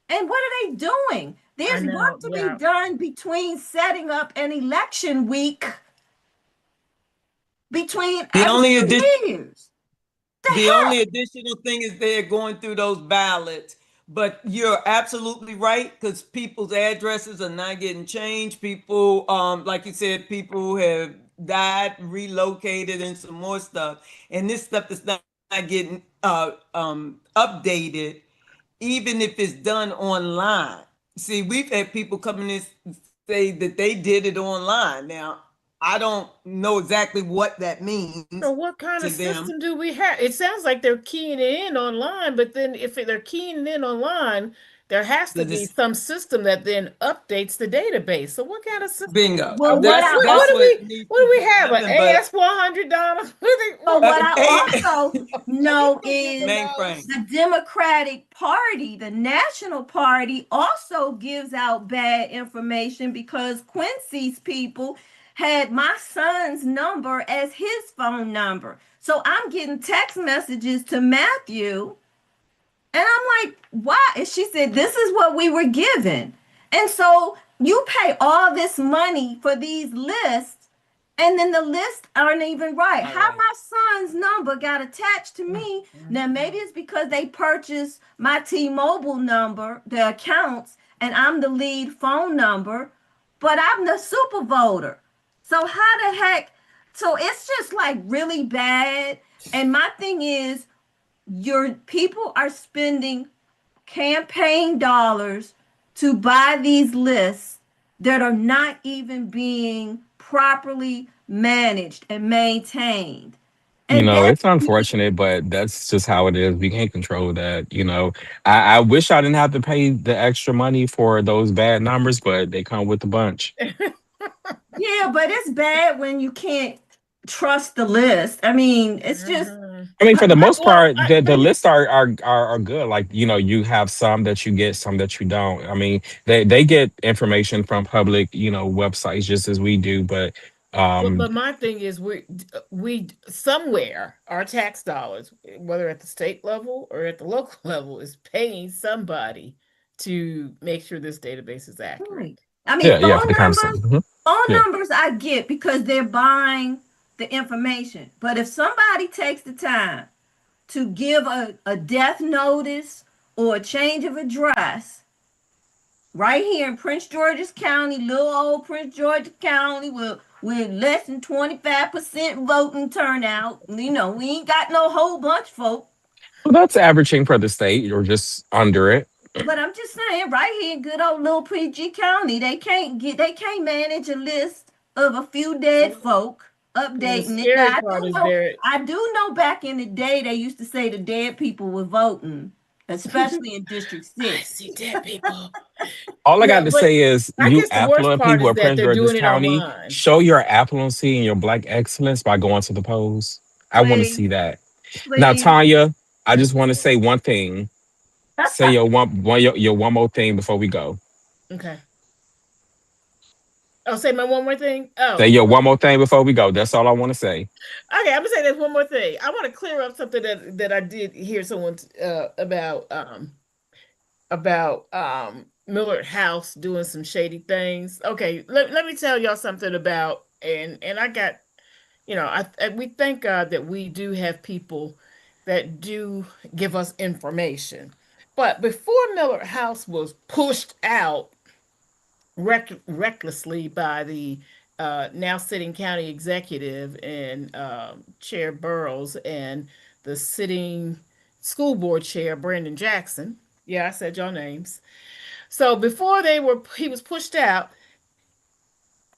and what are they doing? I There's know. work to be Yeah. done between setting up an election week between The every only addition 2 years. The The heck? only additional thing is they're going through those ballots. But you're absolutely right because people's addresses are not getting changed. People, like you said, people have died, relocated, and some more stuff. And this stuff is not getting updated, even if it's done online. See, we've had people come in and say that they did it online. Now, I don't know exactly what that So means what kind to of them. system do we have? It sounds like they're keying it in online, but then if they're keying in online, there has to The be dis- some system that then updates the database. So what kind of system? Bingo. Well, what That's I that's what needs What to do we be have? An happen. But AS-100? so what I hey, also What do know you give them is mainframe. those? the Democratic Party, the National Party, also gives out bad information because Quincy's people had my son's number as his phone number. So I'm getting text messages to Matthew. And I'm like, why? And she said, this is what we were given. And so you pay all this money for these lists, and then the lists aren't even right. All How right. my son's number got attached to me. Now, maybe it's because they purchased my T-Mobile number, the accounts, and I'm the lead phone number, but I'm the super voter. So how the heck? So it's just like really bad. And my thing is, your people are spending campaign dollars to buy these lists that are not even being properly managed and maintained. You And know, that's it's unfortunate, but that's just how it is. We can't control that. I wish I didn't have to pay the extra money for those bad numbers, but they come with a bunch. yeah, but it's bad when you can't trust the list. I mean, it's just Mhm. I mean, for the most Well, part, the but lists are good. Like, you have some that you get, some that you don't. I mean, they get information from public, websites just as we do, but but my thing is we somewhere our tax dollars, whether at the state level or at the local level, is paying somebody to make sure this database is accurate. right. I mean, yeah, yeah, for the kind of stuff. Mhm. phone Yeah. numbers I get because they're buying the information. But if somebody takes the time to give a death notice or a change of address right here in Prince George's County, little old Prince George's County, with less than 25% voting turnout. We ain't got no whole bunch, folk. Well, that's averaging for the state or just under it. But I'm just saying, right here in good old little PG County, they can't manage a list of a few dead folk And the updating it. scary Now part is there. I do know back in the day they used to say the dead people were voting, especially in District I 6. see dead people. All I Yeah, got to but say is, I you guess the worst affluent part people is of that Prince they're George's doing it County, online. show your affluency and your black excellence by going to the polls. I want to Please, see that. Now, please. Tanya, I just want to say one thing. Say your one more thing before we go. Okay. Oh, say my one more thing. Say Oh, your one more thing before we go. That's all I want to say. okay. I'm gonna say this one more thing. I want to clear up something that I did hear someone about Millard House doing some shady things. Okay, let me tell y'all something about and I got we thank God that we do have people that do give us information. But before Millard House was pushed out recklessly by the now sitting county executive and Chair Burrows and the sitting school board chair Brandon Jackson. Yeah, I said your names. So before he was pushed out,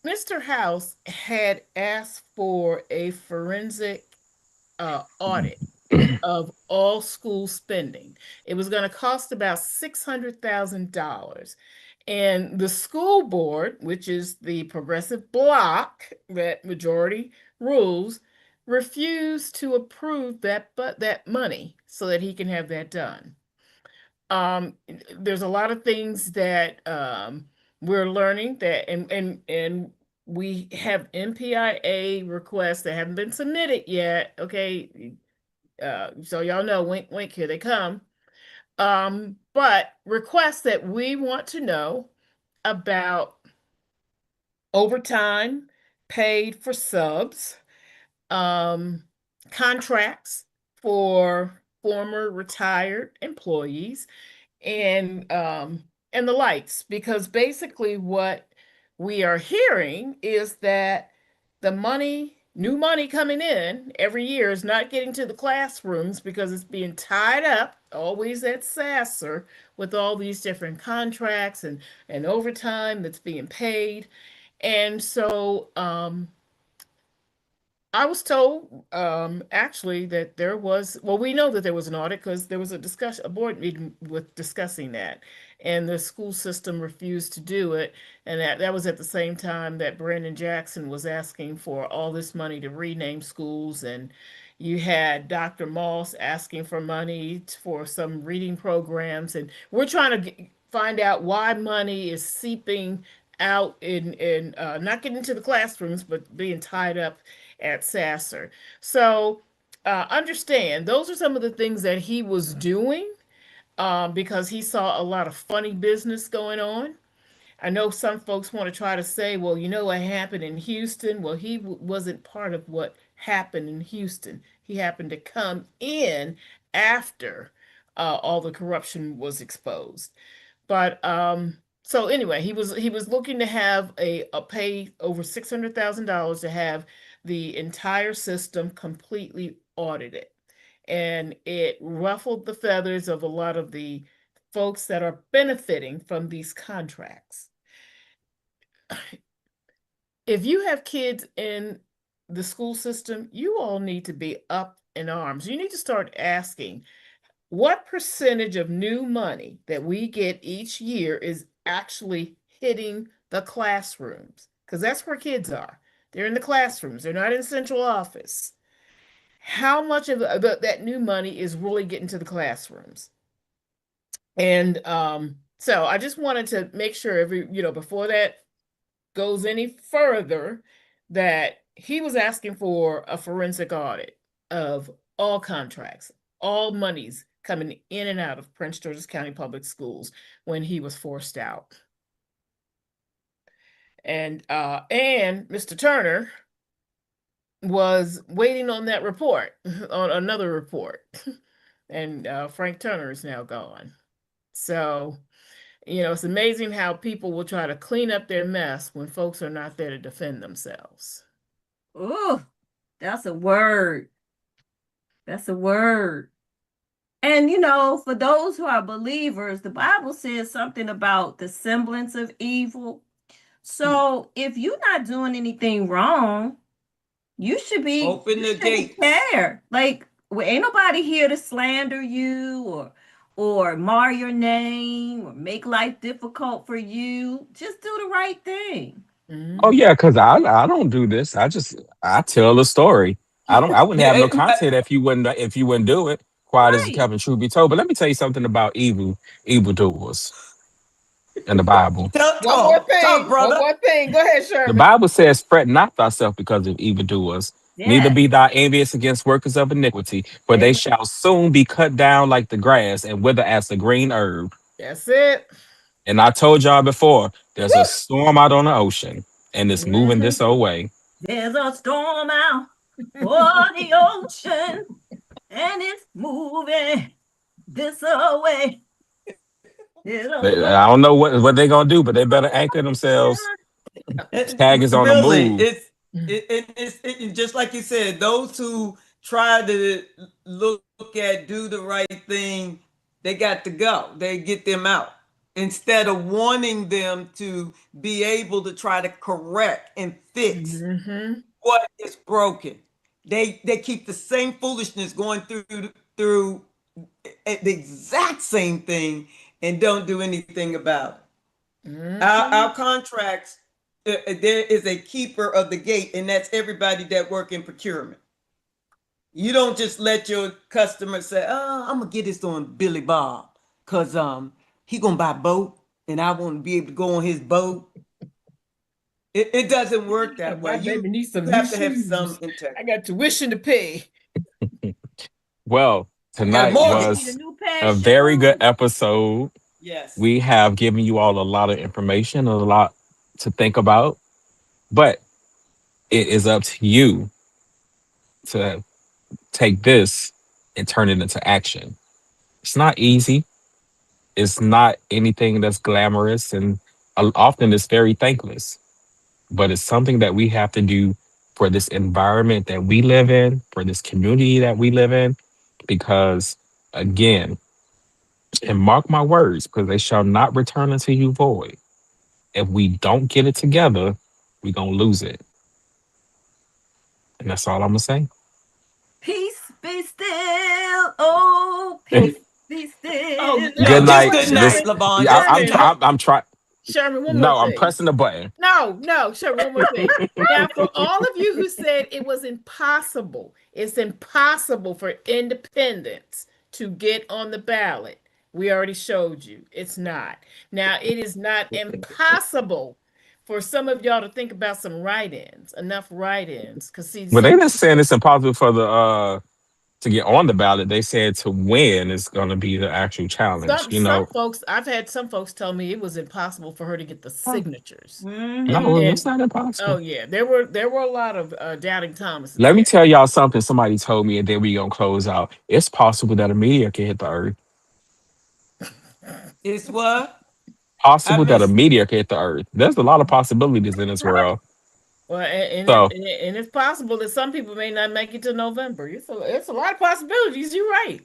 Mr. House had asked for a forensic audit of all school spending. It was going to cost about $600,000. And the school board, which is the progressive bloc that majority rules, refused to approve that money so that he can have that done. Um, there's a lot of things that we're learning that and we have MPIA requests that haven't been submitted yet. Okay, so y'all know, wink, wink, here they come. But requests that we want to know about overtime paid for subs, um, contracts for former retired employees, and the likes, because basically what we are hearing is that the new money coming in every year is not getting to the classrooms because it's being tied up always at Sasser with all these different contracts and overtime that's being paid. And so I was told, actually, that we know that there was an audit because there was a board meeting with discussing that, and the school system refused to do it, and that was at the same time that Brandon Jackson was asking for all this money to rename schools, and you had Dr. Moss asking for money for some reading programs, and we're trying to find out why money is seeping out in not getting into the classrooms, but being tied up at Sasser. So understand, those are some of the things that he was doing because he saw a lot of funny business going on. I know some folks want to try to say, well, you know what happened in Houston? Well, he wasn't part of what happened in Houston. He happened to come in after all the corruption was exposed. But so anyway, he was looking to have a pay over $600,000 to have the entire system completely audited. And it ruffled the feathers of a lot of the folks that are benefiting from these contracts. If you have kids in the school system, you all need to be up in arms. You need to start asking what percentage of new money that we get each year is actually hitting the classrooms? Because that's where kids are. They're in the classrooms, they're not in central office. How much of that new money is really getting to the classrooms? And so I just wanted to make sure before that goes any further, that he was asking for a forensic audit of all contracts, all monies coming in and out of Prince George's County Public Schools when he was forced out. And Mr. Turner was waiting on that report, on another report. And Frank Turner is now gone. So, it's amazing how people will try to clean up their mess when folks are not there to defend themselves. Ooh, that's a word. That's a word. And for those who are believers, the Bible says something about the semblance of evil. So if you're not doing anything wrong, you should be Open the gate. care. Like, well, ain't nobody here to slander you or mar your name or make life difficult for you. Just do the right thing. Oh yeah, because I don't do this. I tell the story. I wouldn't have no content if you wouldn't do it. Quiet as the Right. Kevin, truth be told. But let me tell you something about evildoers. in the Bible. One more Talk, thing. One brother. more thing. Go ahead, The Sherman. Bible says, "Fret not thyself because of evildoers, neither Yes. be thou envious against workers of iniquity, for they Amen. shall soon be cut down like the grass and wither as the green herb." That's it. And I told y'all before, there's a storm out on the ocean, and it's moving Mhm. this old way. There's a storm out for the ocean, and it's moving this away. I don't know what they're gonna do, but they better anchor themselves. Tag is on the Really, move. it's just like you said. Those who try to look at do the right thing, they got to go. They get them out instead of wanting them to be able to try to correct and fix Mm-hmm. what is broken. They keep the same foolishness going through the exact same thing and don't do anything about it. Our contracts, there is a keeper of the gate, and that's everybody that work in procurement. You don't just let your customer say, "Oh, I'm gonna get this on Billy Bob, cause he gonna buy a boat, and I want to be able to go on his boat." It doesn't work that My way. baby needs some new have to have some shoes. I integrity. got tuition to pay. Well, I got a tonight Need mortgage. a was new pair a of very good shoes. episode. Yes. We have given you all a lot of information, a lot to think about, but it is up to you to take this and turn it into action. It's not easy. It's not anything that's glamorous, and often it's very thankless, but it's something that we have to do for this environment that we live in, for this community that we live in, because again, and mark my words, because they shall not return unto you void. If we don't get it together, we're going to lose it. And that's all I'm going to say. Peace be still. Oh, peace be Oh, still. Good No, you know just night. what, good night, This, Sherman? Lavon. yeah, Just I'm, good Sherman, night. I'm trying. Sherman, one more No, I'm thing. pressing the button. No, Sherman, one more thing. Now, for all of you who said it was impossible, it's impossible for independents to get on the ballot. We already showed you it's not. Now, it is not impossible for some of y'all to think about some write-ins, enough write-ins. Because see, Well, they some didn't saying it's impossible for the to get on the ballot. They said to win is going to be the actual challenge. some folks, I've had some folks tell me it was impossible for her to get the Oh, signatures. Mm-hmm. no, it's And not oh impossible. yeah, there were a lot of doubting Thomases Let me there. tell y'all something somebody told me, and then we gonna close out. It's possible that a meteor can hit the earth. It's what? I Possible that a missed it. meteor can hit the earth. There's a lot of possibilities in this world. Well, So and it's possible that some people may not make it to November. It's a lot of possibilities. You're right.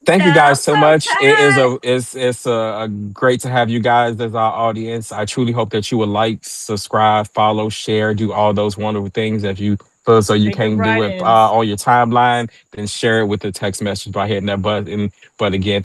thank you I'm guys so so much. It is tired. a great to have you guys as our audience. I truly hope that you will like, subscribe, follow, share, do all those wonderful things. If you feel so you Think of can't do it write-ins. on your timeline, then share it with the text message by hitting that button. But again,